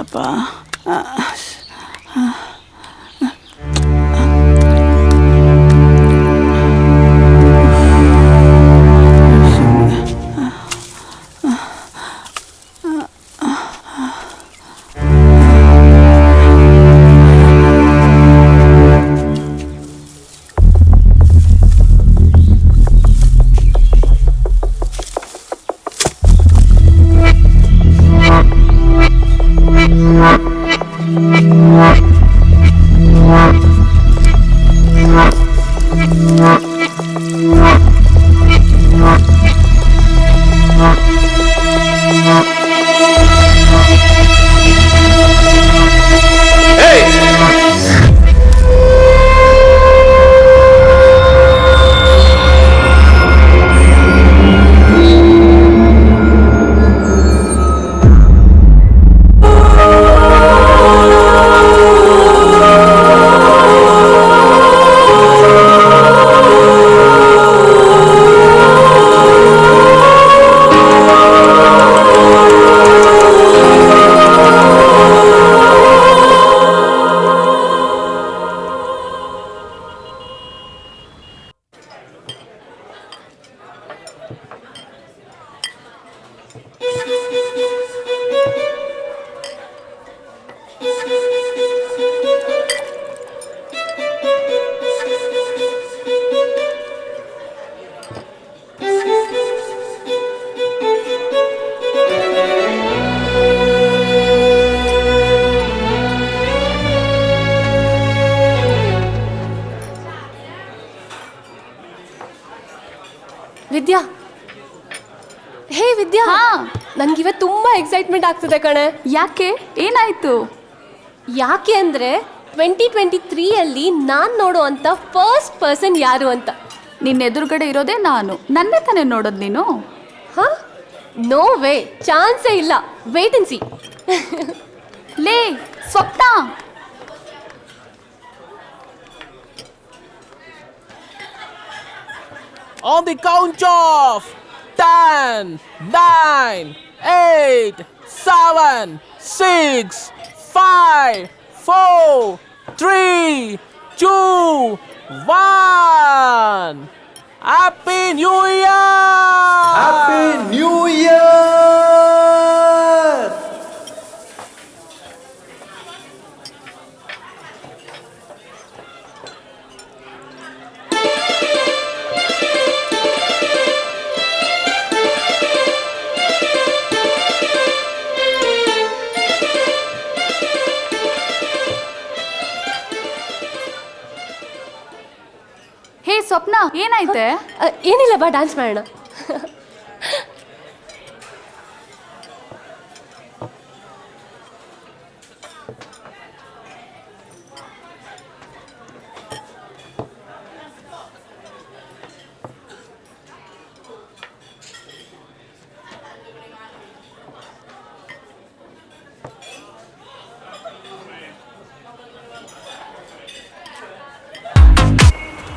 ಆಗ್ತಿಲ್ಲಪ್ಪ. ವಿದ್ಯಾ, ಹೇ ವಿದ್ಯಾ, ನನ್ಗಿವತ್ತು ತುಂಬಾ ಎಕ್ಸೈಟ್ಮೆಂಟ್ ಆಗ್ತಿದೆ ಕಣೆ. ಯಾಕೆ, ಏನಾಯ್ತು? ಯಾಕೆ ಅಂದ್ರೆ 2023 ನಾನು ನೋಡುವಂತ ಫಸ್ಟ್ ಪರ್ಸನ್ ಯಾರು ಅಂತ. ನಿನ್ನ ಎದುರುಗಡೆ ಇರೋದೇ ನಾನು. ನನ್ನೇ ತಾನೇ ನೋಡೋದು ನೀನು? ಹಾ, ನೋ ವೇ, ಚಾನ್ಸೇ ಇಲ್ಲ. Wait and see. ಲೇ Swapna, On the count of 10, 9, 8, 7, 6, 5, 4, 3, 2, 1. Happy New Year! Happy New Year! ಹೇ ಸ್ವಪ್ನ, ಏನಾಯ್ತೆ? ಏನಿಲ್ಲ, ಬಾ ಡ್ಯಾನ್ಸ್ ಮಾಡೋಣ.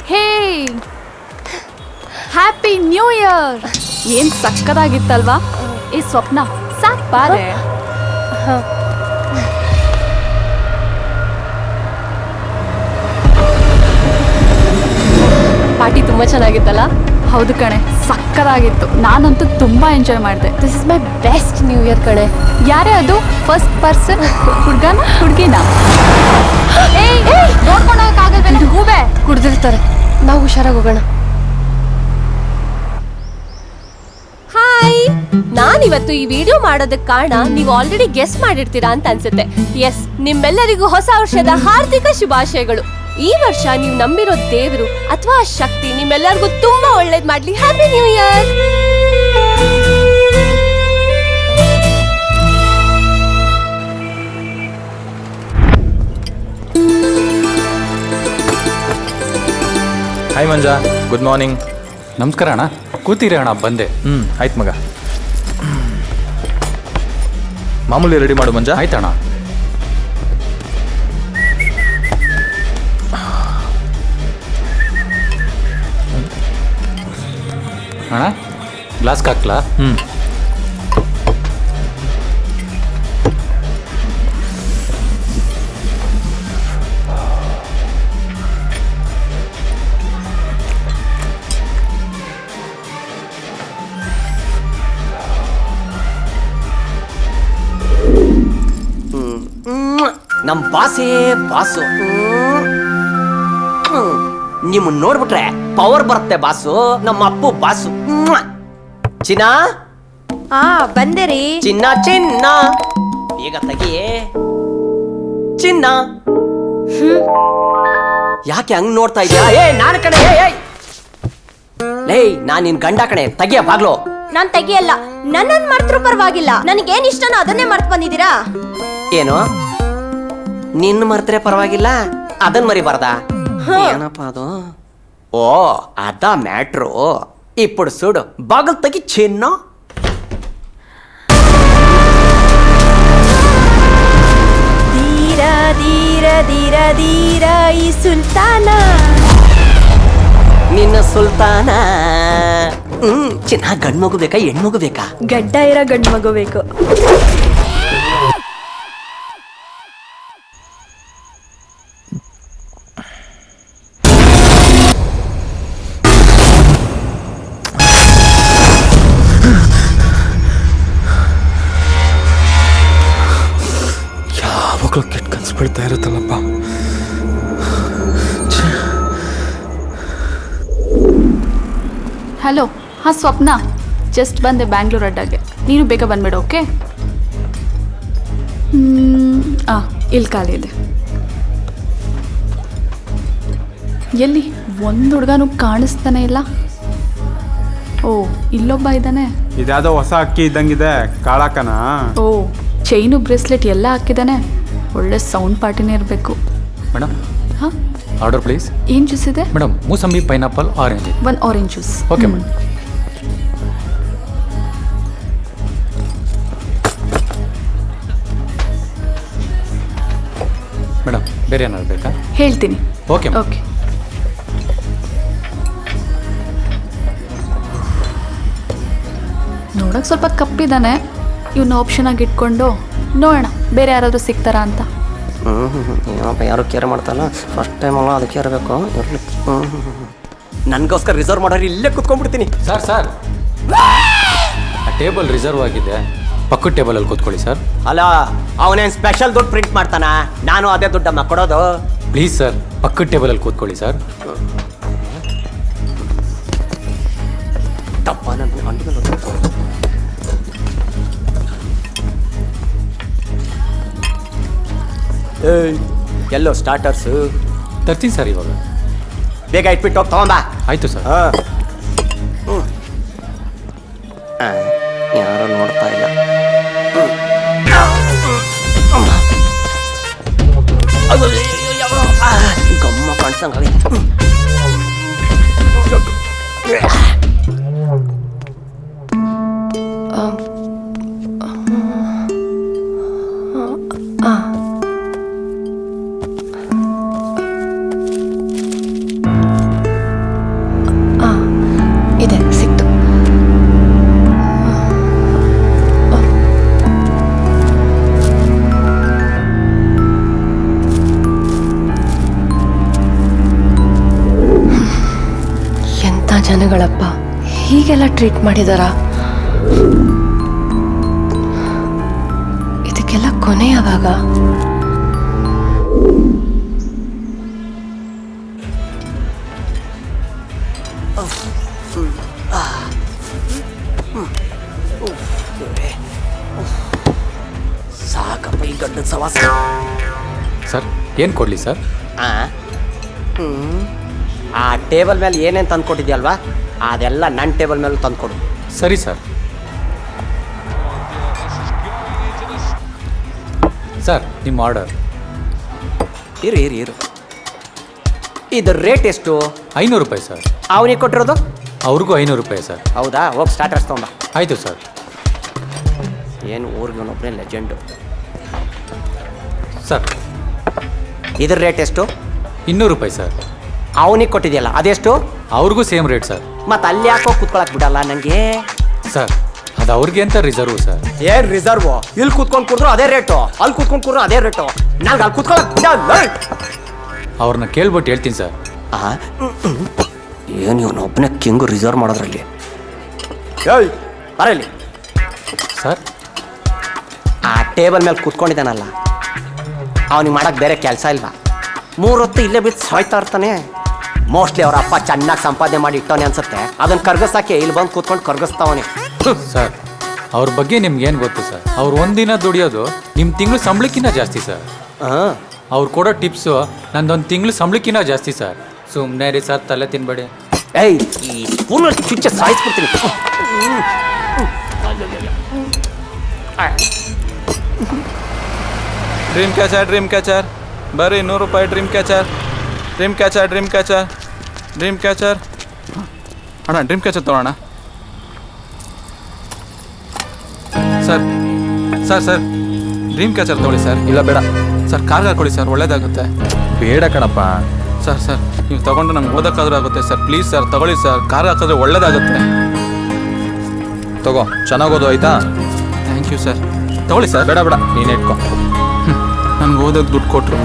ಹೇ, ಹ್ಯಾಪಿ ನ್ಯೂ ಇಯರ್. ಏನ್ ಸಕ್ಕದಾಗಿತ್ತಲ್ವಾ? ಏ ಸ್ವಪ್ನ, ಸಾಕ್ ಬಾರೆ. ಪಾರ್ಟಿ ತುಂಬಾ ಚೆನ್ನಾಗಿತ್ತಲ್ಲ? ಹೌದು ಕಣೆ, ಸಕ್ಕದಾಗಿತ್ತು. ನಾನಂತೂ ತುಂಬಾ ಎಂಜಾಯ್ ಮಾಡಿದೆ. This is my best new year ಕಣೆ. ಯಾರೇ ಅದು ಫಸ್ಟ್ ಪರ್ಸನ್? ಹುಡ್ಗನ ಹುಡ್ಗಿನ? ನೋಡ್ಕೊಂಡು ಹೋಗಕ್ಕಾಗಲ್ವೇನೆ ಗೂಬೆ? ಕುಡ್ದಿರ್ತಾರೆ, ನಾವು ಹುಷಾರಾಗಿ ಹೋಗೋಣ. ಹಾಯ್, ನಾನಿವತ್ತು ಈ ವಿಡಿಯೋ ಮಾಡೋದಕ್ಕೆ ಕಾರಣ ನೀವು ಆಲ್ರೆಡಿ ಗೆಸ್ ಮಾಡಿರ್ತೀರಾ ಅಂತ ಅನ್ಸುತ್ತೆ. ಎಸ್, ನಿಮ್ಮೆಲ್ಲರಿಗೂ ಹೊಸ ವರ್ಷದ ಹಾರ್ದಿಕ ಶುಭಾಶಯಗಳು. ಈ ವರ್ಷ ನೀವು ನಂಬಿರೋ ದೇವರು ಅಥವಾ ಶಕ್ತಿ ನಿಮ್ಮೆಲ್ಲರಿಗೂ ತುಂಬಾ ಒಳ್ಳೇದ್ ಮಾಡ್ಲಿ. Happy new year. Hi Manja, good morning. ನಮಸ್ಕಾರ ಅಣ್ಣ, ಕೂತೀರಿ ಅಣ್ಣ, ಬಂದೆ. ಆಯ್ತು ಮಗ. ಮಾಮೂಲಿ ರೆಡಿ ಮಾಡು ಮಂಜಾ. ಆಯ್ತಣ್ಣ. ಅಣ್ಣ, ಗ್ಲಾಸ್ಗೆ ಹಾಕ್ಲಾ? ನಮ್ ಬಾಸೇ ಬಾಸು. ನಿಮ್ಮನ್ನ ನೋಡ್ಬಿಟ್ರೆ ಪವರ್ ಬರುತ್ತೆ ಬಾಸು. ನಮ್ಮ ಅಪ್ಪು ಬಾಸು. ಚಿನ್ನ ಬಂದೆ ರೀ. ಚಿನ್ನ ಚಿನ್ನ ಬೇಗ ತೆಗಿಯೇ ಚಿನ್ನ. ಯಾಕೆ ಹಂಗ್ ನೋಡ್ತಾ ಇದ್ಯಾ? ನಾನು ಕಣೆ. ಲೇ ನಾನ್ ನಿನ್ ಗಂಡ ಕಣೆ, ತೆಗಿಯ ಬಾಗ್ಲು. ನಾನ್ ತೆಗಿಯಲ್ಲ. ನನ್ನನ್ ಮರ್ತರು ಪರವಾಗಿಲ್ಲ, ನನಗೇನ್ ಇಷ್ಟನೋ ಅದನ್ನೇ ಮರ್ತ್ ಬಂದಿದ್ದೀರಾ. ಏನು ನಿನ್ನ ಮರ್ತ್ರೆ ಪರವಾಗಿಲ್ಲ, ಅದನ್ ಮರಿಬಾರ್ದ? ಏನಪ್ಪ ಅದು? ಓ ಅದ ಮ್ಯಾಟ್ರು. ఇప్పుడు చూడు బాగులు తగ్గి చిన్న. ಧೀರ ಧೀರ ಧೀರ ಧೀರ ಈ ಸುಲ್ತಾನ. ನಿನ್ನ ಸುಲ್ತಾನ. ಚಿನ್ನ ಗಂಡ್ ಮಗು ಬೇಕಾ ಹೆಣ್ಮಗು ಬೇಕಾ? ಗಡ್ಡ ಇರೋ ಗಂಡು ಮಗು ಬೇಕು. ಯಾವಾಗಲೂ ಕೆಟ್ಟ ಕನ್ಸು ಬೀಳ್ತಾ ಇರುತ್ತಲ್ಲಪ್ಪ. ಹಲೋ, ಹಾಂ ಸ್ವಪ್ನ, ಜಸ್ಟ್ ಬಂದೆ ಬ್ಯಾಂಗ್ಳೂರ್ ಅಡ್ಡಾಗೆ. ನೀನು ಬೇಗ ಬಂದ್ಬಿಡು, ಓಕೆ? ಇಲ್ಲಿ ಖಾಲಿ ಇದೆ. ಎಲ್ಲಿ ಒಂದು ಹುಡುಗನೂ ಕಾಣಿಸ್ತಾನೆ ಇಲ್ಲ. ಓ ಇಲ್ಲೊಬ್ಬ ಇದ್ದಾನೆ. ಇದ್ಯಾವುದೋ ಹೊಸ ಅಕ್ಕಿ ಇದ್ದಂಗಿದೆ, ಕಾಳಾಕನ. ಓ ಚೈನು ಬ್ರೇಸ್ಲೆಟ್ ಎಲ್ಲ ಹಾಕಿದ್ದಾನೆ. ಒಳ್ಳೆ ಸೌಂಡ್ ಪಾರ್ಟಿನೇ ಇರಬೇಕು. ಮೇಡಮ್ ಹಾಂ, ಆರ್ಡರ್ ಪ್ಲೀಸ್. ಏನು ಜ್ಯೂಸ್ ಇದೆ? Madam mosambi, pineapple, orange. One orange juice. Okay madam. Madam ಬೇರೆ ಏನಾದ್ರು ಬೇಕಾ? ಹೇಳ್ತೀನಿ. Okay okay. ನೋಡೋಕೆ ಸ್ವಲ್ಪ ಕಪ್ಪಿದ್ದಾನೆ. ಇವನ್ನ ಆಪ್ಷನ್ ಆಗಿ ಇಟ್ಕೊಂಡು ನೋಡೋಣ ಬೇರೆ ಯಾರಾದರೂ ಸಿಗ್ತಾರಾ ಅಂತ. ಏನಪ್ಪ ಯಾರು ಕೇರ್ ಮಾಡ್ತಾರಲ್ಲ, ಫಸ್ಟ್ ಟೈಮ್ ಅಲ್ಲ, ಅದಕ್ಕೆ ಇರಬೇಕು. ನನಗೋಸ್ಕರ ರಿಸರ್ವ್ ಮಾಡೋರು ಇಲ್ಲೇ ಕುತ್ಕೊಂಡ್ಬಿಡ್ತೀನಿ. ಸರ್ ಆ ಟೇಬಲ್ ರಿಸರ್ವ್ ಆಗಿದೆ, ಪಕ್ಕದ ಟೇಬಲಲ್ಲಿ ಕೂತ್ಕೊಳ್ಳಿ ಸರ್. ಅಲ್ಲ ಅವನೇನು ಸ್ಪೆಷಲ್ ದುಡ್ಡು ಪ್ರಿಂಟ್ ಮಾಡ್ತಾನ? ನಾನು ಅದೇ ದುಡ್ಡಮ್ಮ ಕೊಡೋದು. ಪ್ಲೀಸ್ ಸರ್, ಪಕ್ಕದ ಟೇಬಲಲ್ಲಿ ಕೂತ್ಕೊಳ್ಳಿ ಸರ್. ತಪ್ಪ ನನ್ನ ಎಲ್ಲೋ ಸ್ಟಾರ್ಟರ್ಸು ತರ್ತೀನಿ ಸರ್ ಇವಾಗ. ಬೇಗ ಇಟ್ಬಿಟ್ಟು ಹೋಗಿ ತಗೊಂಬ. ಆಯಿತು ಸರ್. ಯಾರು ನೋಡ್ತಾ ಇಲ್ಲ. ಗಮ್ಮ ಕಾಣಿಸಂಗ. ಇದೆ, ಸಿಕ್ತು. ಎಂಥ ಜನಗಳಪ್ಪ, ಹೀಗೆಲ್ಲ ಟ್ರೀಟ್ ಮಾಡಿದಾರ? ಇದಕ್ಕೆಲ್ಲ ಕೊನೆ ಯಾವಾಗ? ಸಾಕಪ್ಪ ಈ ಗಡ್ಡದ ಸವಾಸ. ಸರ್ ಏನು ಕೊಡಲಿ ಸರ್? ಆ ಟೇಬಲ್ ಮೇಲೆ ಏನೇನು ತಂದ್ಕೊಟ್ಟಿದ್ಯಲ್ವಾ, ಅದೆಲ್ಲ ನನ್ನ ಟೇಬಲ್ ಮೇಲೂ ತಂದ್ಕೊಡು. ಸರಿ ಸರ್. ಸರ್ ನಿಮ್ಮ ಆರ್ಡರ್. ಇರು ಇರು ಇರು. ಇದು ರೇಟ್ ಎಷ್ಟು? 500 ರೂಪಾಯಿ ಸರ್. ಅವನಿಗೆ ಕೊಟ್ಟಿರೋದು? ಅವ್ರಿಗೂ 500 ರೂಪಾಯಿ ಸರ್. ಹೌದಾ, ಹೋಗಿ ಸ್ಟಾರ್ಟರ್ಸ್ ತೊಗೊಂಬ. ಆಯಿತು ಸರ್. ಏನು ಊರಿಗೊಬ್ಬನೇ ಲೆಜೆಂಡು. ಸರ್ ಇದ್ರ ರೇಟ್ ಎಷ್ಟು? 200 ರೂಪಾಯಿ ಸರ್. ಅವನಿಗೆ ಕೊಟ್ಟಿದೆಯಲ್ಲ ಅದೆಷ್ಟು? ಅವ್ರಿಗೂ ಸೇಮ್ ರೇಟ್ ಸರ್. ಮತ್ತೆ ಅಲ್ಲಿ ಯಾಕೋ ಕುತ್ಕೊಳಕ್ ಬಿಡಲ್ಲ ನನಗೆ? ಸರ್ ಅದು ಅವ್ರಿಗೆ ಅಂತ ರಿಸರ್ವ್ ಸರ್. ಏನ್ ರಿಸರ್ವ್? ಇಲ್ಲಿ ಕುತ್ಕೊಂಡು ಕುಡಿದ್ರು ಅದೇ ರೇಟು, ಅಲ್ಲಿ ಕುತ್ಕೊಂಡು ಕುಡಿದ್ರು ಅದೇ ರೇಟು. ನನಗೆ ಅಲ್ಲಿ ಕುತ್ಕೊಳಕ್ ಬಿಡಲ್ಲ. ಅವ್ರನ್ನ ಕೇಳ್ಬಿಟ್ಟು ಹೇಳ್ತೀನಿ ಸರ್. ಏನು ಇವನೊಬ್ಬನೇ ಕಿಂಗು ರಿಸರ್ವ್ ಮಾಡೋದ್ರಲ್ಲಿ? ಏಯ್ ಬರಲಿ ಸರ್. ಆ ಟೇಬಲ್ ಮೇಲೆ ಕುತ್ಕೊಂಡಿದ್ದಾನಲ್ಲ ಅವನಿಗೆ ಮಾಡಕ್ ಬೇರೆ ಕೆಲಸ ಇಲ್ವಾ? 3 ಹೊತ್ತು ಇಲ್ಲೇ ಬಿದ್ದು ಸಾಯ್ತಾ ಇರ್ತಾನೆ. ಮೋಸ್ಟ್ಲಿ ಅವ್ರ ಅಪ್ಪ ಚೆನ್ನಾಗಿ ಸಂಪಾದನೆ ಮಾಡಿ ಇಟ್ಟವನೆ ಅನ್ಸುತ್ತೆ. ಅದನ್ನ ಕರ್ಗಸಾಕೆ ಇಲ್ಲಿ ಬಂದು ಕೂತ್ಕೊಂಡು ಕರ್ಗಿಸ್ತಾವನೆ. ಸರ್ ಅವ್ರ ಬಗ್ಗೆ ನಿಮ್ಗೇನು ಗೊತ್ತು ಸರ್? ಅವ್ರು ಒಂದಿನ ದುಡಿಯೋದು ನಿಮ್ಮ ತಿಂಗಳು ಸಂಬಳಕ್ಕಿಂತ ಜಾಸ್ತಿ ಸರ್. ಅವ್ರು ಕೊಡೋ ಟಿಪ್ಸು ನಂದೊಂದು ತಿಂಗಳು ಸಂಬಳಕ್ಕಿಂತ ಜಾಸ್ತಿ ಸರ್. ಸುಮ್ಮನೆ ರೀ ಸರ್, ತಲೆ ತಿನ್ಬೇಡಿ. ಏಯ್, ಈ ಸ್ಪೂನಲ್ಲಿ ಚುಚ್ಚ ಸಾಯಿಸ್ಬಿಡ್ತೀನಿ. ಡ್ರೀಮ್ ಕ್ಯಾಚರ್, ಡ್ರೀಮ್ ಕ್ಯಾಚರ್, ಬರ್ರಿ 100 ರೂಪಾಯಿ. Dream catcher, dream catcher, dream catcher, dream catcher. ಅಣ್ಣ ಡ್ರೀಮ್ ಕ್ಯಾಚರ್ ತಗೋಣ. Sir sir sir dream catcher ತಗೊಳ್ಳಿ ಸರ್. ಇಲ್ಲ ಬೇಡ ಸರ್ ಕಾರ್ಗೆ ಹಾಕೊಳ್ಳಿ ಸರ್, ಒಳ್ಳೇದಾಗುತ್ತೆ. ಬೇಡ ಕಣಪ್ಪ. ಸರ್ ಸರ್ ನೀವು ತಗೊಂಡು ನಂಗೆ ಓದೋಕ್ಕಾದ್ರೂ ಆಗುತ್ತೆ ಸರ್. ಪ್ಲೀಸ್ ಸರ್ ತಗೊಳ್ಳಿ ಸರ್, ಕಾರ್ ಹಾಕಿದ್ರೆ ಒಳ್ಳೇದಾಗುತ್ತೆ. ತಗೋ, ಚೆನ್ನಾಗಿ ಓದು ಆಯ್ತಾ? Thank you sir. ತಗೊಳ್ಳಿ ಸರ್. ಬೇಡ ಬೇಡ, ನೀನೇ ಇಟ್ಕೊ. ನನಗೆ ಓದೋಕ್ಕೆ ದುಡ್ಡು ಕೊಟ್ಟರು.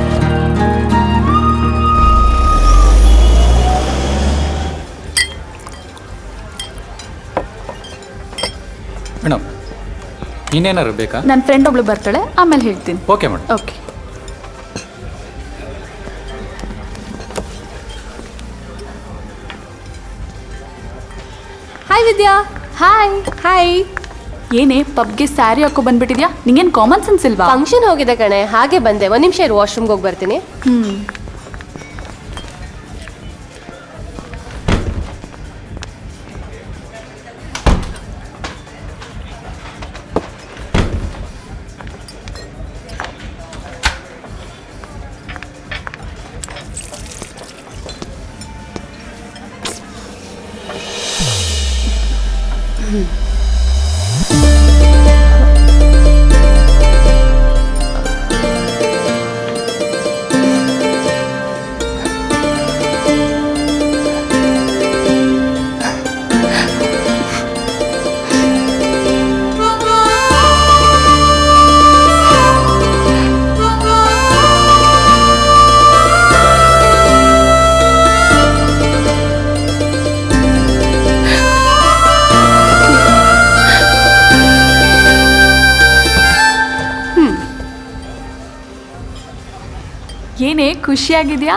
ಮೇಡಮ್ ಇನ್ನೇನಾದ್ರು ಬೇಕಾ? ನನ್ನ ಫ್ರೆಂಡ್ ಒಬ್ಳು ಬರ್ತಾಳೆ, ಆಮೇಲೆ ಹೇಳ್ತೀನಿ. Okay madam. ಓಕೆ. ಹಾಯ್ ವಿದ್ಯಾ. ಹಾಯ್. ಹಾಯ್. ಏನೇ ಪಬ್ಗೆ ಸ್ಯಾರಿ ಹಾಕೋ ಬಂದ್ಬಿಟ್ಟಿದ್ಯಾ? ನಿಂಗೇನು ಕಾಮನ್ ಸೆನ್ಸ್ ಇಲ್ವಾ? ಫಂಕ್ಷನ್ ಹೋಗಿದೆ ಕಣೆ, ಹಾಗೆ ಬಂದೆ. 1 ನಿಮಿಷ ಇರು, ವಾಶ್ರೂಮ್ಗೆ ಹೋಗಿ ಬರ್ತೀನಿ. ಏನೇ ಖುಷಿಯಾಗಿದ್ಯಾ?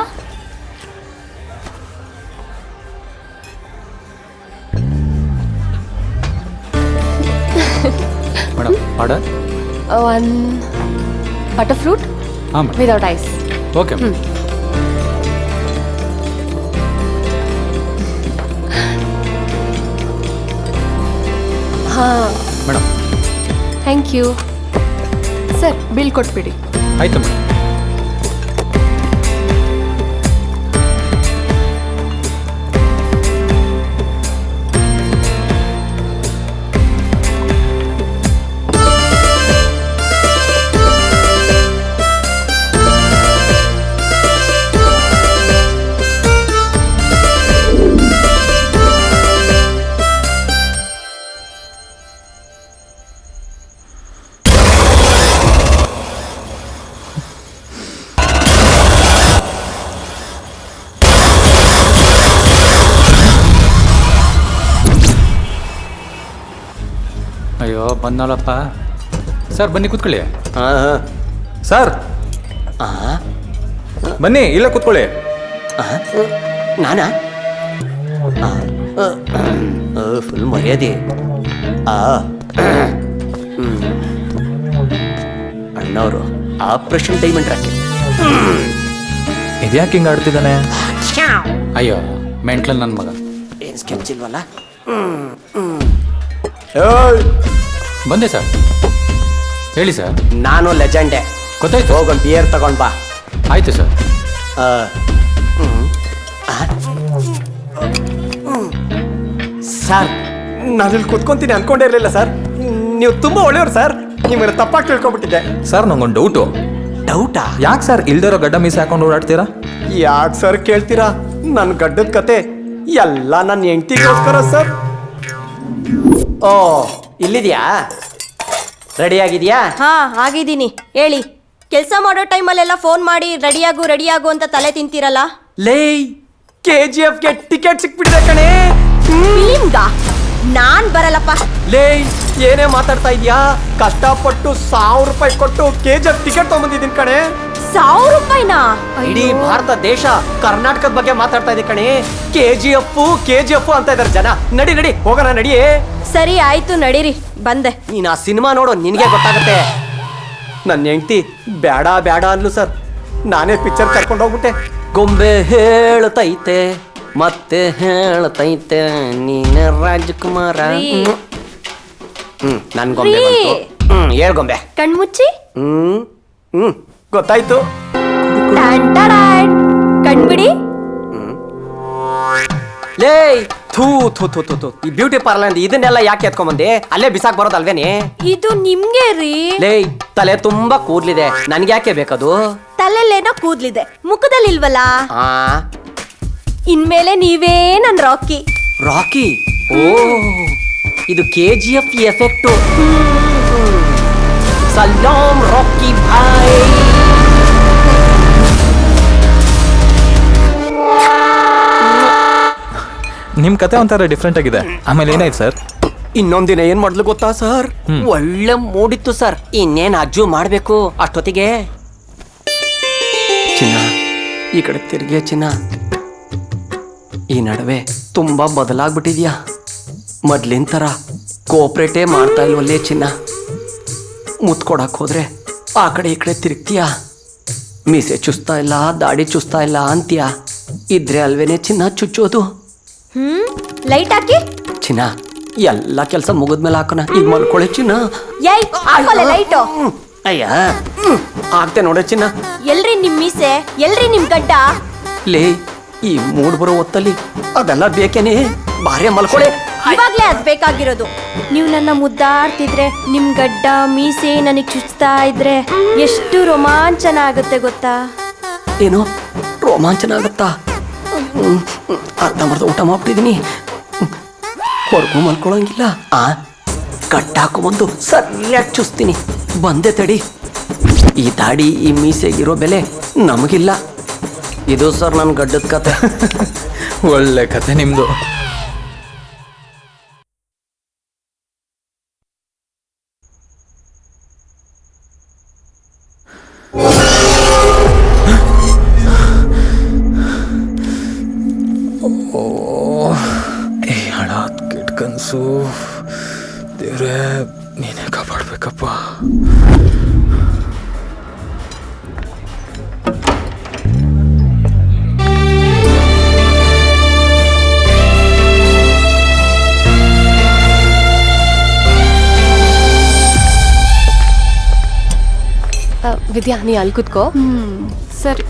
Madam order. 1 ಬಟರ್ ಫ್ರೂಟ್ ಹಾಂ madam. Without ice. Okay madam. ಹಾಂ madam thank you. Sir bill ಕೊಟ್ಬಿಡಿ. ಆಯ್ತು ಮೇಡಮ್. ಅಯ್ಯೋ ಬಂದಲ್ಲಪ್ಪ. ಸರ್ ಬನ್ನಿ ಕೂತ್ಕೊಳ್ಳಿ. ಸರ್ ಬನ್ನಿ, ಇಲ್ಲೇ ಕೂತ್ಕೊಳ್ಳಿ. ನಾನಾ? ಫುಲ್ ಮರ್ಯಾದೆ. ಅಣ್ಣವರು ಆಪರೇಷನ್ ಡೈಮಂಡ್ ರಾಕೆಟ್. ಇದ್ಯಾಕೆ ಹಿಂಗೆ ಆಡ್ತಿದ್ದಾನೆ? ಅಯ್ಯೋ ಮೆಂಟ್ಲಲ್ಲಿ ನನ್ನ ಮಗ. ಏನು ಸ್ಕೆಚ್ ಇಲ್ವಲ್ಲ? ಬಂದೆ ಸರ್. ಹೇಳಿ ಸರ್. ನಾನು ಲೆಜೆಂಡೆ. ಗೊತ್ತಾಯ್ತು. ಹೋಗೊಂದು ಬಿಯರ್ ತಗೊಂಡ್ ಬಾ. ಆಯ್ತು ಸರ್. ಸರ್ ನಾನಿಲ್ಲಿ ಕುತ್ಕೊಂತೀನಿ ಅನ್ಕೊಂಡೇ ಇರಲಿಲ್ಲ ಸರ್. ನೀವು ತುಂಬ ಒಳ್ಳೆಯವ್ರು ಸರ್. ನಿಮ್ಮನ್ನ ತಪ್ಪಾಗಿ ತಿಳ್ಕೊಬಿಟ್ಟಿದ್ದೆ. ಸರ್ ನಂಗೊಂದು ಡೌಟು. ಡೌಟಾ? ಯಾಕೆ ಸರ್ ಇಲ್ದಿರೋ ಗಡ್ಡ ಮೀಸೆ ಹಾಕೊಂಡು ಓಡಾಡ್ತೀರಾ? ಯಾಕೆ ಸರ್ ಕೇಳ್ತೀರಾ? ನನ್ನ ಗಡ್ಡದ ಕತೆ ಎಲ್ಲ ನನ್ನ ಹೆಂಡತಿಗೋಸ್ಕರ ಸರ್. ಓ ಇಲ್ಲಿದ್ಯಾ? ರೆಡಿ ಆಗಿದ್ಯಾ? ಹಾ ಆಗಿದ್ದೀನಿ. ಹೇಳಿ. ಕೆಲಸ ಮಾಡೋ ಟೈಮಲ್ಲೆಲ್ಲ ಫೋನ್ ಮಾಡಿ ರೆಡಿಯಾಗು ಅಂತ ತಲೆ ತಿಂತೀರಲ್ಲ. ಲೇ KGFಗೆ ಟಿಕೆಟ್ ಸಿಕ್ಬಿಟ್ಟಿದೆ ಕಣೆ. ಫಿಲಿಮ್ಗಾ? ನಾನ್ ಬರಲ್ಲಪ್ಪ. ಲೇ ಏನೇ ಮಾತಾಡ್ತಾ ಇದೀಯಾ? ಕಷ್ಟಪಟ್ಟು 1000 ರೂಪಾಯಿ ಕೊಟ್ಟು KGF ಟಿಕೆಟ್ ತಗೊಂಬಂದಿದ್ದೀನಿ ಕಣೆ. 1000 ರೂಪಾಯಿನಾ? ಇಡೀ ಭಾರತ ದೇಶ ಕರ್ನಾಟಕದ ಬಗ್ಗೆ ಮಾತಾಡ್ತಾ ಇದೆ ಕಣೆ. KGF ಅಂತ ಇದಾರೆ ಜನ. ನಡಿ ನಡಿ ಹೋಗೋಣ ನಡಿಯೇ. ಸರಿ ಆಯ್ತು ನಡೀರಿ, ಬಂದೆ. ನೀನ್ ಆ ಸಿನಿಮಾ ನೋಡು, ನಿನ್ಗೆ ಗೊತ್ತಾಗುತ್ತೆ. ನನ್ನ ಹೆಂಡತಿ ಬೇಡ ಬೇಡ ಅನ್ಲು ಸರ್, ನಾನೇ ಪಿಕ್ಚರ್ ಕರ್ಕೊಂಡು ಹೋಗ್ಬಿಟ್ಟೆ. ಗೊಂಬೆ ಹೇಳ್ತೈತೆ ಮತ್ತೆ ಹೇಳ್ತೈತೆ ನೀನ ರಾಜಕುಮಾರ. ರೀ. ನನ್ ಗೊಂಬೆ ರೀ. ಬಂತು. ಹೇಳ್ ಗೊಂಬೆ. ಕಣ್ಮುಚ್ಚಿ. ಗೊತ್ತಾಯ್ತು. ಕಣ್ಬಿಡಿ. ಲೇ ಥೂ ಥೂ ಥೂ ಥೂ ಥೂ. ಈ ಬ್ಯೂಟಿ ಪಾರ್ಲರ್ ಇದನ್ನೆಲ್ಲ ಯಾಕೆ ಎತ್ಕೊಂಬಂದೆ? ಅಲ್ಲೇ ಬಿಸಾಕ್ ಬರೋದಲ್ವೇನೆ? ಇದು ನಿಮ್ಗೆ ರೀ. ಲೇ ತಲೆ ತುಂಬಾ ಕೂದ್ಲಿದೆ, ನನ್ಗೆ ಯಾಕೆ ಬೇಕದು? ತಲೆಲ್ಲೇನೋ ಕೂದ್ಲಿದೆ, ಮುಖದಲ್ಲಿ ಇಲ್ವಲ್ಲ. ಆ ಇನ್ಮೇಲೆ ನೀವೇ ನನ್ ರಾಕಿ. ರಾಕಿ? ಓ ಇದು KGF ಎಫೆಕ್ಟು. ಸಲಾಂ ರಾಕಿ ಭಾಯ್. ನಿಮ್ಮ ಕತೆ ಒಂಥರ ಡಿಫ್ರೆಂಟ್ ಆಗಿದೆ. ಆಮೇಲೆ ಏನಾಯ್ತು ಸರ್? ಇನ್ನೊಂದಿನ ಏನ್ ಮಾಡ್ಲು ಗೊತ್ತಾ ಸರ್? ಒಳ್ಳೆ ಮೂಡಿತ್ತು ಸರ್. ಇನ್ನೇನ್ ಅಜ್ಜು ಮಾಡ್ಬೇಕು ಅಷ್ಟೊತ್ತಿಗೆ. ಚಿನ್ನ ಈ ಕಡೆ ತಿರ್ಗೆ ಚಿನ್ನ. ಈ ನಡುವೆ ತುಂಬಾ ಬದಲಾಗ್ಬಿಟ್ಟಿದ್ಯಾ. ಮೊದ್ಲಿನ ಥರ ಕೋಆಪ್ರೇಟೇ ಮಾಡ್ತಾ ಇಲ್ವಲ್ಲೇ ಚಿನ್ನ. ಮುತ್ಕೊಡಕ್ ಹೋದ್ರೆ ಆ ಕಡೆ ಈ ಕಡೆ ತಿರುಗ್ತೀಯಾ. ಮೀಸೆ ಚುಸ್ತಾ ಇಲ್ಲ, ದಾಡಿ ಚುಸ್ತಾ ಇಲ್ಲ ಅಂತೀಯ. ಇದ್ರೆ ಅಲ್ವೇನೆ ಚಿನ್ನ ಚುಚ್ಚೋದು. ಲೈಟ್ ಹಾಕಿ. ಚಿನ್ನ ಎಲ್ಲ ಕೆಲಸ ಮುಗಿದ್ಮೇಲೆ ಹಾಕೋಣ. ಈಗ ಮಲ್ಕೊಳ್ಳೆ ಚಿನ್ನ. ಏಯ್ ಹಾಕೋಲೆ ಲೈಟು. ಅಯ್ಯ ಆಗ್ತೆ ನೋಡೆ ಚಿನ್ನ. ಎಲ್ರಿ ನಿಮ್ ಮೀಸೆ, ಎಲ್ರಿ ನಿಮ್ ಗಡ್ಡ? ಲೇ ಈ ಮೂಡ್ ಬರೋ ಹೊತ್ತಲ್ಲಿ ಅದೆಲ್ಲ ಬೇಕೇನೆ. ಬಾರೆ ಮಲ್ಕೊಳ್ಳೆ. ಇವಾಗ್ಲೇ ಅದ್ ಬೇಕಾಗಿರೋದು. ನೀವು ನನ್ನ ಮುದ್ದಾಡ್ತಿದ್ರೆ, ನಿಮ್ ಗಡ್ಡ ಮೀಸೆ ನನಗ್ ಚುಚ್ತಾ ಇದ್ರೆ ಎಷ್ಟು ರೋಮಾಂಚನ ಆಗುತ್ತೆ ಗೊತ್ತಾ? ಏನು ರೋಮಾಂಚನ ಆಗತ್ತಾ? ಅರ್ಧ ಮರ್ಧ ಊಟ ಮಾಡ್ಬಿಟ್ಟಿದೀನಿ. ಹೊರಗೂ ಮಲ್ಕೊಳಂಗಿಲ್ಲ. ಕಟ್ಟ ಹಾಕೊಂಬಂದು ಸರಿಯಾಗಿ ಚುಸ್ತೀನಿ. ಬಂದೆ ತಡಿ. ಈ ದಾಡಿ ಈ ಮೀಸೆಗಿರೋ ಬೆಲೆ ನಮಗಿಲ್ಲ. ಇದು ಸರ್ ನನ್ನ ಗಡ್ಡದ ಕತೆ. ಒಳ್ಳೆ ಕತೆ ನಿಮ್ಮದು. ಹಳಾದ್ ಕೆಟ್ಟ ಕನಸು. ದೇವ್ರೇ ನೀನೇ ಕಾಪಾಡ್ಬೇಕಪ್ಪ. ವಿದ್ಯಾ ನೀ ಅಲ್ಲಿ ಕೂತ್ಕೋ. ಸರಿ.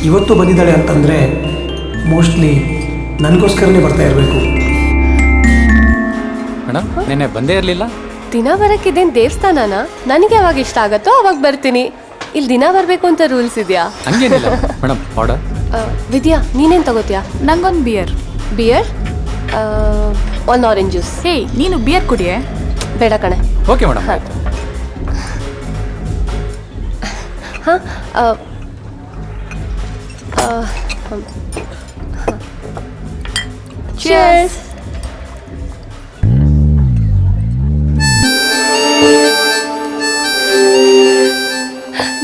ಇವತ್ತು ಬಂದಿದ್ದಾಳೆ ಅಂತಂದರೆ ಮೋಸ್ಟ್ಲಿ ನನಗೋಸ್ಕರನೇ ಬರ್ತಾ ಇರಬೇಕು. ಮೇಡಮ್ ನೆನ್ನೆ ಬಂದೇ ಇರಲಿಲ್ಲ. ದಿನ ಬರಕ್ಕಿದೇನ್ ದೇವಸ್ಥಾನನ? ನನಗೆ ಯಾವಾಗ ಇಷ್ಟ ಆಗತ್ತೋ ಅವಾಗ ಬರ್ತೀನಿ. ಇಲ್ಲಿ ದಿನ ಬರ್ಬೇಕು ಅಂತ ರೂಲ್ಸ್ ಇದೆಯಾ? ಹಂಗೇನಿಲ್ಲ ಮೇಡಮ್. ಆರ್ಡರ್. ವಿದ್ಯಾ ನೀನೇನ್ ತಗೋತೀಯಾ? ನಂಗೊಂದು ಬಿಯರ್. ಬಿಯರ್, ಒಂದು ಆರೆಂಜ್ ಜ್ಯೂಸ್. ಹೇ ನೀನು ಬಿಯರ್ ಕುಡಿಯೇ? ಬೇಡ ಕಣೆ. Okay madam. ಹಾಂ Cheers.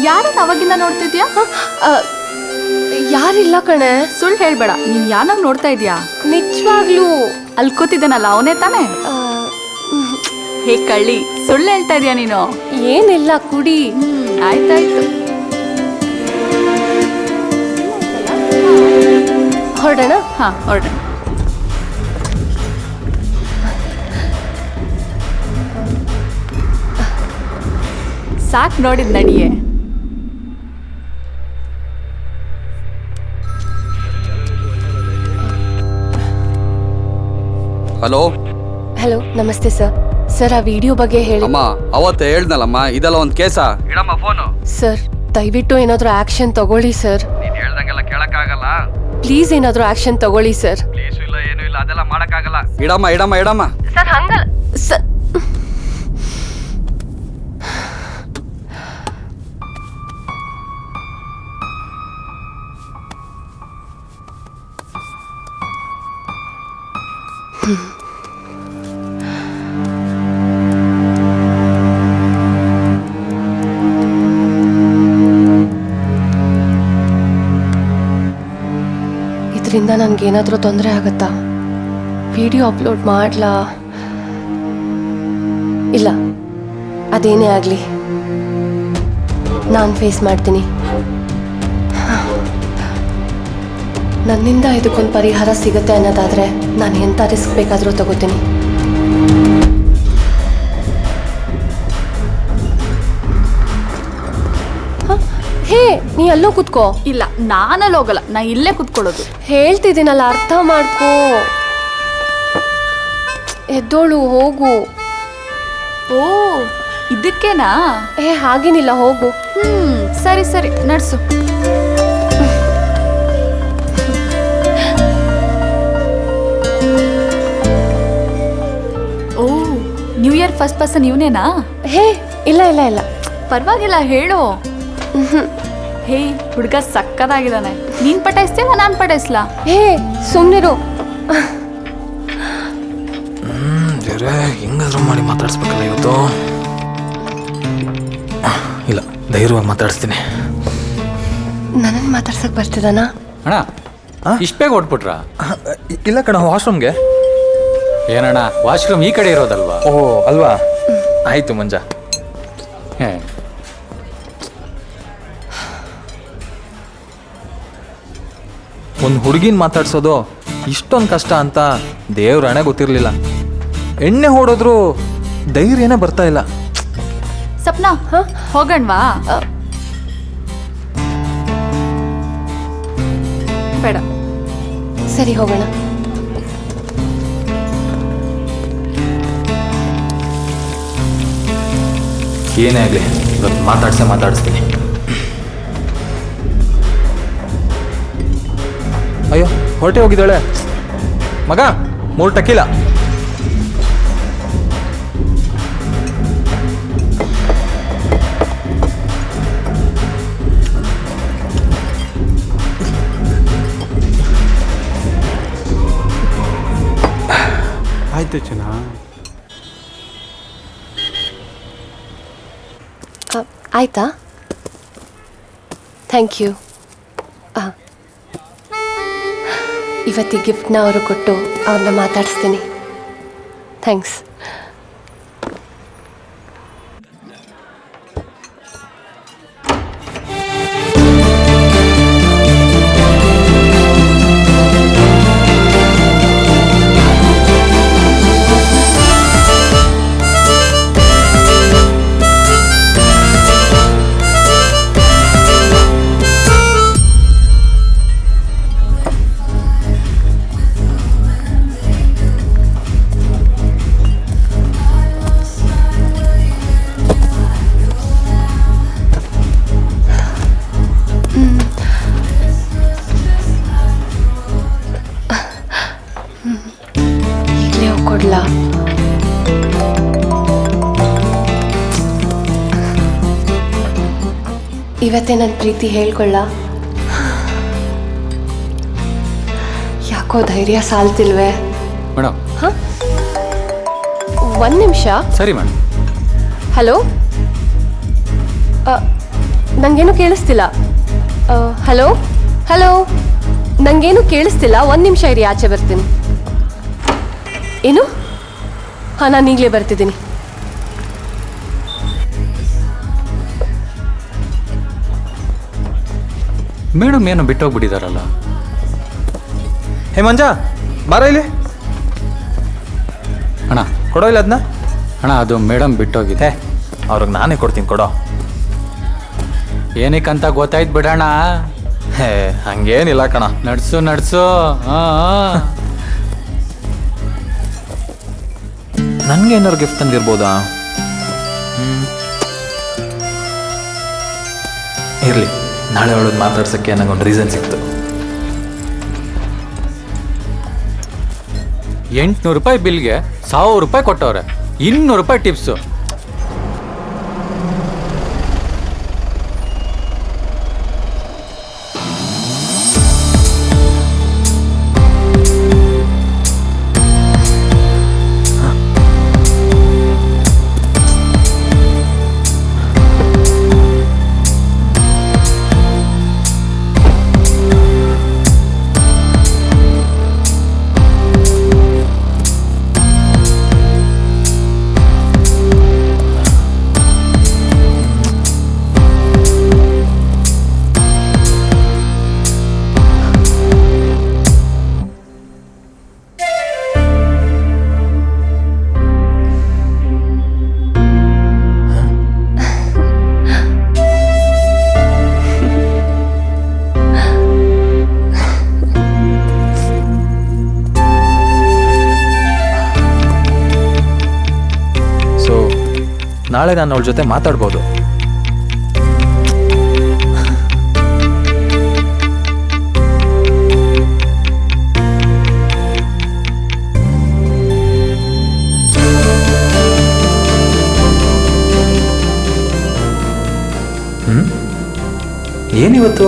ಯಾರನ್ನ ಅವಾಗಿಂದ ನೋಡ್ತಿದ್ಯಾ? ಯಾರಿಲ್ಲ ಕಣೆ. ಸುಳ್ಳು ಹೇಳ್ಬೇಡ. ನೀನ್ ಯಾರನ್ನ ನೋಡ್ತಾ ಇದೀಯಾ? ನಿಜವಾಗ್ಲೂ ಅಲ್ಲಿ ಕೂತಿದ್ದಾನಲ್ಲ ಅವನೇ ತಾನೇ? ಹೇ ಕಳ್ಳಿ, ಸುಳ್ಳು ಹೇಳ್ತಾ ಇದೀಯಾ ನೀನು? ಏನಿಲ್ಲ, ಕುಡಿ. ಆಯ್ತಾಯ್ತು, ಹೊರಡೋಣ. ಹಾ ಹೊರಡೋಣ. ಸಾಕ್ ನೋಡಿದ್ ನಡಿಯೇ. ಹಲೋ. ಹಲೋ ನಮಸ್ತೆ ಸರ್. ಸರ್ ಆ ವಿಡಿಯೋ ಬಗ್ಗೆ ಹೇಳಿ. ಅಮ್ಮ ಅವತ್ತೇ ಹೇಳ್ದಲ್ಲಮ್ಮ, ಇದೆಲ್ಲ ಒಂದು ಕೇಸ. ಇಡಮ್ಮ ಫೋನು. ಸರ್ ದಯವಿಟ್ಟು ಏನಾದರೂ ಆಕ್ಷನ್ ತಗೊಳ್ಳಿ ಸರ್. ನೀನು ಹೇಳ್ದಂಗೆಲ್ಲ ಕೇಳಕ್ಕಾಗಲ್ಲ. ಪ್ಲೀಸ್ ಏನಾದರೂ ಆಕ್ಷನ್ ತಗೊಳ್ಳಿ ಸರ್. ಪ್ಲೀಸು ಇಲ್ಲ ಏನೂ ಇಲ್ಲ, ಅದೆಲ್ಲ ಮಾಡಕ್ಕಾಗಲ್ಲ. ಇಡಮ್ಮ ಇಡಮ್ಮ ಇಡಮ್ಮ. ಸರ್ ಹಂಗಲ್ಲ ಸರ್. ಇದರಿಂದ ನನಗೇನಾದರೂ ತೊಂದರೆ ಆಗುತ್ತಾ? ವಿಡಿಯೋ ಅಪ್ಲೋಡ್ ಮಾಡ್ಲಾ? ಇಲ್ಲ, ಅದೇನೇ ಆಗಲಿ ನಾನು ಫೇಸ್ ಮಾಡ್ತೀನಿ. ನನ್ನಿಂದ ಇದಕ್ಕೊಂದು ಪರಿಹಾರ ಸಿಗುತ್ತೆ ಅನ್ನೋದಾದರೆ ನಾನು ಎಂಥ ರಿಸ್ಕ್ ಬೇಕಾದರೂ ತಗೋತೀನಿ. ಹೇ, ನೀ ಅಲ್ಲೋ ಕೂತ್ಕೋ. ಇಲ್ಲ, ನಾನಲ್ಲಿ ಹೋಗಲ್ಲ, ನಾ ಇಲ್ಲೇ ಕುತ್ಕೊಳ್ಳೋದು. ಹೇಳ್ತಿದ್ದೀನಲ್ಲ, ಅರ್ಥ ಮಾಡ್ಕೋ. ಎದ್ದೋಳು, ಹೋಗು. ಓ, ಇದಕ್ಕೇನಾ? ಹಾಗೇನಿಲ್ಲ, ಹೋಗು. ಸರಿ ಸರಿ, ನಡ್ಸು. ಓ, ನ್ಯೂ ಇಯರ್ ಫಸ್ಟ್ ಪರ್ಸನ್ ಇವನೇನಾ? ಹೇ, ಇಲ್ಲ ಇಲ್ಲ ಇಲ್ಲ, ಪರವಾಗಿಲ್ಲ, ಹೇಳು. ಹೇ, ಹುಡುಗ ಸಕ್ಕದಾಗಿದ್ದಾನೆ. ನೀನ್ ಪಟಾಯಿಸ್ತೀಯ, ನಾನು ಪಟಾಯಿಸ್ಲಾ? ಹೇ, ಸುಮ್ಮನಿರು. ದೇವ್ರೆ, ಹೆಂಗಾದ್ರೂ ಮಾಡಿ ಮಾತಾಡಿಸ್ಬೇಕಲ್ಲ ಇವತ್ತು. ಇಲ್ಲ, ಧೈರ್ಯವಾಗಿ ಮಾತಾಡಿಸ್ತೀನಿ. ನನ್ನನ್ನು ಮಾತಾಡ್ಸಕ್ ಬರ್ತಿದ್ದಾನಾ? ಅಣ್ಣ, ಇಷ್ಟು ಬೇಗ ಹೊಟ್ಬಿಟ್ರ? ಇಲ್ಲ ಕಣ, ವಾಶ್ರೂಮ್ಗೆ. ಏನಣ್ಣ, ವಾಶ್ರೂಮ್ ಈ ಕಡೆ ಇರೋದಲ್ವಾ? ಓ ಅಲ್ವಾ, ಆಯ್ತು ಮಂಜ. ಒಂದು ಹುಡುಗಿನ ಮಾತಾಡ್ಸೋದು ಇಷ್ಟೊಂದು ಕಷ್ಟ ಅಂತ ದೇವ್ರ ಹಣೆ ಗೊತ್ತಿರಲಿಲ್ಲ. ಎಣ್ಣೆ ಹೊಡೋದ್ರು ಧೈರ್ಯನೇ ಬರ್ತಾ ಇಲ್ಲ. ಸಪ್ನಾ, ಹೋಗಣ್ವಾ? ಬೇಡ. ಸರಿ, ಹೋಗೋಣ. ಏನೇ ಆಗಲಿ ಇವತ್ತು ಮಾತಾಡಿಸ್ತೀನಿ. ಅಯ್ಯೋ, ಹೊರಟೆ ಹೋಗಿದ್ದಾಳೆ ಮಗ. 3 ಟಕಿಲ. ಆಯ್ತು ಚೆನ್ನ. ಆಯ್ತಾ? Thank you. ಇವತ್ತಿಗೆ ಗಿಫ್ಟ್ನ ಅವರು ಕೊಟ್ಟು ಅವ್ರನ್ನ ಮಾತಾಡಿಸ್ತೀನಿ. ಥ್ಯಾಂಕ್ಸ್. ಕೊಡ್ಲಾ? ಇವತ್ತೇ ನನ್ನ ಪ್ರೀತಿ ಹೇಳ್ಕೊಳ್ಳ? ಯಾಕೋ ಧೈರ್ಯ ಸಾಲ್ತಿಲ್ವೇ? ಮೇಡಮ್, ಒಂದು ನಿಮಿಷ. ಸರಿ ಮೇಡಮ್. ಹಲೋ, ನಂಗೇನು ಕೇಳಿಸ್ತಿಲ್ಲ. ಹಲೋ ಹಲೋ, ನಂಗೇನು ಕೇಳಿಸ್ತಿಲ್ಲ. 1 ನಿಮಿಷ ಇರಿ, ಆಚೆ ಬರ್ತೀನಿ. ಏನು? ಹಾಂ, ನಾನು ಈಗಲೇ ಬರ್ತಿದ್ದೀನಿ. ಮೇಡಮ್ ಏನು ಬಿಟ್ಟೋಗ್ಬಿಟ್ಟಿದಾರಲ್ಲ. ಹೇ ಮಂಜ, ಬಾರ ಇಲ್ಲಿ. ಅಣ್ಣ ಕೊಡೋ ಇಲ್ಲ ಅದನ್ನ. ಅಣ್ಣ, ಅದು ಮೇಡಮ್ ಬಿಟ್ಟೋಗಿದೆ. ಅವ್ರಿಗೆ ನಾನೇ ಕೊಡ್ತೀನಿ, ಕೊಡೋ. ಏನಕ್ಕಂತ ಗೊತ್ತಾಯ್ತು ಬಿಡೋಣ. ಹೇ, ಹಂಗೇನಿಲ್ಲ ಕಣ. ನಡ್ಸು ನಡ್ಸು. ನನಗೆ ಏನಾರು ಗಿಫ್ಟ್ ತಂದಿರ್ಬೋದಾ? ಇರಲಿ, ನಾಳೆ ಅವಳದ್ದು ಮಾತಾಡ್ಸೋಕ್ಕೆ ನನಗೊಂದು ರೀಸನ್ ಸಿಕ್ತು. 800 ರೂಪಾಯಿ ಬಿಲ್ಗೆ 1000 ರೂಪಾಯಿ ಕೊಟ್ಟವ್ರೆ. 200 ರೂಪಾಯಿ ಟಿಪ್ಸು. ನಾಳೆ ನಾನು ಅವಳ ಜೊತೆ ಮಾತಾಡ್ಬೋದು. ಏನಿವತ್ತು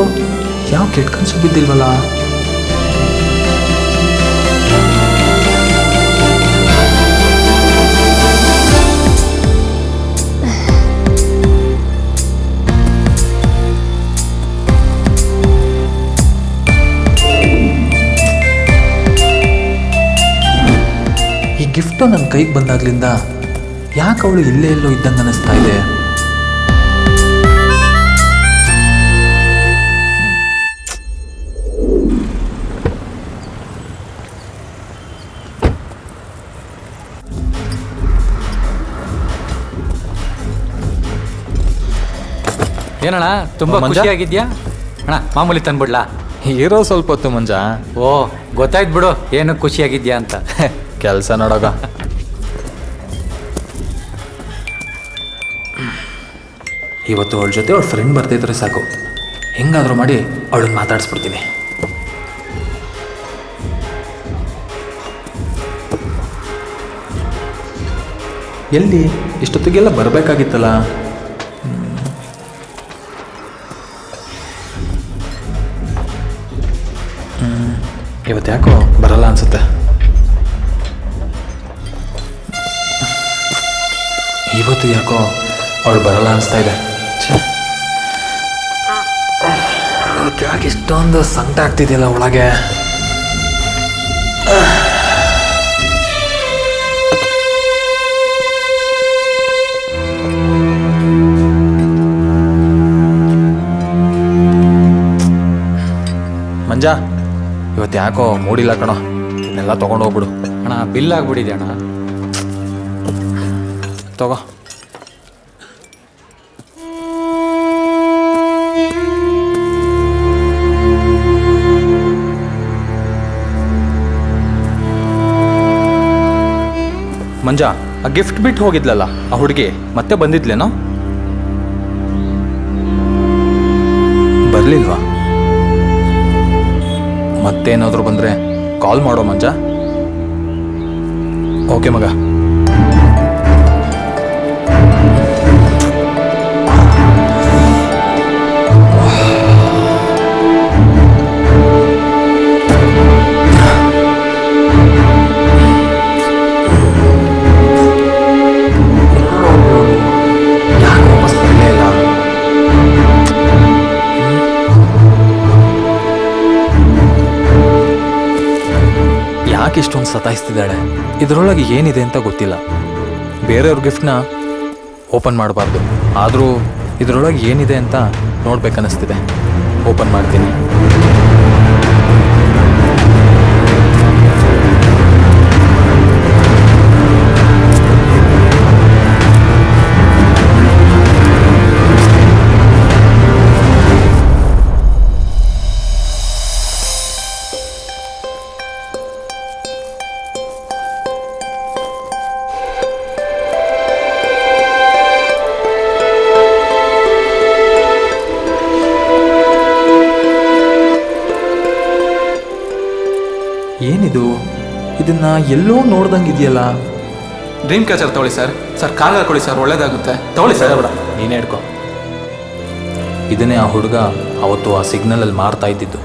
ಯಾವ ಕೆಟ್ಟ ಕನಸು ಬಿದ್ದಿಲ್ವಲ್ಲ? ಈ ಗಿಫ್ಟು ನನ್ನ ಕೈಗೆ ಬಂದಾಗ್ಲಿಂದ ಯಾಕೆ ಅವಳು ಇಲ್ಲೇ ಎಲ್ಲೋ ಇದ್ದಂಗೆ ಅನ್ನಿಸ್ತಾ ಇದೆ. ಏನಣ್ಣ ತುಂಬಾ ಮಂಜ? ಖುಷಿಯಾಗಿದ್ಯಾ ಅಣ್ಣ? ಮಾಮೂಲಿ ತಂದ್ಬಿಡ್ಲಾ? ಇರೋ ಸ್ವಲ್ಪ ಹೊತ್ತು ಮಂಜ. ಓ ಗೊತ್ತಾಯ್ತು ಬಿಡು ಏನು ಖುಷಿಯಾಗಿದ್ಯಾ ಅಂತ. ಕೆಲಸ ನೋಡೋಗ. ಇವತ್ತು ಅವಳ ಜೊತೆ ಅವಳ ಫ್ರೆಂಡ್ ಬರ್ತಿದ್ರೆ ಸಾಕು, ಹೆಂಗಾದರೂ ಮಾಡಿ ಅವಳನ್ನ ಮಾತಾಡಿಸ್ಬಿಡ್ತೀನಿ. ಎಲ್ಲಿ ಇಷ್ಟೊತ್ತಿಗೆಲ್ಲ ಬರಬೇಕಾಗಿತ್ತಲ್ಲ. ಇವತ್ತು ಯಾಕೋ ಬರಲ್ಲ ಅನ್ಸುತ್ತೆ. ಇವತ್ತು ಯಾಕೋ ಅವಳು ಬರಲ್ಲ ಅನಿಸ್ತಾ ಇದೆ. ಇವತ್ತು ಯಾಕೆ ಇಷ್ಟೊಂದು ಸಂಕಟ ಆಗ್ತಿದೆಯಲ್ಲ ಒಳಗೆ. ಮಂಜ, ಇವತ್ತು ಯಾಕೋ ಮೂಡಿಲ್ಲ ಕಣೋ, ಇದನ್ನೆಲ್ಲ ತೊಗೊಂಡು ಹೋಗ್ಬಿಡು. ಅಣ್ಣ ಬಿಲ್ ಆಗ್ಬಿಟ್ಟಿದೆ ಅಣ್ಣ. ತಗೋ. ಮಂಜ, ಆ ಗಿಫ್ಟ್ ಬಿಟ್ಟು ಹೋಗಿದ್ಲಲ್ಲ ಆ ಹುಡುಗಿ ಮತ್ತೆ ಬಂದಿದ್ಲೇನೋ? ಬರ್ಲಿಲ್ವಾ? ಮತ್ತೇನಾದರೂ ಬಂದರೆ ಕಾಲ್ ಮಾಡೋ ಮಂಜ. ಓಕೆ ಮಗ. ಯಾಕೆ ಇಷ್ಟೊಂದು ಸತಾಯಿಸ್ತಿದ್ದಾಳೆ? ಇದರೊಳಗೆ ಏನಿದೆ ಅಂತ ಗೊತ್ತಿಲ್ಲ. ಬೇರೆಯವ್ರ ಗಿಫ್ಟ್ನ ಓಪನ್ ಮಾಡಬಾರ್ದು, ಆದರೂ ಇದರೊಳಗೆ ಏನಿದೆ ಅಂತ ನೋಡ್ಬೇಕನ್ನಿಸ್ತಿದೆ. ಓಪನ್ ಮಾಡ್ತೀನಿ. ಏನಿದು? ಇದನ್ನ ಎಲ್ಲೋ ನೋಡ್ದಂಗಿದೆಯಲ್ಲ. ಡ್ರೀಮ್ ಕ್ಯಾಚರ್ ತಗೊಳ್ಳಿ ಸರ್. ಸರ್ ಕಾರ್ ಹಾಕೊಳ್ಳಿ ಸರ್, ಒಳ್ಳೇದಾಗುತ್ತೆ. ತಗೊಳ್ಳಿ ಸರ್. ಬೇಡ, ನೀನೇ ಹಿಡ್ಕೊ. ಇದನ್ನೇ ಆ ಹುಡುಗ ಅವತ್ತು ಆ ಸಿಗ್ನಲಲ್ಲಿ ಮಾರ್ತಾ ಇದ್ದಿದ್ದು.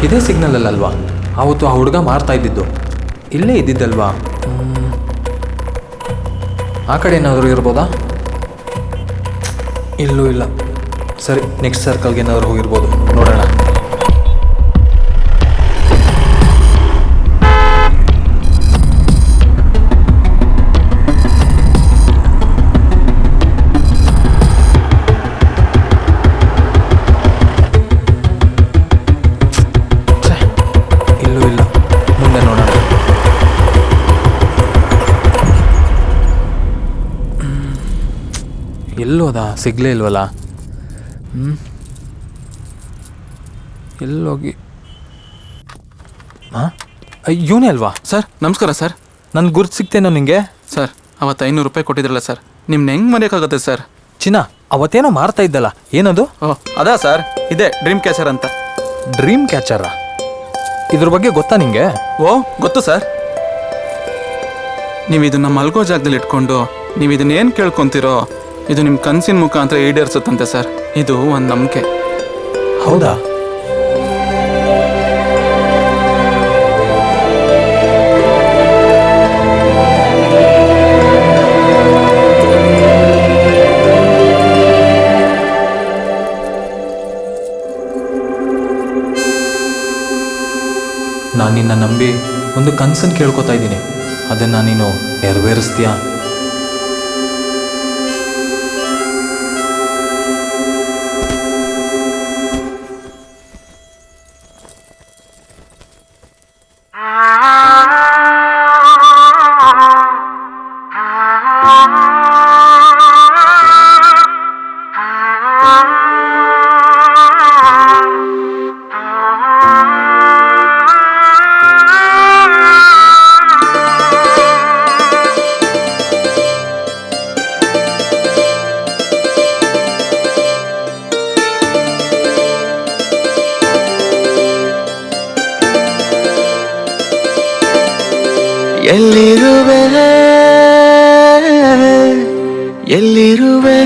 ಇದೇ ಸಿಗ್ನಲಲ್ಲಲ್ವಾ ಅವತ್ತು ಆ ಹುಡುಗ ಮಾರ್ತಾ ಇದ್ದಿದ್ದು? ಇಲ್ಲೇ ಇದ್ದಿದ್ದಲ್ವಾ? ಆ ಕಡೆ ಏನಾದರೂ ಇರ್ಬೋದಾ? ಇಲ್ಲೂ ಇಲ್ಲ. ಸರಿ, ನೆಕ್ಸ್ಟ್ ಸರ್ಕಲ್ಗೆ ಏನಾದರೂ ಹೋಗಿರ್ಬೋದು, ನೋಡೋಣ. ಇಲ್ಲೂ ಇಲ್ಲ, ಮುಂದೆ ನೋಡೋಣ. ಎಲ್ಲೋದ? ಸಿಗ್ಲೇ ಇಲ್ವಲ್ಲ. ಎಲ್ಲೋಗಿ ಹಾಂ ಇವನೇ ಅಲ್ವಾ? ಸರ್ ನಮಸ್ಕಾರ ಸರ್. ನನ್ನ ಗುರ್ತು ಸಿಗ್ತೇನೋ ನಿಂಗೆ? ಸರ್ ಅವತ್ತು 500 ರೂಪಾಯಿ ಕೊಟ್ಟಿದ್ರಲ್ಲ ಸರ್, ನಿಮ್ನ ಹೆಂಗೆ ಮರೆಯೋಕ್ಕಾಗುತ್ತೆ ಸರ್? ಚಿನ್ನ, ಅವತ್ತೇನೋ ಮಾರ್ತಾ ಇದ್ದಲ್ಲ, ಏನದು? ಓಹ್ ಅದಾ ಸರ್, ಇದೇ ಡ್ರೀಮ್ ಕ್ಯಾಚರ್ ಅಂತ. ಡ್ರೀಮ್ ಕ್ಯಾಚರಾ? ಇದ್ರ ಬಗ್ಗೆ ಗೊತ್ತಾ ನಿಂಗೆ? ಓ ಗೊತ್ತು ಸರ್. ನೀವು ಇದನ್ನ ಮಲ್ಗೋ ಜಾಗದಲ್ಲಿ ಇಟ್ಕೊಂಡು ನೀವು ಇದನ್ನ ಏನು ಕೇಳ್ಕೊಂತೀರೋ ಇದು ನಿಮ್ಮ ಕನಸಿನ ಮುಖಾಂತರ ಈಡೇರಿಸುತ್ತಂತೆ ಸರ್. ಇದು ಒಂದು ನಂಬಿಕೆ. ಹೌದಾ? ನಾನು ನಿನ್ನ ನಂಬಿ ಒಂದು ಕನಸನ್ನು ಕೇಳ್ಕೊತಾ ಇದ್ದೀನಿ, ಅದನ್ನು ನೀನು ನೆರವೇರಿಸ್ತೀಯಾ? ಎಲ್ಲಿರುವೆ ಎಲ್ಲಿರುವೆ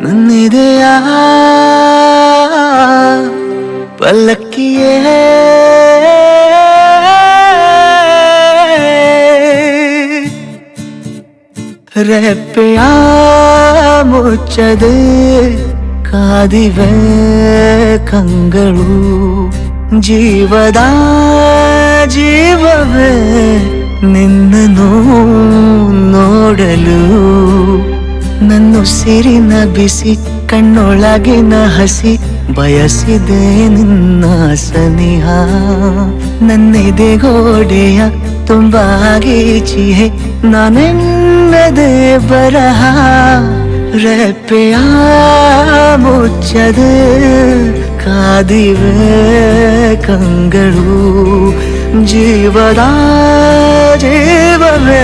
ನನ್ನಿದೆಯ ಪಲ್ಲಕ್ಕಿಯೇ ರೆಪ್ಪೆಯ ಮುಚ್ಚದೆ ಕಾದಿವೆ ಕಂಗಳು ಜೀವದ ಜೀವವೇ ನಿನ್ನನ್ನು ನೋಡಲು ನನ್ನುಸಿರಿನ ಬಿಸಿ ಕಣ್ಣೊಳಗಿನ ಹಸಿ ಬಯಸಿದೆ ನಿನ್ನ ಸನಿಹ ನನ್ನೆದೆ ಗೋಡೆಯ ತುಂಬಾಗಿ ಚಿಹೆ ನಾನೆನ್ನದೆ ಬರಹ ರೆಪ್ಪೆಯ ಮುಚ್ಚದೆ ಕಾದಿವೆ ಕಂಗಳು ಜೀವದ ಜೀವವೇ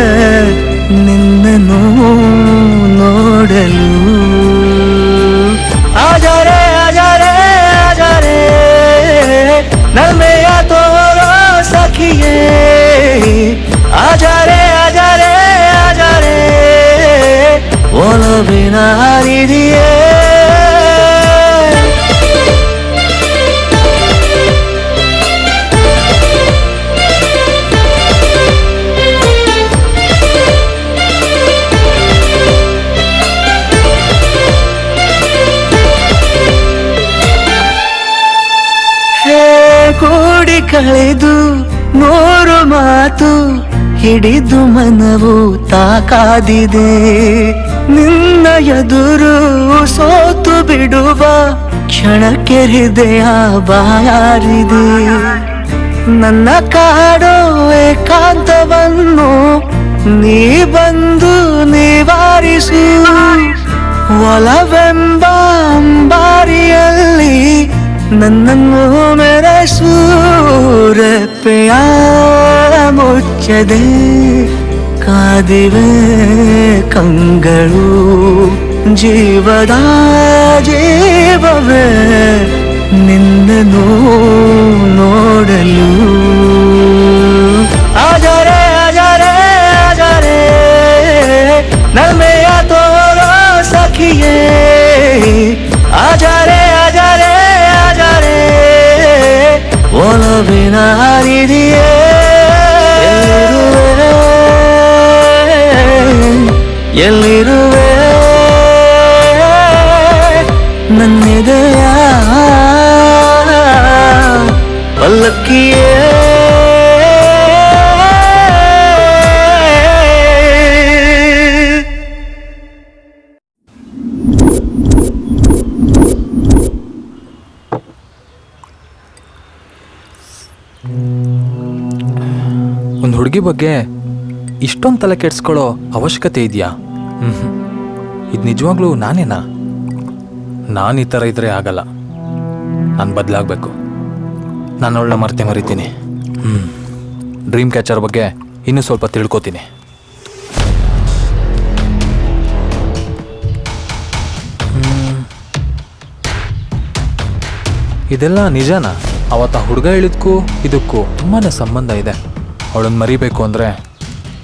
ನಿನ್ನನ್ನು ನೋಡಲು ಆಜಾರೆ ಆಜಾರೆ ಆಜಾರೆ ನಲ್ಮೆಯ ತೋರೋ ಸಖಿಯೇ ಆಜಾರೆ ಆಜಾರೆ ಆಜಾರೆ ಒಲವಿನ ಹರಿದಿಯೇ ಕೂಡಿ ಕಳೆದು 100 ಮಾತು ಹಿಡಿದು ಮನವು ತಾಕಾದಿದೆ ನಿನ್ನ ಎದುರು ಸೋತು ಬಿಡುವ ಕ್ಷಣಕ್ಕೆ ಹೃದಯ ಬಾಯಾರಿದೆ ನನ್ನ ಕಾಡೋ ಏಕಾಂತವನ್ನು ನೀ ಬಂದು ನಿವಾರಿಸು ಒಲವೆಂಬ ಅಂಬಾರಿಯಲ್ಲಿ ನನ್ನನ್ನು ಮೆರೆಸು ರೆಪ್ಪೆಯ ಮುಚ್ಚದೆ ಕಾದಿವೆ ಕಂಗಳು ಜೀವದ ಜೀವವೇ ನಿನ್ನನ್ನು ನೋಡಲು ಆಜಾರೆ ಆಜಾರೆ ಆಜಾರೆ ನಲ್ಮೆಯ ತೋರೋ ಸಖಿಯೇ ಆಜಾರೆ ಆಜಾರೆ ಆಜಾರೆ ಒಲವಿನ ಹರಿದಿಯೇ ಎಲ್ಲಿರುವೆ ನನ್ನೆದೆಯ ಪಲ್ಲಕ್ಕಿಯೇ ಒಂದು ಹುಡುಗಿ ಬಗ್ಗೆ ಇಷ್ಟೊಂದು ತಲೆ ಕೆಡಿಸ್ಕೊಳ್ಳೋ ಅವಶ್ಯಕತೆ ಇದೆಯಾ? ಇದು ನಿಜವಾಗ್ಲೂ ನಾನೇನಾ? ನಾನು ಈ ಥರ ಇದ್ರೆ ಆಗಲ್ಲ. ನಾನು ಬದಲಾಗಬೇಕು. ನಾನು ಅವಳನ್ನ ಮರಿತೀನಿ. ಡ್ರೀಮ್ ಕ್ಯಾಚರ್ ಬಗ್ಗೆ ಇನ್ನೂ ಸ್ವಲ್ಪ ತಿಳ್ಕೊತೀನಿ. ಇದೆಲ್ಲ ನಿಜನಾ? ಅವತ್ತ ಹುಡುಗ ಹೇಳಿದ್ಕೂ ಇದಕ್ಕೂ ತುಂಬಾ ಸಂಬಂಧ ಇದೆ. ಅವಳನ್ನು ಮರಿಬೇಕು ಅಂದರೆ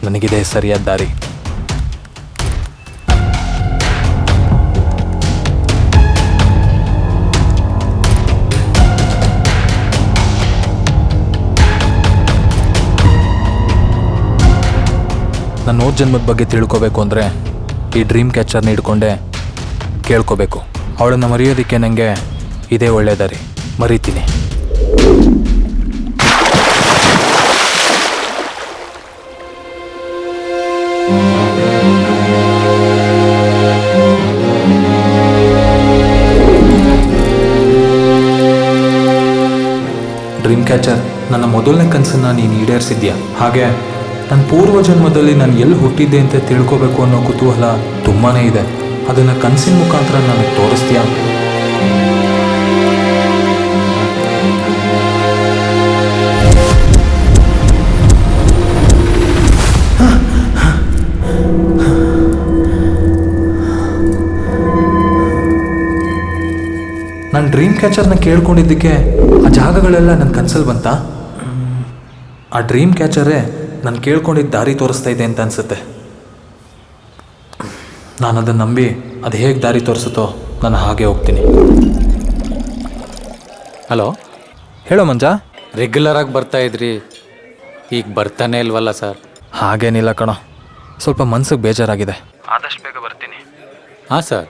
ನನಗಿದೆ ಸರಿಯಾದ ದಾರಿ. ನನ್ನ ಓದ್ ಜನ್ಮದ ಬಗ್ಗೆ ತಿಳ್ಕೊಬೇಕು ಅಂದರೆ ಈ ಡ್ರೀಮ್ ಕ್ಯಾಚರ್ನ ಹಿಡ್ಕೊಂಡೆ ಕೇಳ್ಕೋಬೇಕು. ಅವಳನ್ನು ಮರೆಯೋದಕ್ಕೆ ನನಗೆ ಇದೇ ಒಳ್ಳೆ ದಾರಿ. ಮರಿತೀನಿ. ಡ್ರೀಮ್ ಕ್ಯಾಚರ್, ನನ್ನ ಮೊದಲನೇ ಕನಸನ್ನು ನೀನು ಈಡೇರಿಸಿದ್ಯಾ. ಹಾಗೆ ನನ್ನ ಪೂರ್ವ ಜನ್ಮದಲ್ಲಿ ನಾನು ಎಲ್ಲಿ ಹುಟ್ಟಿದ್ದೆ ಅಂತ ತಿಳ್ಕೋಬೇಕು ಅನ್ನೋ ಕುತೂಹಲ ತುಂಬಾ ಇದೆ. ಅದನ್ನು ಕನಸಿನ ಮುಖಾಂತರ ನನಗೆ ತೋರಿಸ್ತೀಯಾ? ನಾನು ಡ್ರೀಮ್ ಕ್ಯಾಚರ್ನ ಕೇಳ್ಕೊಂಡಿದ್ದಕ್ಕೆ ಆ ಜಾಗಗಳೆಲ್ಲ ನನ್ನ ಕನಸಲ್ಲಿ ಬಂತಾ? ಆ ಡ್ರೀಮ್ ಕ್ಯಾಚರೇ ನಾನು ಕೇಳ್ಕೊಂಡಿದ್ದ ದಾರಿ ತೋರಿಸ್ತಾ ಇದೆ ಅಂತ ಅನಿಸುತ್ತೆ. ನಾನು ಅದನ್ನು ನಂಬಿ ಅದು ಹೇಗೆ ದಾರಿ ತೋರಿಸುತ್ತೋ ನಾನು ಹಾಗೆ ಹೋಗ್ತೀನಿ. ಹಲೋ, ಹೇಳೋ ಮಂಜ. ರೆಗ್ಯುಲರಾಗಿ ಬರ್ತಾ ಇದ್ರಿ, ಈಗ ಬರ್ತಾನೆ ಇಲ್ವಲ್ಲ ಸರ್? ಹಾಗೇನಿಲ್ಲ ಕಣೋ, ಸ್ವಲ್ಪ ಮನ್ಸಿಗೆ ಬೇಜಾರಾಗಿದೆ. ಆದಷ್ಟು ಬೇಗ ಬರ್ತೀನಿ. ಹಾಂ ಸರ್.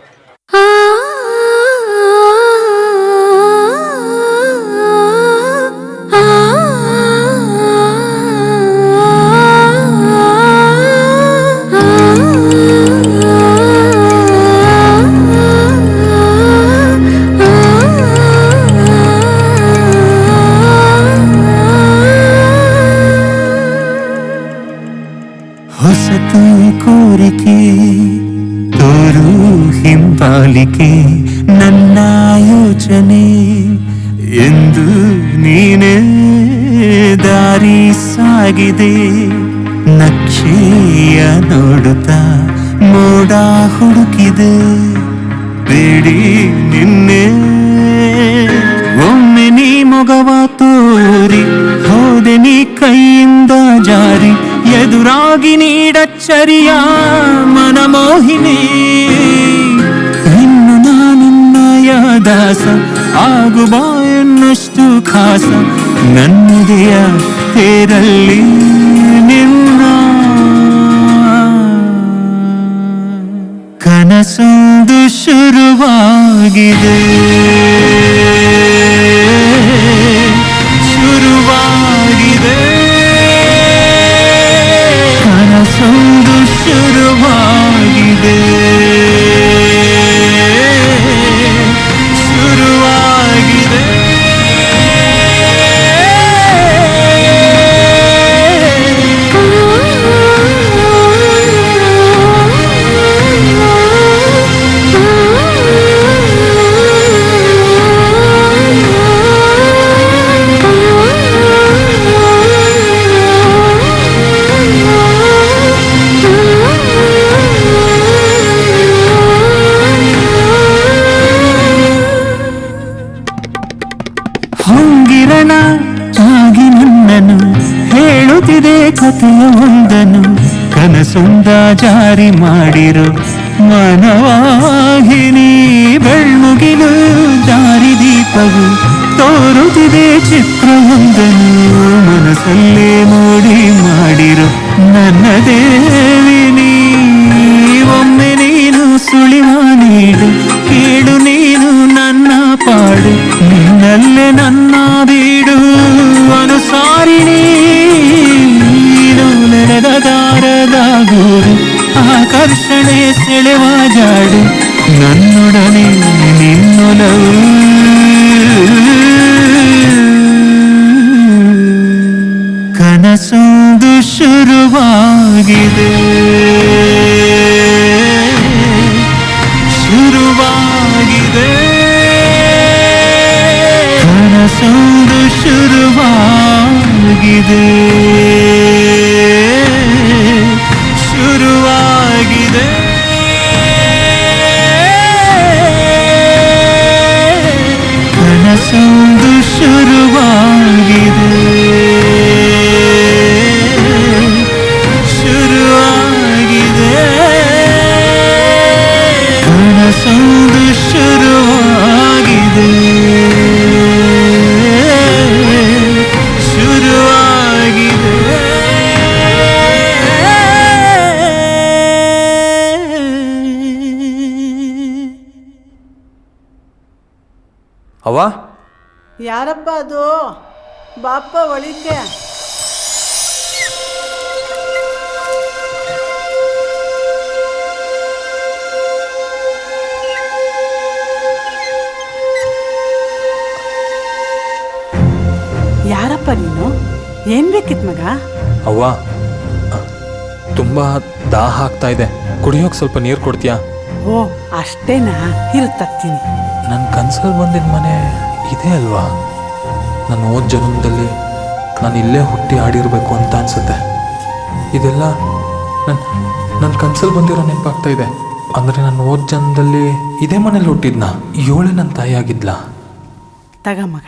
ಹೊಸತು ಕೋರಿಕೆ ತೋರು ಹಿಂಬಾಲಿಕೆ ನನ್ನ ಯೋಚನೆ ಎಂದು ನೀನೇ ದಾರಿ ಸಾಗಿದೆ. ನಕ್ಷೆಯ ನೋಡುತ್ತಾ ಮೋಡ ಹುಡುಕಿದೆ ಬೇಡಿ ನಿನ್ನೆ. ಒಮ್ಮೆ ನೀ ಮೊಗವ ತೋರಿ ಹೋದೆ ನೀ ಕೈಯಿಂದ ಜಾರಿ, ಎದುರಾಗಿ ನೀಡಚ್ಚರಿಯ ಮನಮೋಹಿನಿ. ಇನ್ನು ನಾನಿನ್ನಯ ದಾಸ ಆಗುವ ಎನ್ನಷ್ಟು ಖಾಸ, ನನ್ನಿದೆಯ ತೇರಲ್ಲಿ ನಿನ್ನ ಕನಸೊಂದು ಶುರುವಾಗಿದೆ. ಕನಸೊಂದು ಶುರುವಾಗಿದೆ. ಹೊಂಗಿರಣ ಆಗಿ ನನ್ನನು ಹೇಳುತ್ತಿದೆ ಕಥೆಯ ಒಂದನು, ಕನಸೊಂದ ಜಾರಿ ಮಾಡಿರೋ ಮನವಾಹಿನಿ. ಬೆಳ್ಮುಗಿಲು ದಾರಿ ದೀಪವು ತೋರುತ್ತಿದೆ ಚಿತ್ರವೊಂದನು, ಮನಸ್ಸಲ್ಲೇ ಮೂಡಿ ಮಾಡಿರೋ ನನ್ನ ದೇವಿನಿ. ಒಮ್ಮೆ ನೀನು ಸುಳಿವ ನೀಡು, ಕೇಳು ನೀನು ನನ್ನ ಪಾಡು, ನಿನ್ನಲ್ಲೇ ನನ್ನ ಬೀಡು ಅನುಸಾರಿಣಿ. ನೆನೆದ ದಾರದ ಗೂಡು ಆಕರ್ಷಣೆ ಸೆಳೆವ ಜಾಡು, ನನ್ನೊಡನೆ ನಿನ್ನೊಲವು. ಕನಸೊಂದು ಶುರುವಾಗಿದೆ. ಶುರುವಾಗಿದೆ. ಶುರುವಾಗಿದೆ ಶುರುವಾಗಿದೆ ಕನಸೊಂದು ಶುರುವಾಗಿದೆ ಶುರುವಾಗಿದೆ ಕನಸೊಂದು ಶುರುವಾಗಿದೆ ಶುರುವಾಗಿದೆ ಅವ್ವ ಯಾರಪ್ಪ ಅದು ಬಾಪ ಒಳಿಕೆ ಯಾರಪ್ಪ ನೀನು ಏನ್ ಬೇಕಿತ್ ಮಗ? ಅವ್ವ ತುಂಬ ದಾಹ ಆಗ್ತಾ ಇದೆ, ಕುಡಿಯೋಕೆ ಸ್ವಲ್ಪ ನೀರು ಕೊಡ್ತೀಯಾ? ಓ ಅಷ್ಟೇನಾ? ಇರುತ್ತೀನಿ. ನನ್ನ ಕನ್ಸಲ್ಲಿ ಬಂದಿದ್ದ ಮನೆ ಇದೆ ಅಲ್ವಾ? ನನ್ನ ಹೋದ ಜನ್ಮದಲ್ಲಿ ನಾನು ಇಲ್ಲೇ ಹುಟ್ಟಿ ಆಡಿರಬೇಕು ಅಂತ ಅನ್ಸುತ್ತೆ. ಇದೆಲ್ಲ ನನ್ನ ಕನ್ಸಲ್ಲಿ ಬಂದಿರೋ ನೆನಪಾಗ್ತಾ ಇದೆ. ಅಂದರೆ ನನ್ನ ಹೋದ ಜನ್ಮದಲ್ಲಿ ಇದೇ ಮನೇಲಿ ಹುಟ್ಟಿದ್ನ, ಇವಳೆ ನನ್ನ ತಾಯಿ ಆಗಿದ್ಲಾ? ತಗ ಮಗ.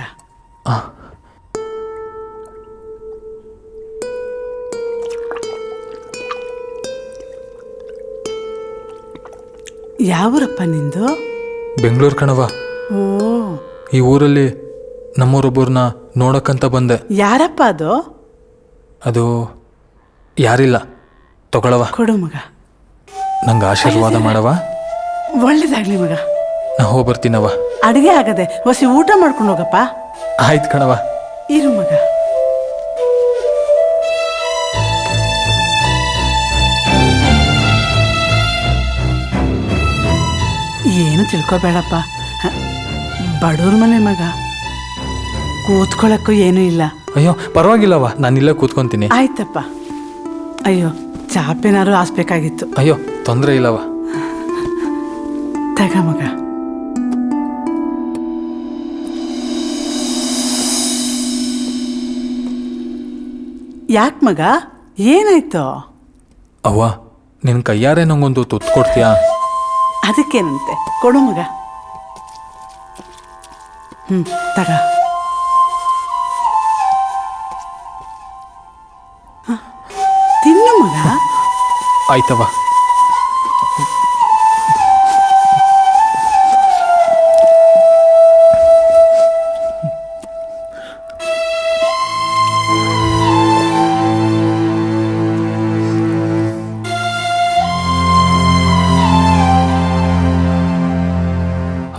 ಯಾವೂರಪ್ಪ ನಿಂದು? ಬೆಂಗಳೂರು ಕಣವ. ಓ ಈ ಊರಲ್ಲಿ ನಮ್ಮೂರೊಬ್ಬರನ್ನ ನೋಡಕ್ಕಂತ ಬಂದೆ. ಯಾರಪ್ಪ ಅದು? ಅದು ಯಾರಿಲ್ಲ, ತಗೊಳವ. ಕೊಡು ಮಗ. ನಂಗೆ ಆಶೀರ್ವಾದ ಮಾಡವ. ಒಳ್ಳೇದಾಗ್ಲಿ ಮಗ. ನಾ ಹೋಗಿ ಬರ್ತೀನವ. ಅಡುಗೆ ಆಗದೆ ಹೊಸಿ ಊಟ ಮಾಡ್ಕೊಂಡು ಹೋಗಪ್ಪ. ಆಯ್ತು ಕಣವ. ಇರು ಮಗ. ಏನು ತಿಳ್ಕೊಬೇಡಪ್ಪ, ಬಡವ್ರ ಮನೆ ಮಗ, ಕೂತ್ಕೊಳ್ಳಕ್ಕೂ ಏನೂ ಇಲ್ಲ. ಅಯ್ಯೋ ಪರವಾಗಿಲ್ಲವ, ನಾನಿಲ್ಲೇ ಕೂತ್ಕೊಂತೀನಿ. ಆಯ್ತಪ್ಪ. ಅಯ್ಯೋ ಚಾಪೇನಾರು ಹಾಸ್ಬೇಕಾಗಿತ್ತು. ಅಯ್ಯೋ ತೊಂದರೆ ಇಲ್ಲವ. ತಗ ಮಗ. ಯಾಕೆ ಮಗ, ಏನಾಯ್ತು? ಅವ್ವ ನಿನ್ನ ಕೈಯಾರೆ ನಂಗೊಂದು ತುತ್ತು ಕೊಡ್ತೀಯಾ? ಅದಕ್ಕೇನಂತೆ, ಕೊಡು ಮಗ. ತಗ. ತಿನ್ನು ಮಗ. ಆಯ್ತವ.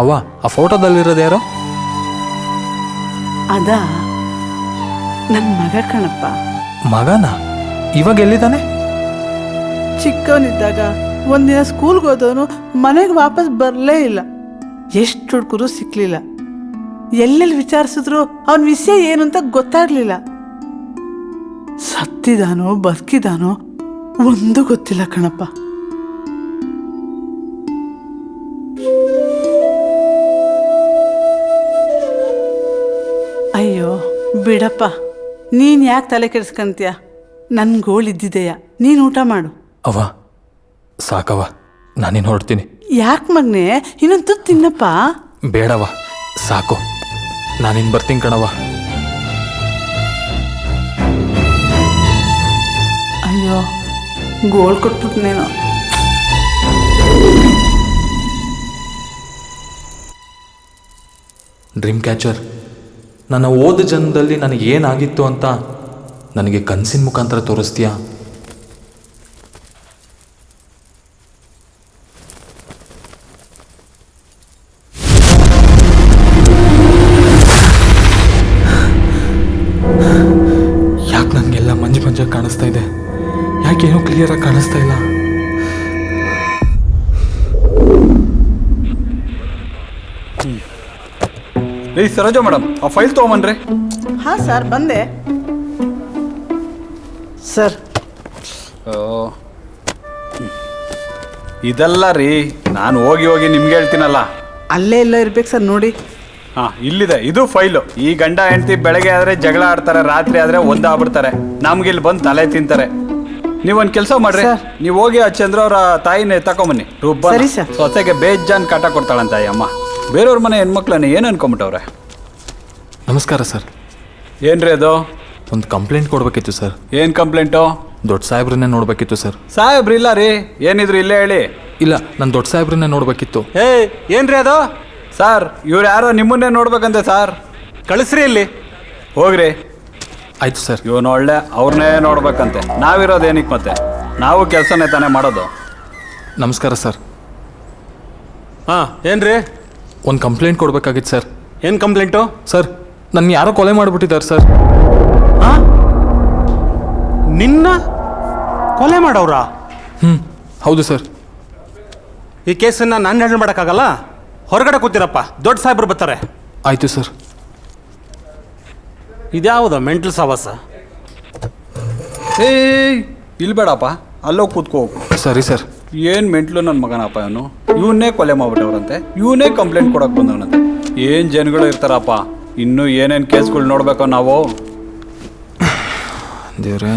ಅವ್ವ ಆ ಫೋಟೋದಲ್ಲಿರೋದು ಯಾರು? ಅದ ನನ್ನ ಮಗ ಕಣಪ್ಪ. ಮಗನ? ಇವಾಗ ಎಲ್ಲಿದ್ದಾನೆ? ಚಿಕ್ಕವನಿದ್ದಾಗ ಒಂದಿನ ಸ್ಕೂಲ್ಗೆ ಹೋದವನು ಮನೆಗೆ ವಾಪಸ್ ಬರಲೇ ಇಲ್ಲ. ಎಷ್ಟು ಹುಡುಗರು ಸಿಕ್ಲಿಲ್ಲ. ಎಲ್ಲೆಲ್ಲಿ ವಿಚಾರಿಸಿದ್ರು ಅವನ ವಿಷಯ ಏನು ಅಂತ ಗೊತ್ತಾಗ್ಲಿಲ್ಲ. ಸತ್ತಿದಾನೋ ಬದುಕಿದಾನೋ ಒಂದು ಗೊತ್ತಿಲ್ಲ ಕಣಪ್ಪ. ಅಯ್ಯೋ ಬಿಡಪ್ಪ, ನೀನು ಯಾಕೆ ತಲೆ ಕೆಡಿಸ್ಕೊಂತೀಯ? ನನ್ನ ಗೋಳು ಇದ್ದಿದೆಯ, ನೀನು ಊಟ ಮಾಡು. ಅವ್ವ ಸಾಕವ, ನಾನೇನು ಹೊರಡ್ತೀನಿ. ಯಾಕೆ ಮಗನೇ, ಇನ್ನೊಂದು ತುತ್ತು ತಿನ್ನಪ್ಪ. ಬೇಡವ ಸಾಕು, ನಾನಿನ್ ಬರ್ತೀನಿ ಕಣವ. ಅಯ್ಯೋ ಗೋಳ್ ಕೊಟ್ಬಿಟ್ನೇನೋ. ಡ್ರೀಮ್ ಕ್ಯಾಚರ್, ನನ್ನ ಓದ ಜನ್ಮದಲ್ಲಿ ನನಗೆ ಏನಾಗಿತ್ತು ಅಂತ ನನಗೆ ಕನಸಿನ ಮುಖಾಂತರ ತೋರಿಸ್ತೀಯಾ? ಯಾಕೆ ನನಗೆಲ್ಲ ಮಂಜು ಮಂಜಾಗಿ ಕಾಣಿಸ್ತಾ ಇದೆ? ಯಾಕೇನೋ ಕ್ಲಿಯರಾಗಿ ಕಾಣಿಸ್ತಾ ಇಲ್ಲ? ರೀ ಸರೋಜ ಮೇಡಮ್, ಆ ಫೈಲ್ ತೊಗೊಂಬನ್ರಿ. ಹಾಂ ಸರ್, ಬಂದೆ ಸರ್. ಇದಲ್ಲ ರೀ, ನಾನು ಹೋಗಿ ಹೋಗಿ ನಿಮ್ಗೆ ಹೇಳ್ತೀನಲ್ಲ. ಅಲ್ಲೇ ಎಲ್ಲ ಇರ್ಬೇಕು ಸರ್, ನೋಡಿ. ಹಾಂ ಇಲ್ಲಿದೆ, ಇದು ಫೈಲು. ಈ ಗಂಡ ಹೆಂಡತಿ ಬೆಳಗ್ಗೆ ಆದರೆ ಜಗಳ ಆಡ್ತಾರೆ, ರಾತ್ರಿ ಆದರೆ ಒಂದಾಗ್ಬಿಡ್ತಾರೆ. ನಮ್ಗೆ ಇಲ್ಲಿ ಬಂದು ತಲೆ ತಿಂತಾರೆ. ನೀವೊಂದು ಕೆಲಸ ಮಾಡ್ರಿ, ನೀವು ಹೋಗಿ ಆ ಚಂದ್ರ ಅವರ ತಾಯಿನ ತಗೊಂಬನ್ನಿ. ಸರಿ ಸರ್. ಸೊಸೆಗೆ ಬೇಜಾನ್ ಕಾಟ ಕೊಡ್ತಾಳಂತ ಈ ಅಮ್ಮ. ಬೇರೆಯವ್ರ ಮನೆ ಹೆಣ್ಮಕ್ಳನ್ನ ಏನು ಅನ್ಕೊಂಬಿಟ್ಟವ್ರೆ. ನಮಸ್ಕಾರ ಸರ್. ಏನ್ರಿ ಅದು? ಒಂದು ಕಂಪ್ಲೇಂಟ್ ಕೊಡಬೇಕಿತ್ತು ಸರ್. ಏನು ಕಂಪ್ಲೇಂಟು? ದೊಡ್ಡ ಸಾಹೇಬ್ರನ್ನೇ ನೋಡಬೇಕಿತ್ತು ಸರ್. ಸಾಹೇಬ್ರು ಇಲ್ಲ ರೀ, ಏನಿದ್ರು ಇಲ್ಲೇ ಹೇಳಿ. ಇಲ್ಲ, ನಾನು ದೊಡ್ಡ ಸಾಹೇಬ್ರನ್ನೇ ನೋಡಬೇಕಿತ್ತು. ಏನ್ರಿ ಅದು? ಸರ್ ಇವ್ರು ಯಾರೋ ನಿಮ್ಮನ್ನೇ ನೋಡ್ಬೇಕಂತೆ ಸರ್. ಕಳಿಸ್ರಿ ಇಲ್ಲಿ. ಹೋಗ್ರಿ. ಆಯ್ತು ಸರ್. ಇವನು ಒಳ್ಳೆ ಅವ್ರನ್ನೇ ನೋಡ್ಬೇಕಂತೆ. ನಾವಿರೋದು ಏನಕ್ಕೆ ಮತ್ತೆ? ನಾವು ಕೆಲಸನೇ ತಾನೇ ಮಾಡೋದು. ನಮಸ್ಕಾರ ಸರ್. ಹಾಂ ಏನ್ರಿ? ಒಂದು ಕಂಪ್ಲೇಂಟ್ ಕೊಡಬೇಕಾಗಿತ್ತು ಸರ್. ಏನು ಕಂಪ್ಲೇಂಟು? ಸರ್, ನನ್ನ ಯಾರೋ ಕೊಲೆ ಮಾಡಿಬಿಟ್ಟಿದ್ದಾರೆ ಸರ್. ಹಾಂ, ನಿನ್ನ ಕೊಲೆ ಮಾಡೋರಾ? ಹೌದು ಸರ್. ಈ ಕೇಸನ್ನು ನಾನು ಹ್ಯಾಂಡಲ್ ಮಾಡೋಕ್ಕಾಗಲ್ಲ. ಹೊರಗಡೆ ಕೂತಿರಪ್ಪ, ದೊಡ್ಡ ಸಾಹೇಬ್ರು ಬರ್ತಾರೆ. ಆಯಿತು ಸರ್. ಇದ್ಯಾವುದು ಮೆಂಟಲ್ ಸವಾಸ? ಇಲ್ಲಿ ಬೇಡಪ್ಪ, ಅಲ್ಲೋಗಿ ಕೂತ್ಕೋ. ಸರಿ ಸರ್. ಏನು ಮೆಂಟ್ಲು ನನ್ನ ಮಗನಪ್ಪ ಇವನು. ಇವನ್ನೇ ಕೊಲೆ ಮಾಡ್ಬಿಟ್ಟವ್ರಂತೆ, ಇವನೇ ಕಂಪ್ಲೇಂಟ್ ಕೊಡೋಕೆ ಬಂದವನಂತೆ. ಏನು ಜನಗಳು ಇರ್ತಾರಪ್ಪ. ಇನ್ನೂ ಏನೇನು ಕೇಸ್ಗಳು ನೋಡ್ಬೇಕೋ ನಾವು. ದೇವ್ರೆ,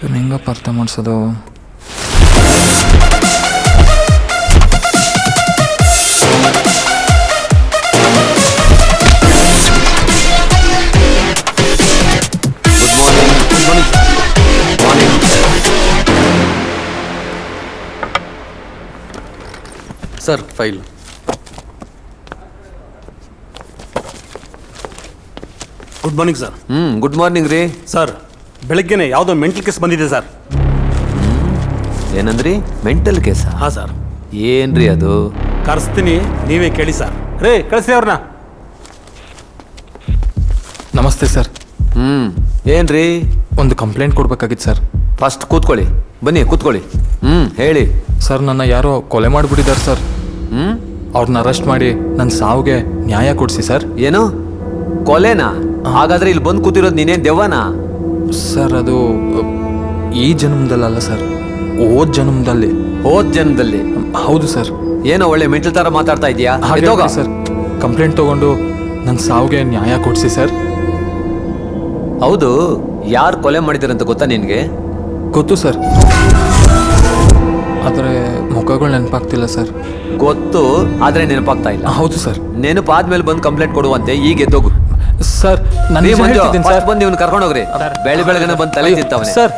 ಇವನು ಹೆಂಗಪ್ಪ ಅರ್ಥ ಮಾಡಿಸೋದು? Sir file. Good morning sir. Good morning ರೀ. ಸರ್, ಬೆಳಗ್ಗೆನೆ ಯಾವುದೋ ಮೆಂಟಲ್ ಕೇಸ್ ಬಂದಿದೆ ಸರ್. ಏನಂದ್ರಿ? ಮೆಂಟಲ್ ಕೇಸ? ಹಾಂ ಸರ್. ಏನ್ರಿ ಅದು? ಕರೆಸ್ತೀನಿ, ನೀವೇ ಕೇಳಿ ಸರ್. ರೇ, ಕಳಿಸಿ ಅವ್ರನ್ನ. ನಮಸ್ತೆ ಸರ್. ಏನ್ರಿ? ಒಂದು ಕಂಪ್ಲೇಂಟ್ ಕೊಡಬೇಕಾಗಿತ್ತು ಸರ್. ಫಸ್ಟ್ ಕೂತ್ಕೊಳ್ಳಿ. ಬನ್ನಿ ಕೂತ್ಕೊಳ್ಳಿ. ಹೇಳಿ. ಸರ್, ನನ್ನ ಯಾರೋ ಕೊಲೆ ಮಾಡಿಬಿಟ್ಟಿದ್ದಾರೆ ಸರ್. ಅವ್ರನ್ನ ಅರೆಸ್ಟ್ ಮಾಡಿ ನನ್ನ ಸಾವಿಗೆ ನ್ಯಾಯ ಕೊಡಿಸಿ ಸರ್. ಏನು ಕೊಲೆನಾ? ಹಾಗಾದ್ರೆ ಇಲ್ಲಿ ಬಂದು ಕೂತಿರೋದು ನೀನೇನು ದೆವ್ವನಾ? ಸರ್, ಅದು ಈ ಜನ್ಮದಲ್ಲ ಸರ್, ಹೋದ್ ಜನ್ಮದಲ್ಲಿ. ಹೋದ್ ಜನ್ಮದಲ್ಲಿ? ಹೌದು ಸರ್. ಏನೋ ಒಳ್ಳೆ ಮೆಂಟಲ್ ತರ ಮಾತಾಡ್ತಾ ಇದೀಯಾ? ಸರ್, ಕಂಪ್ಲೇಂಟ್ ತಗೊಂಡು ನನ್ನ ಸಾವಿಗೆ ನ್ಯಾಯ ಕೊಡಿಸಿ ಸರ್. ಹೌದು, ಯಾರು ಕೊಲೆ ಮಾಡಿದಾರಂತ ಗೊತ್ತಾ ನಿನ್ಗೆ? ಗೊತ್ತು ಸರ್, ಆದರೆ ಮುಖಗಳು ನೆನಪಾಗ್ತಿಲ್ಲ ಸರ್. ಗೊತ್ತು, ಆದ್ರೆ ನೆನಪಾಗ್ತಾ ಇಲ್ಲ. ಹೌದು ಸರ್. ನೆನಪಾದ್ಮೇಲೆ ಬಂದು ಕಂಪ್ಲೇಂಟ್ ಕೊಡುವಂತೆ. ಈಗ ಎದ್ದೋಗು ಸರ್. ಬಂದು ಇವ್ನು ಕರ್ಕೊಂಡು ಹೋಗ್ರಿ. ಬೆಳಗ್ಗೆ ಬಂದು ತಲೆ ತಿಂತವನೆ ಸರ್.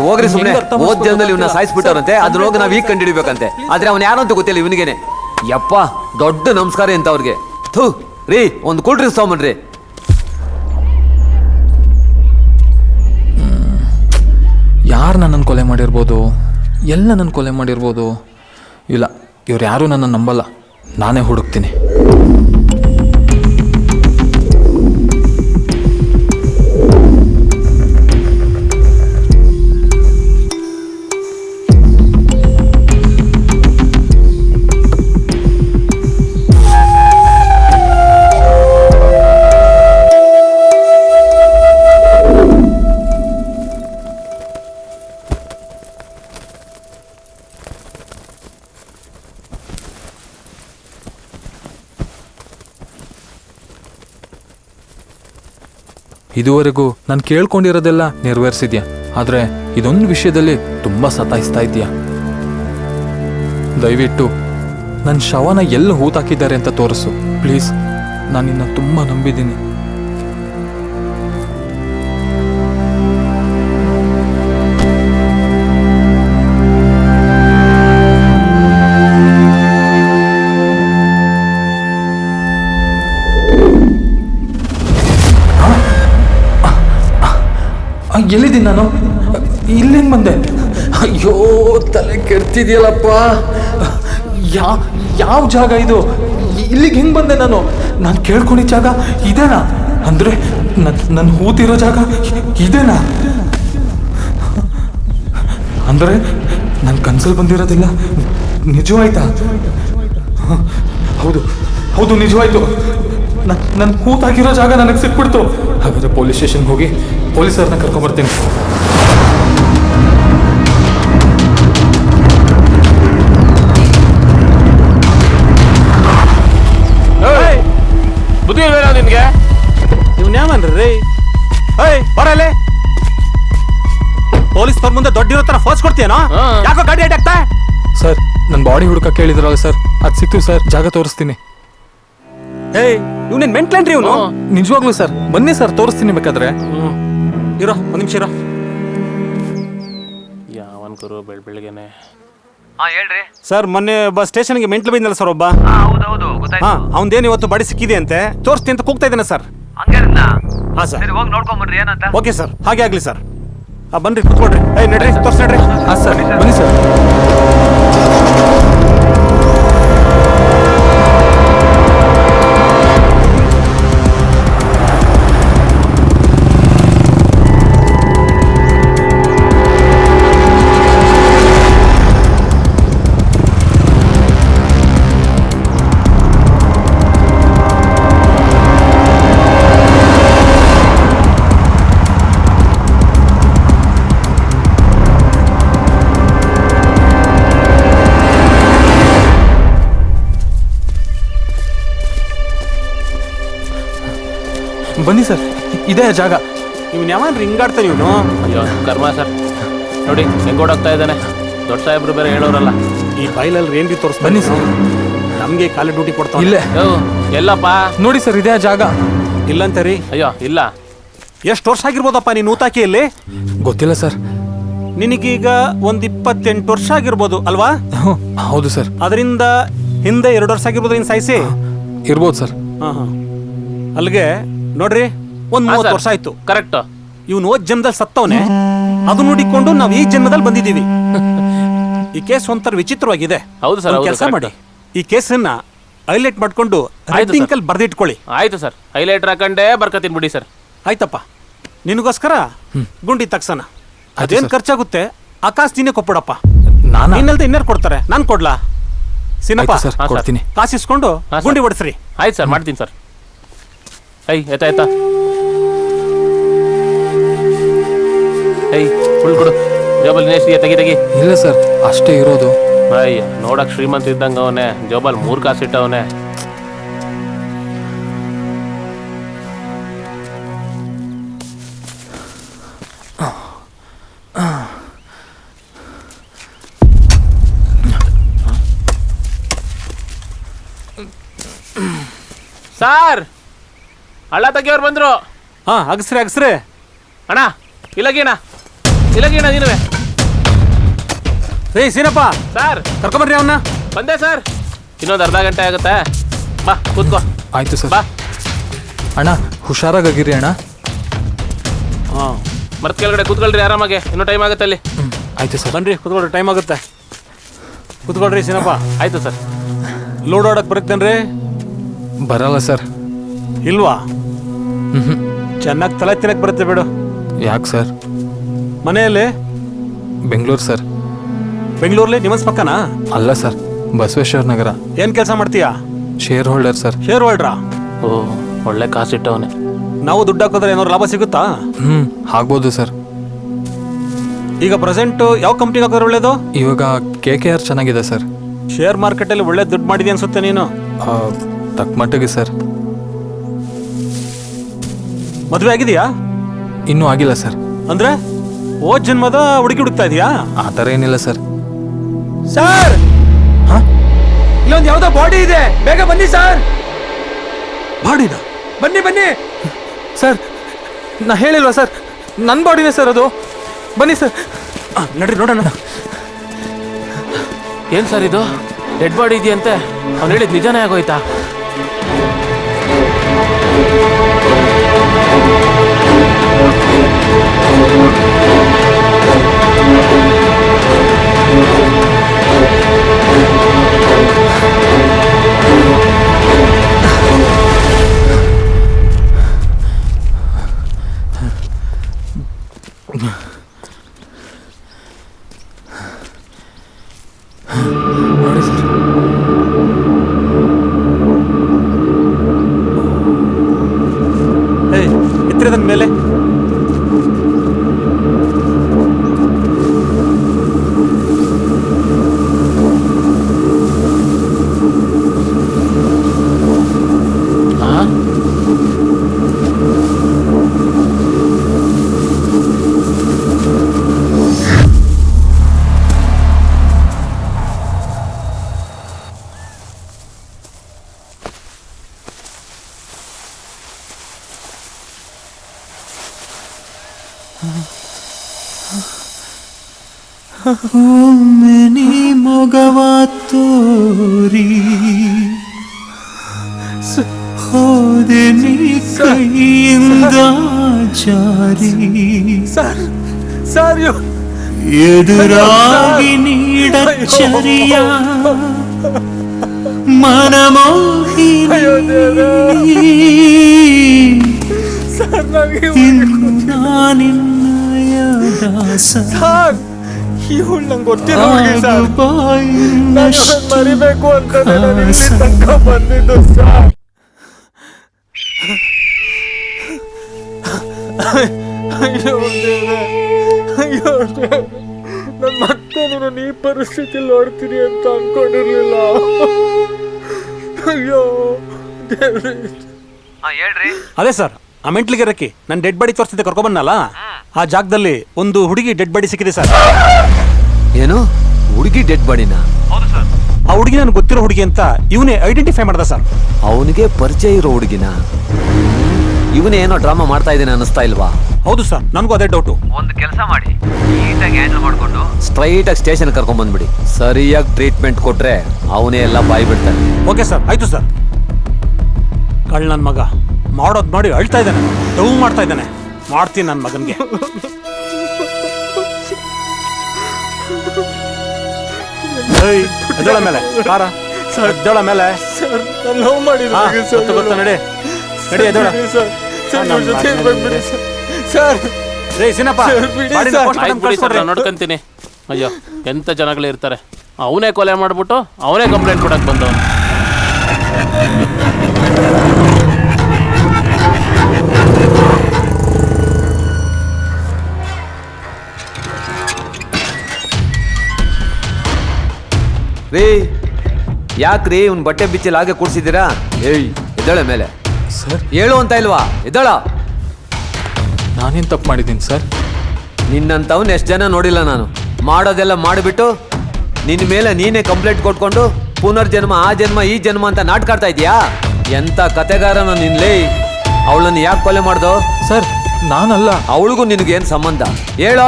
ಹೋಗ್ರಿ ಸುಮ್ಮನೆ. ಹೋದ್ ಜನದಲ್ಲಿ ಇವನ್ನ ಸಾಯಿಸ್ಬಿಟ್ಟವ್ರಂತೆ. ಅದ್ರ ಹೋಗಿ ನಾವ್ ಈಗ ಕಂಡಿಡಿಬೇಕಂತೆ. ಆದ್ರೆ ಅವ್ನು ಯಾರು ಅಂತ ಗೊತ್ತಿಲ್ಲ ಇವನಿಗೇನೆ. ಯಪ್ಪ, ದೊಡ್ಡ ನಮಸ್ಕಾರ ಅಂತ ಅವ್ರಿಗೆ. ಥೂ ರೀ, ಒಂದು ಕೂಲ್ ಡ್ರಿಂಕ್ಸ್ ತಗೊಂಬನ್ರಿ. ಯಾರು ನನ್ನನ್ನು ಕೊಲೆ ಮಾಡಿರ್ಬೋದು? ಎಲ್ಲ ನನ್ನ ಕೊಲೆ ಮಾಡಿರ್ಬೋದು. ಇಲ್ಲ, ಇವ್ರು ಯಾರೂ ನನ್ನ ನಂಬಲ್ಲ. ನಾನೇ ಹುಡುಕ್ತೀನಿ. ಇದುವರೆಗೂ ನಾನು ಕೇಳ್ಕೊಂಡಿರೋದೆಲ್ಲ ನೆರವೇರಿಸಿದ್ಯಾ, ಆದರೆ ಇದೊಂದು ವಿಷಯದಲ್ಲಿ ತುಂಬ ಸತಾಯಿಸ್ತಾ ಇದೆಯಾ. ದಯವಿಟ್ಟು ನನ್ನ ಶವನ ಎಲ್ಲಿ ಹೂತಾಕಿದ್ದಾರೆ ಅಂತ ತೋರಿಸು ಪ್ಲೀಸ್. ನಾನು ನಿನ್ನ ತುಂಬ ನಂಬಿದ್ದೀನಿ. ಎಲ್ಲಿದ್ದೀನಿ ನಾನು? ಇಲ್ಲೇನು ಬಂದೆ? ಅಯ್ಯೋ, ತಲೆ ಕೆಡ್ತಿದ್ಯಲ್ಲಪ್ಪ. ಯಾವ ಜಾಗ ಇದು? ಇಲ್ಲಿಗೆ ಹೆಂಗೆ ಬಂದೆ ನಾನು? ನಾನು ಕೇಳ್ಕೊಂಡಿದ್ದ ಜಾಗ ಇದೇನಾ? ಅಂದರೆ ನನ್ನ ಹೂತಿರೋ ಜಾಗ ಇದೇನಾ? ಅಂದರೆ ನನ್ನ ಕನ್ಸಲ್ಲಿ ಬಂದಿರೋದಿಲ್ಲ ನಿಜವಾಯ್ತಾ? ಹೌದು ಹೌದು, ನಿಜವಾಯ್ತು. ನನ್ನ ಹೂತಾಗಿರೋ ಜಾಗ ನನಗೆ ಸಿಕ್ಬಿಡ್ತು. ಹಾಗಾದರೆ ಪೊಲೀಸ್ ಸ್ಟೇಷನ್ಗೆ ಹೋಗಿ ಪೊಲೀಸರನ್ನ ಕರ್ಕೊಂಬರ್ತೀನಿ. ಬರ್ರಿ ಬರಲೇ ಪೊಲೀಸ್ ಅವ್ರ ಮುಂದೆ ದೊಡ್ಡ ತರ ಫೋರ್ಸ್ ಕೊಡ್ತೀಯನೋ ಯಾಕೋ ಗಾಡಿ ಅಡ್ಡಾಗ್ತಾ ಸರ್ ನನ್ನ ಬಾಡಿ ಹುಡುಕ ಕೇಳಿದ್ರಲ್ಲ ಸರ್ ಅದು ಸಿಕ್ತು ಸರ್, ಜಾಗ ತೋರಿಸ್ತೀನಿ. ಇವ್ನೇನ್ ಮೆಂಟ್ಲೇನ್ರಿ ಇವನು? ನಿಜವಾಗ್ಲೂ ಸರ್, ಬನ್ನಿ ಸರ್ ತೋರಿಸ್ತೀನಿ ಬೇಕಾದ್ರೆ. ಇರೋ ಒಂದ್ ನಿಮಿಷ ಇರೋ. ಯಾವನ್ ಗುರು ಬೆಳಗ್ಗೆನೆ ಹೇಳ್ರಿ ಸರ್, ಮೊನ್ನೆ ಒಬ್ಬ ಸ್ಟೇಷನ್ಗೆ ಮೆಂಟ್ಲು ಬಂದಿಲ್ಲ ಸರ್ ಒಬ್ಬ. ಹೌದೌದು ಅವನದೇನು ಇವತ್ತು ಬಾಡಿ ಸಿಕ್ಕಿದೆ ಅಂತೆ, ತೋರಿಸ್ತೀನಿ ಅಂತ ಕೂಗ್ತಾ ಇದ್ದಾನೆ ಸರ್. ಹಾ ಸರ್, ಹೋಗಿ ನೋಡ್ಕೊಂಬರ್ರಿ ಏನಂತ. ಓಕೆ ಸರ್, ಹಾಗೆ ಆಗ್ಲಿ ಸರ್. ಬನ್ರಿ ಕೂತ್ಕೊಡ್ರಿ. ನಡ್ರಿ ತೋರ್ಸ್ ನಡ್ರಿ. ಹಾಂ ಸರ್, ಬನ್ನಿ ಸರ್. ಬನ್ನಿ ಸರ್, ಇದೇ ಜಾಗ. ಇವ್ನು ಯಾವನ್ ರಿಂಗಾಡ್ತಾನೆ ಇವನು? ಅಯ್ಯೋ ಕರ್ಮ ಸರ್, ನೋಡಿ ಹೆಂಗೋಡಾಗ್ತಾ ಇದ್ದಾನೆ. ದೊಡ್ಡ ಸಾಹೇಬ್ರು ಬೇರೆ ಹೇಳೋರಲ್ಲ. ಈ ಬೈಲಲ್ಲಿ ಏನ್ರಿ ತೋರಿಸ್. ಬನ್ನಿ ಸರ್, ನಮ್ಗೆ ಕಾಲ ಡ್ಯೂಟಿ ಕೊಡ್ತಾವ. ಇಲ್ಲೇ ಎಲ್ಲಪ್ಪ ನೋಡಿ ಸರ್, ಇದೇ ಜಾಗ. ಇಲ್ಲಂತರಿ? ಅಯ್ಯೋ ಇಲ್ಲ. ಎಷ್ಟು ವರ್ಷ ಆಗಿರ್ಬೋದಪ್ಪ ನೀನು ಊತಾಕಿಯಲ್ಲಿ? ಗೊತ್ತಿಲ್ಲ ಸರ್. ನಿನಗೀಗ ಒಂದ್ 28 ವರ್ಷ ಆಗಿರ್ಬೋದು ಅಲ್ವಾ? ಹೌದು ಸರ್. ಅದರಿಂದ ಹಿಂದೆ 2 ವರ್ಷ ಆಗಿರ್ಬೋದು ನೀನು ಸಾಯಿಸಿ ಇರ್ಬೋದು ಸರ್. ಅಲ್ಲಿಗೆ ನೋಡ್ರಿ, ಒಂದ್ 30 ವರ್ಷ ಆಯ್ತು. ಕರೆಕ್ಟ್. ಇವ್ನು ಹೋದ್ ಜನ್ಮದಲ್ಲಿ ಸತ್ತವನೆ, ಅದು ನೋಡಿಕೊಂಡು ನಾವ್ ಈ ಜನ್ಮದಲ್ಲಿ ಬಂದಿದ್ದೀವಿ. ಈ ಕೇಸ್ ಒಂಥರ ವಿಚಿತ್ರವಾಗಿದೆ. ಹೌದು ಸರ್. ಕೆಲಸ ಮಾಡಿ, ಈ ಕೇಸನ್ನ ಹೈಲೈಟ್ ಮಾಡ್ಕೊಂಡು ರೈಟಿಂಗ್ ಬರ್ದಿಟ್ಕೊಳ್ಳಿ. ಆಯ್ತು ಸರ್, ಹೈಲೈಟರ್ ಹಾಕೊಂಡೇ ಬರ್ಕತೀನಿ ಬಿಡಿ ಸರ್. ಆಯ್ತಪ್ಪ, ನಿನಗೋಸ್ಕರ ಗುಂಡಿ ತಕ್ಷಣ ಅದೇನ್ ಖರ್ಚಾಗುತ್ತೆ ಆ ಕಾಸು ನೀನೇ ಕೊಟ್ಬಿಡಪ್ಪ. ನೀನಲ್ದೆ ಇನ್ಯಾರು ಕೊಡ್ತಾರೆ? ನಾನ್ ಕೊಡ್ಲಾ? ಸಿನಪ್ಪ ಕೊಡ್ತೀನಿ. ಕಾಸಿಸ್ಕೊಂಡು ಗುಂಡಿ ಹೊಡಿಸ್ರಿ. ಆಯ್ತು ಸರ್, ಮಾಡ್ತೀನಿ ಸರ್. ಆಯ್ತಾ ಫುಲ್ ಕೊಡು. ಜೋಬಲ್ ತೆಗಿ. ಇಲ್ಲ ಸರ್, ಅಷ್ಟೇ ಇರೋದು. ಅಯ್ಯ, ನೋಡಕ್ ಶ್ರೀಮಂತ ಇದ್ದಂಗ ಅವನೇ, ಜೋಬಲ್ 3 ಕಾಸು ಇಟ್ಟವನೇ. ಸಾರ್, ಹಳ್ಳ ತೆಗಿಯವ್ರು ಬಂದ್ರು. ಅಗಸ್ರೆ ಅಣ್ಣ, ಇಲ್ಲಗೀಣ ನೀನುವೆ. ಸೀನಪ್ಪ ಸರ್, ಕರ್ಕೊಂಬರ್ರಿ ಅವನ್ನ. ಬಂದೆ ಸರ್, ಇನ್ನೊಂದು ಅರ್ಧ ಗಂಟೆ ಆಗುತ್ತೆ. ಬಾ ಕೂತ್ಕೋ. ಆಯ್ತು ಸರ್. ಬಾ ಅಣ್ಣ, ಹುಷಾರಾಗಿರಿ ಅಣ್ಣ. ಮರ್ತ್ ಕೆಳಗಡೆ ಕೂತ್ಕೊಳ್ರಿ ಆರಾಮಾಗೆ, ಇನ್ನೂ ಟೈಮ್ ಆಗುತ್ತೆ ಅಲ್ಲಿ. ಆಯ್ತು ಸರ್. ಬನ್ರಿ ಕೂತ್ಕೊಳ್ರಿ, ಟೈಮ್ ಆಗುತ್ತೆ. ಕೂತ್ಕೊಳ್ರಿ ಸೀನಪ್ಪ. ಆಯ್ತು ಸರ್. ಲೋಡ್ ಆಡಕ್ ಬರುತ್ತೇನ್ರಿ? ಬರಲ್ಲ ಸರ್. ಇಲ್ವಾ? ಚೆನ್ನಾಗಿ ತಲೆ ತಿನ್ನಕ್ ಬರುತ್ತೆ ಬಿಡು. ಯಾಕೆ ಸರ್? ಮನೆಯಲ್ಲಿ? ಬೆಂಗಳೂರು ಸರ್. ಬೆಂಗಳೂರಲ್ಲಿ ನಿಮ್ಮಸ್ ಪಕ್ಕನಾ? ಅಲ್ಲ ಸರ್, ಬಸವೇಶ್ವರ ನಗರ. ಏನ್ ಕೆಲಸ ಮಾಡ್ತೀಯಾ? Share holder sir. ಶೇರ್ ಹೋಲ್ಡ್ರಾ? ಓ, ಒಳ್ಳೆ ಕಾಸು ಇಟ್ಟವನೇ. ನಾವು ದುಡ್ಡು ಹಾಕಿದ್ರೆ ಏನಾದ್ರು ಲಾಭ ಸಿಗುತ್ತಾ? ಆಗ್ಬೋದು ಸರ್. ಈಗ ಪ್ರೆಸೆಂಟ್ ಯಾವ ಕಂಪ್ನಿಗೆ ಹಾಕಿದ್ರೆ ಒಳ್ಳೇದು? ಇವಾಗ KKR ಚೆನ್ನಾಗಿದೆ ಸರ್. ಶೇರ್ ಮಾರ್ಕೆಟಲ್ಲಿ ಒಳ್ಳೆ ದುಡ್ಡು ಮಾಡಿದೆ ಅನ್ಸುತ್ತೆ ನೀನು. ತಕ್ಕ ಮಟ್ಟಿಗೆ ಸರ್. ಮದುವೆ ಆಗಿದೆಯಾ? ಇನ್ನೂ ಆಗಿಲ್ಲ ಸರ್. ಅಂದ್ರೆ ಹೋದ್ ಜನ್ಮದ ಹುಡುಗಿ ಹುಡುಕ್ತಾ ಇದೀಯಾ? ಆ ಥರ ಏನಿಲ್ಲ ಸರ್. ಸರ್, ಇಲ್ಲೊಂದು ಯಾವ್ದೋ ಬಾಡಿ ಇದೆ, ಬೇಗ ಬನ್ನಿ ಸರ್. ಬಾಡಿನ? ಬನ್ನಿ ಸರ್, ನಾ ಹೇಳಿಲ್ವಾ ಸರ್, ನನ್ನ ಬಾಡಿನೇ ಸರ್ ಅದು. ಬನ್ನಿ ಸರ್. ನಡ್ರಿ ನೋಡೋಣ. ಏನ್ ಸರ್ ಇದು? ಡೆಡ್ ಬಾಡಿ ಇದೆಯಂತೆ. ಅವ್ನು ಹೇಳಿದ್ ನಿಜಾನೇ ಆಗೋಯ್ತಾ? ನೋಡಿ ಸರ್. ಎತ್ತರದ ಮೇಲೆ ಒಮ್ಮೆ ನೀ ಮೊಗವ ತೋರಿ ಹೋದೆ ನೀ ಕೈಯಿಂದ ಜಾರಿ ಎದುರಾಗಿ ನೀಡಚ್ಚರಿಯ ಮನಮೋಹಿನಿ ಇನ್ನು ನಾನಿನ್ನಯ ದಾಸ ಇವಳು ನಂಗೆ ಗೊತ್ತಿರೋ ಮರಿಬೇಕು ಅಂತ ಬಂದಿದ್ದು ಸರ್. ಅಯ್ಯೋ ದೇವ್ರೆ, ಅಯ್ಯೋ ದೇವ್ರೆ, ನಾನು ಮತ್ತೆ ನೀನು ಈ ಪರಿಸ್ಥಿತಿಲಿ ನೋಡ್ತೀನಿ ಅಂತ ಅನ್ಕೊಂಡಿರ್ಲಿಲ್ಲ. ಅಯ್ಯೋ ದೇವ್ರೆ. ಅದೇ ಸರ್, ಆ ಮೆಂಟ್ಲಿಗೆ ರಕ್ಕಿ ನನ್ನ ಡೆಡ್ ಬಾಡಿ ತೋರಿಸ್ತಿದ್ದೆ ಕರ್ಕೊಬನ್ನಲ್ಲ, ಆ ಜಾಗದಲ್ಲಿ ಒಂದು ಹುಡುಗಿ ಡೆಡ್ ಬಾಡಿ ಸಿಕ್ಕಿದೆ ಸರ್. ಏನು ಹುಡುಗಿ ಡೆಡ್ ಬಾಡಿನ? ಆ ಹುಡುಗಿ ನನಗೆ ಗೊತ್ತಿರೋ ಹುಡುಗಿ ಅಂತ ಇವನೇ ಐಡೆಂಟಿಫೈ ಮಾಡ್ದ ಸರ್. ಅವನಿಗೆ ಪರಿಚಯ ಇರೋ ಹುಡುಗಿನ? ಇವನೇ ಏನೋ ಡ್ರಾಮಾ ಮಾಡ್ತಾ ಇದ್ದೇನೆ ಅನ್ನಿಸ್ತಾ ಇಲ್ವಾ? ಹೌದು ಸರ್, ನನಗೂ ಅದೇ ಡೌಟು. ಒಂದು ಕೆಲಸ ಮಾಡಿ, ನೀಟಾಗಿ ಹ್ಯಾಂಡಲ್ ಮಾಡ್ಕೊಂಡು ಸ್ಟ್ರೈಟ್ ಆಗಿ ಸ್ಟೇಷನ್ ಕರ್ಕೊಂಡ್ ಬಂದ್ಬಿಡಿ. ಸರಿಯಾಗಿ ಟ್ರೀಟ್ಮೆಂಟ್ ಕೊಟ್ರೆ ಅವನೇ ಎಲ್ಲ ಬಾಯಿ ಬಿಡ್ತಾನೆ. ಓಕೆ ಸರ್, ಆಯ್ತು ಸರ್. ಕಳ್ ನನ್ನ ಮಗ ಮಾಡೋದ್ ಮಾಡಿ ಅಳ್ತಾ ಇದ್ದಾನೆ, ಡವ್ ಮಾಡ್ತಾ ಇದ್ದಾನೆ. ಮಾಡ್ತೀನಿ ನನ್ನ ಮಗನ್ಗೆ. ಎದ್ದಳ ಮೇಲೆ ಕಾರ, ಎದ್ದಳ ಮೇಲೆ. ಗೊತ್ತ ನಡಿ ನಡಿ, ಎದ್ದಳ. ನೋಡ್ಕೊಂತೀನಿ. ಅಯ್ಯೋ, ಎಂತ ಜನಗಳು ಇರ್ತಾರೆ. ಅವನೇ ಕೊಲೆ ಮಾಡ್ಬಿಟ್ಟು ಅವನೇ ಕಂಪ್ಲೇಂಟ್ ಕೊಡಕ್ ಬಂದವನು. ರೀ, ಯಾಕ್ರಿ ಇವ್ನ ಬಟ್ಟೆ ಬಿಚ್ಚಲ್ಲಿ ಹಾಗೆ ಕೂಡ್ಸಿದ್ದೀರಾ? ಏಯ್, ಎದ್ದಳೆ ಮೇಲೆ. ಸರ್ ಹೇಳು ಅಂತ ಇಲ್ವಾ? ಎದ್ದಳ. ನಾನೇನು ತಪ್ಪು ಮಾಡಿದ್ದೀನಿ ಸರ್? ನಿನ್ನಂತವ್ನ ಎಷ್ಟು ಜನ ನೋಡಿಲ್ಲ ನಾನು. ಮಾಡೋದೆಲ್ಲ ಮಾಡಿಬಿಟ್ಟು ನಿನ್ನ ಮೇಲೆ ನೀನೇ ಕಂಪ್ಲೇಂಟ್ ಕೊಟ್ಕೊಂಡು ಪುನರ್ಜನ್ಮ, ಆ ಜನ್ಮ, ಈ ಜನ್ಮ ಅಂತ ನಾಟ್ಕಾಡ್ತಾ ಇದೀಯಾ? ಎಂತ ಕತೆಗಾರನ ನಿನ್ಲೇ. ಅವಳನ್ನು ಯಾಕೆ ಕೊಲೆ ಮಾಡ್ದೋ? ಸರ್ ನಾನಲ್ಲ. ಅವಳಿಗೂ ನಿನಗೇನು ಸಂಬಂಧ? ಹೇಳೋ.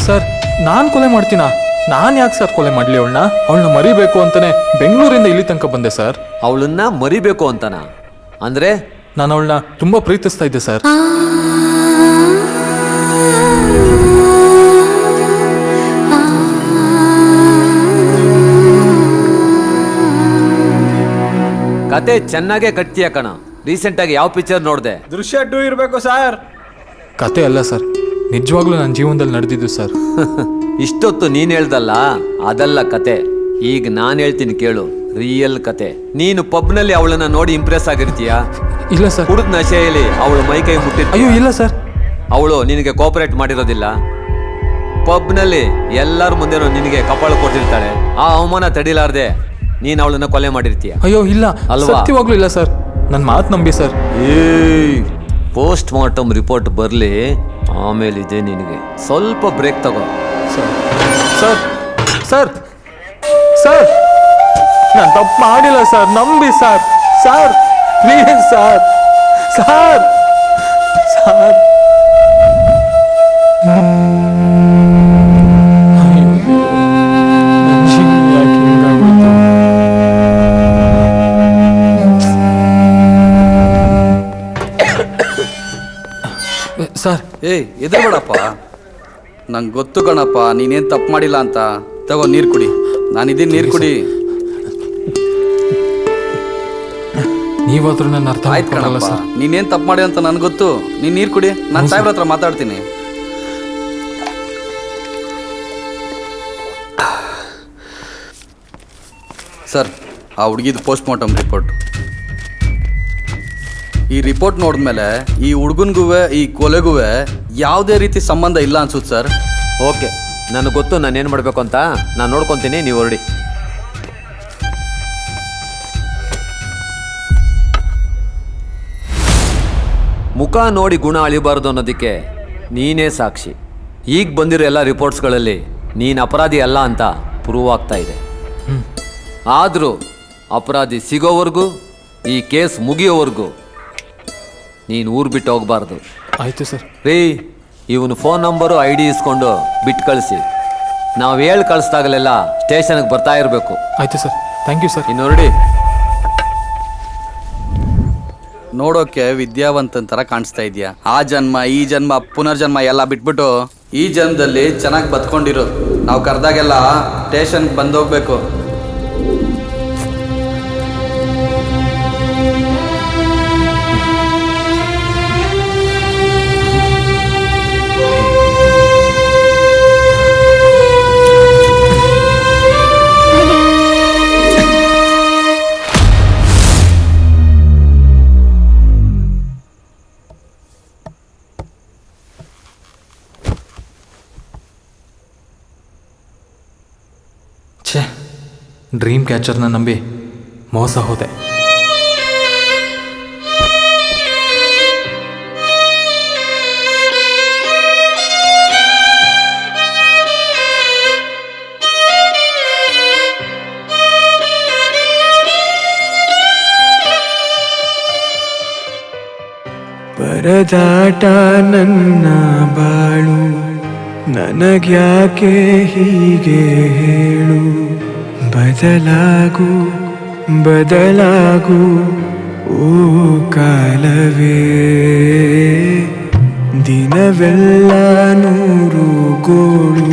ಸರ್ ನಾನು ಕೊಲೆ ಮಾಡ್ತೀನಾ? ನಾನು ಯಾಕೆ ಸರ್ ಕೊಲೆ ಮಾಡಲಿ ಅವಳನ್ನ? ಅವಳನ್ನ ಮರಿಬೇಕು ಅಂತಾನೆ ಬೆಂಗಳೂರಿಂದ ಇಲ್ಲಿ ತನಕ ಬಂದೆ ಸರ್. ಅವಳನ್ನ ಮರಿಬೇಕು ಅಂತನ? ಅಂದ್ರೆ ನಾನು ಅವಳನ್ನ ತುಂಬಾ ಪ್ರೀತಿಸ್ತಾ ಇದ್ದೆ ಸರ್. ಕತೆ ಚೆನ್ನಾಗೇ ಕಟ್ತೀಯ ಕಣ. ರೀಸೆಂಟ್ ಆಗಿ ಯಾವ ಪಿಕ್ಚರ್ ನೋಡ್ದೆ? ದೃಶ್ಯ 2 ಇರಬೇಕು ಸರ್. ಕತೆ ಅಲ್ಲ ಸರ್, ನಿಜವಾಗ್ಲೂ ನನ್ನ ಜೀವನದಲ್ಲಿ ನಡೆದಿದ್ದು ಸರ್. ಇಷ್ಟೊತ್ತು ನೀನ್ ಹೇಳ್ದಲ್ಲ, ಅದಲ್ಲ ಕತೆ. ಈಗ ನಾನು ಹೇಳ್ತೀನಿ ಕೇಳು, ರಿಯಲ್ ಕತೆ. ನೀನು ಪಬ್ನಲ್ಲಿ ಅವಳನ್ನ ನೋಡಿ ಇಂಪ್ರೆಸ್ ಆಗಿರ್ತೀಯಾ? ಇಲ್ಲ ಸರ್. ಹುಡುಗ ನಶೆಯಲ್ಲಿ ಅವಳು ಮೈ ಕೈ ಮುಟ್ಟಿರ್ತೀಯ? ಅಯ್ಯೋ ಇಲ್ಲ ಸರ್. ಅವಳು ನಿನಗೆ ಕೋಪರೇಟ್ ಮಾಡಿರೋದಿಲ್ಲ. ಪಬ್ನಲ್ಲಿ ಎಲ್ಲರ ಮುಂದೆನೂ ನಿನಗೆ ಕಪಾಳ ಕೊಟ್ಟಿರ್ತಾಳೆ. ಆ ಅವಮಾನ ತಡಿಲಾರ್ದೆ ನೀನ್ ಅವಳನ್ನ ಕೊಲೆ ಮಾಡಿರ್ತೀಯ? ಅಯ್ಯೋ ಇಲ್ಲ ಅಲ್ವಾ? ಸತ್ಯವಾಗ್ಲೂ ಇಲ್ಲ ಸರ್, ನನ್ನ ಮಾತು ನಂಬಿ ಸರ್. ಪೋಸ್ಟ್ ಮಾರ್ಟಮ್ ರಿಪೋರ್ಟ್ ಬರ್ಲಿ, ಆಮೇಲೆ ಇದೆ ನಿನಗೆ. ಸ್ವಲ್ಪ ಬ್ರೇಕ್ ತಗೋ. ಸರ್ ಸರ್ ಸರ್, ನಾನು ತಪ್ಪು ಮಾಡಿಲ್ಲ ಸರ್, ನಂಬಿ sir. Sir please sir. Sir sir sir. ಏಯ್ ಎದುರುಬೇಡಪ್ಪ, ನಂಗೆ ಗೊತ್ತು ಕಣಪ್ಪ ನೀನೇನು ತಪ್ಪು ಮಾಡಿಲ್ಲ ಅಂತ. ತಗೋ ನೀರು ಕುಡಿ, ನಾನಿದ್ದೀನಿ, ನೀರು ಕುಡಿ. ನೀವಾದ್ರೂ ನನ್ನ ಅರ್ಥ ಆಯ್ತು ಮಾಡ್ಕೊಳ್ಳಲ್ಲ ಕಣಪ್ಪ, ಸರ್. ನೀನೇನು ತಪ್ಪು ಮಾಡಿ ಅಂತ ನನಗೆ ಗೊತ್ತು. ನೀನು ನೀರು ಕುಡಿ, ನಾನು ಸಾಹೇಬ್ರ ಹತ್ರ ಮಾತಾಡ್ತೀನಿ. ಸರ್, ಆ ಹುಡುಗಿದು ಪೋಸ್ಟ್ ಮಾರ್ಟಮ್ ರಿಪೋರ್ಟ್. ಈ ರಿಪೋರ್ಟ್ ನೋಡಿದ್ಮೇಲೆ ಈ ಹುಡುಗನ್ಗೂ ಈ ಕೊಲೆಗೂ ಯಾವುದೇ ರೀತಿ ಸಂಬಂಧ ಇಲ್ಲ ಅನ್ಸುತ್ತೆ ಸರ್. ಓಕೆ, ನನಗೆ ಗೊತ್ತು ನಾನೇನು ಮಾಡಬೇಕು ಅಂತ. ನಾನು ನೋಡ್ಕೊತೀನಿ, ನೀವು ಹೊರಡಿ. ಮುಖ ನೋಡಿ ಗುಣ ಅಳಿಬಾರ್ದು ಅನ್ನೋದಕ್ಕೆ ನೀನೇ ಸಾಕ್ಷಿ. ಈಗ ಬಂದಿರೋ ಎಲ್ಲ ರಿಪೋರ್ಟ್ಸ್ಗಳಲ್ಲಿ ನೀನು ಅಪರಾಧಿ ಅಲ್ಲ ಅಂತ ಪ್ರೂವ್ ಆಗ್ತಾ ಇದೆ. ಆದರೂ ಅಪರಾಧಿ ಸಿಗೋವರೆಗೂ, ಈ ಕೇಸ್ ಮುಗಿಯೋವರೆಗೂ ನೀನು ಊರು ಬಿಟ್ಟು ಹೋಗಬಾರ್ದು. ಆಯಿತು ಸರ್. ರೀ, ಇವನು ಫೋನ್ ನಂಬರು ID ಇಸ್ಕೊಂಡು ಬಿಟ್ಟು ಕಳಿಸಿ. ನಾವು ಹೇಳಿ ಕಳಿಸ್ದಾಗಲೆಲ್ಲ ಸ್ಟೇಷನ್ಗೆ ಬರ್ತಾ ಇರಬೇಕು. ಆಯ್ತು ಸರ್, ಥ್ಯಾಂಕ್ ಯು ಸರ್. ಇನ್ನು ಹೊರಡಿ. ನೋಡೋಕೆ ವಿದ್ಯಾವಂತನ ಥರ ಕಾಣಿಸ್ತಾ ಇದೆಯಾ? ಆ ಜನ್ಮ ಈ ಜನ್ಮ ಪುನರ್ಜನ್ಮ ಎಲ್ಲ ಬಿಟ್ಬಿಟ್ಟು ಈ ಜನ್ಮದಲ್ಲಿ ಚೆನ್ನಾಗಿ ಬದುಕೊಂಡಿರು. ನಾವು ಕರೆದಾಗೆಲ್ಲ ಸ್ಟೇಷನ್ಗೆ ಬಂದೋಗ್ಬೇಕು. ಛೇ, ಡ್ರೀಮ್ ಕ್ಯಾಚರ್ನ ನಂಬಿ ಮೋಸ ಹೋದೆ. ಪರದಾಟ ನನ್ನ ಬಾಳು, ನನಗ್ಯಾಕೆ ಹೀಗೆ ಹೇಳು. ಬದಲಾಗು ಬದಲಾಗು ಓ ಕಾಲವೇ, ದಿನವೆಲ್ಲ ನೂರು ಗೋಳು.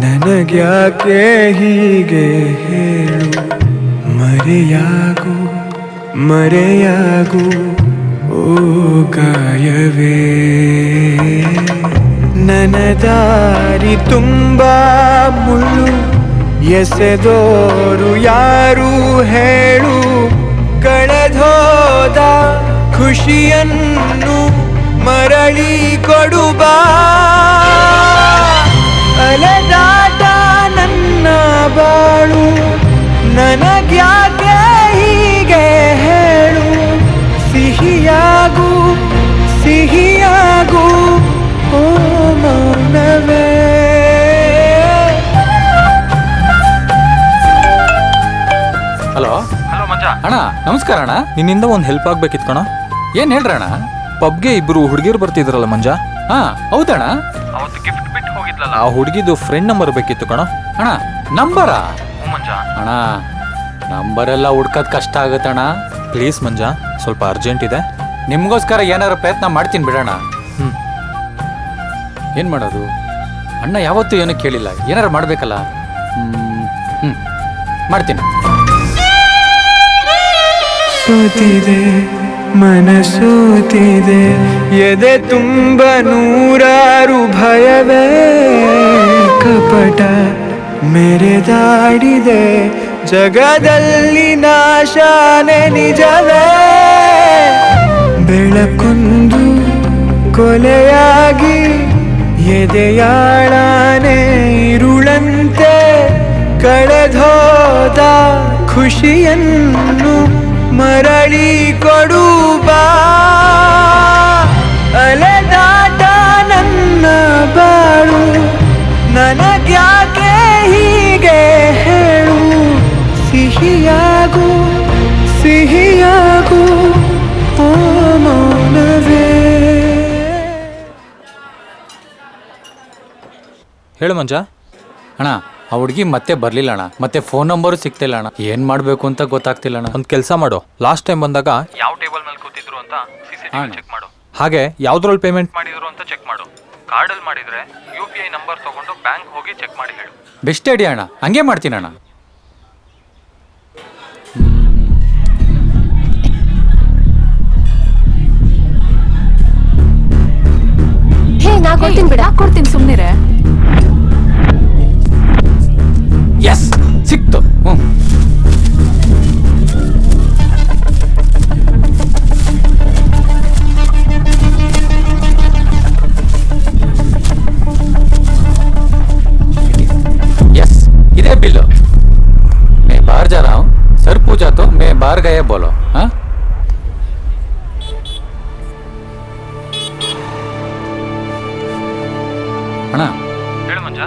ನನಗ್ಯಾಕೆ ಹೀಗೆ ಹೇಳು. ಮರೆಯಾಗು ಮರೆಯಾಗು ಓ ಕಾಯವೇ. ನನ್ನ ದಾರಿ ತುಂಬ ಮುಳ್ಳು, ಎಸೆದೋರು ಯಾರು ಹೇಳು. ಕಳೆದೋದ ಖುಷಿಯನ್ನು ಮರಳಿ ಕೊಡುಬಾ. ಅಲೆದಾಟ ನನ್ನ ಬಾಳು, ನನಗ್ಯಾಕೆ ಹೀಗೆ ಹೇಳು. ಸಿಹಿಯಾಗು ಸಿಹಿಯಾಗು ಓ ಮೌನವೇ. ಹಲೋ ಹಲೋ ಮಂಜ. ಅಣ್ಣ ನಮಸ್ಕಾರ ಅಣ್ಣ. ನಿನ್ನಿಂದ ಒಂದು ಹೆಲ್ಪ್ ಆಗ್ಬೇಕಿತ್ತು ಕಣ. ಏನು ಹೇಳ್ರಣ್ಣ? ಪಬ್ಗೆ ಇಬ್ರು ಹುಡುಗಿರು ಬರ್ತಿದ್ರಲ್ಲ ಮಂಜ. ಹಾ ಹೌದಣ್ಣ. ಅವತ್ತು ಗಿಫ್ಟ್ ಬಿಟ್ಟು ಹೋಗಿದ್ಲಲ್ಲ, ಆ ಹುಡುಗಿದು ಫ್ರೆಂಡ್ ನಂಬರ್ ಬೇಕಿತ್ತು ಕಣ. ಅಣ್ಣ ನಂಬರಾ? ಮಂಜ. ಅಣ್ಣ ನಂಬರೆಲ್ಲ ಹುಡ್ಕೋದು ಕಷ್ಟ ಆಗುತ್ತಣ್ಣ. ಪ್ಲೀಸ್ ಮಂಜ, ಸ್ವಲ್ಪ ಅರ್ಜೆಂಟ್ ಇದೆ. ನಿಮಗೋಸ್ಕರ ಏನಾರು ಪ್ರಯತ್ನ ಮಾಡ್ತೀನಿ ಬಿಡೋಣ. ಏನು ಮಾಡೋದು? ಅಣ್ಣ ಯಾವತ್ತೂ ಏನೂ ಕೇಳಿಲ್ಲ, ಏನಾರು ಮಾಡಬೇಕಲ್ಲ. ಮಾಡ್ತೀನಿ. ಸೋತಿದೆ ಮನಸೋತಿದೆ, ಎದೆ ತುಂಬ ನೂರಾರು ಭಯವೇ. ಕಪಟ ಮೆರೆದಾಡಿದೆ, ಜಗದಲ್ಲಿ ನಾಶಾನೆ ನಿಜವೇ. ಬೆಳಕೊಂದು ಕೊಲೆಯಾಗಿ ಎದೆಯಾಳಾನೆ ಇರುಳಂತೆ. ಕಳೆದೋದ ಖುಷಿಯನ್ನು ಮರಳಿ ಕೊಡುಬಾ. ಅಲೆದಾಟ ನನ್ನ ಬಾಳು, ನನಗ್ಯಾಕೆ ಹೀಗೆ ಹೇಳು. ಸಿಹಿಯಾಗು ಸಿಹಿಯಾಗು ಓ ಮೌನವೇ. ಹೇಳು ಮಂಜ. ಅಣ್ಣ ಆ ಹುಡುಗಿ ಮತ್ತೆ ಬರ್ಲಿಲ್ಲ ಅಣ್ಣ, ಮತ್ತೆ ಫೋನ್ ನಂಬರು ಸಿಗ್ತಿಲ್ಲ ಅಣ್ಣ. ಏನ್ ಮಾಡ್ಬೇಕು ಅಂತ ಗೊತ್ತಾಗ್ತಿಲ್ಲ ಅಣ್ಣ. ಒಂದು ಕೆಲಸ ಮಾಡು, ಲಾಸ್ಟ್ ಟೈಮ್ ಬಂದಾಗ ಯಾವ ಟೇಬಲ್ ಮೇಲೆ ಕೂತಿದ್ರು ಅಂತ CCTV ಚೆಕ್ ಮಾಡು. ಹಾಗೆ ಯಾವ್ದ್ರಲ್ಲಿ ಪೇಮೆಂಟ್ ಮಾಡಿದ್ರು ಅಂತ ಚೆಕ್ ಮಾಡು. ಕಾರ್ಡಲ್ಲಿ ಮಾಡಿದ್ರೆ UPI ನಂಬರ್ ತಗೊಂಡು ಬ್ಯಾಂಕ್ ಹೋಗಿ ಚೆಕ್ ಮಾಡಿ ಹೇಳು. ಬೆಸ್ಟ್ ಐಡಿಯಾ ಅಣ್ಣ, ಹಂಗೆ ಮಾಡ್ತೀನಿ ಅಣ್ಣ. ಹೇ ನಾ ಕೊಡ್ತೀನಿ ಬಿಡ. ಕೊಡ್ತೀನಿ ಸುಮ್ಮನಿರೆ. ಎಸ್ ಸಿಕ್ತು. यस इधे बिल मैं बाहर जा रहा हूँ. सर पूछा तो मैं बाहर गया बोलो. हाँ ಅಣ್ಣ ಹೇಳು ಮಂಜ.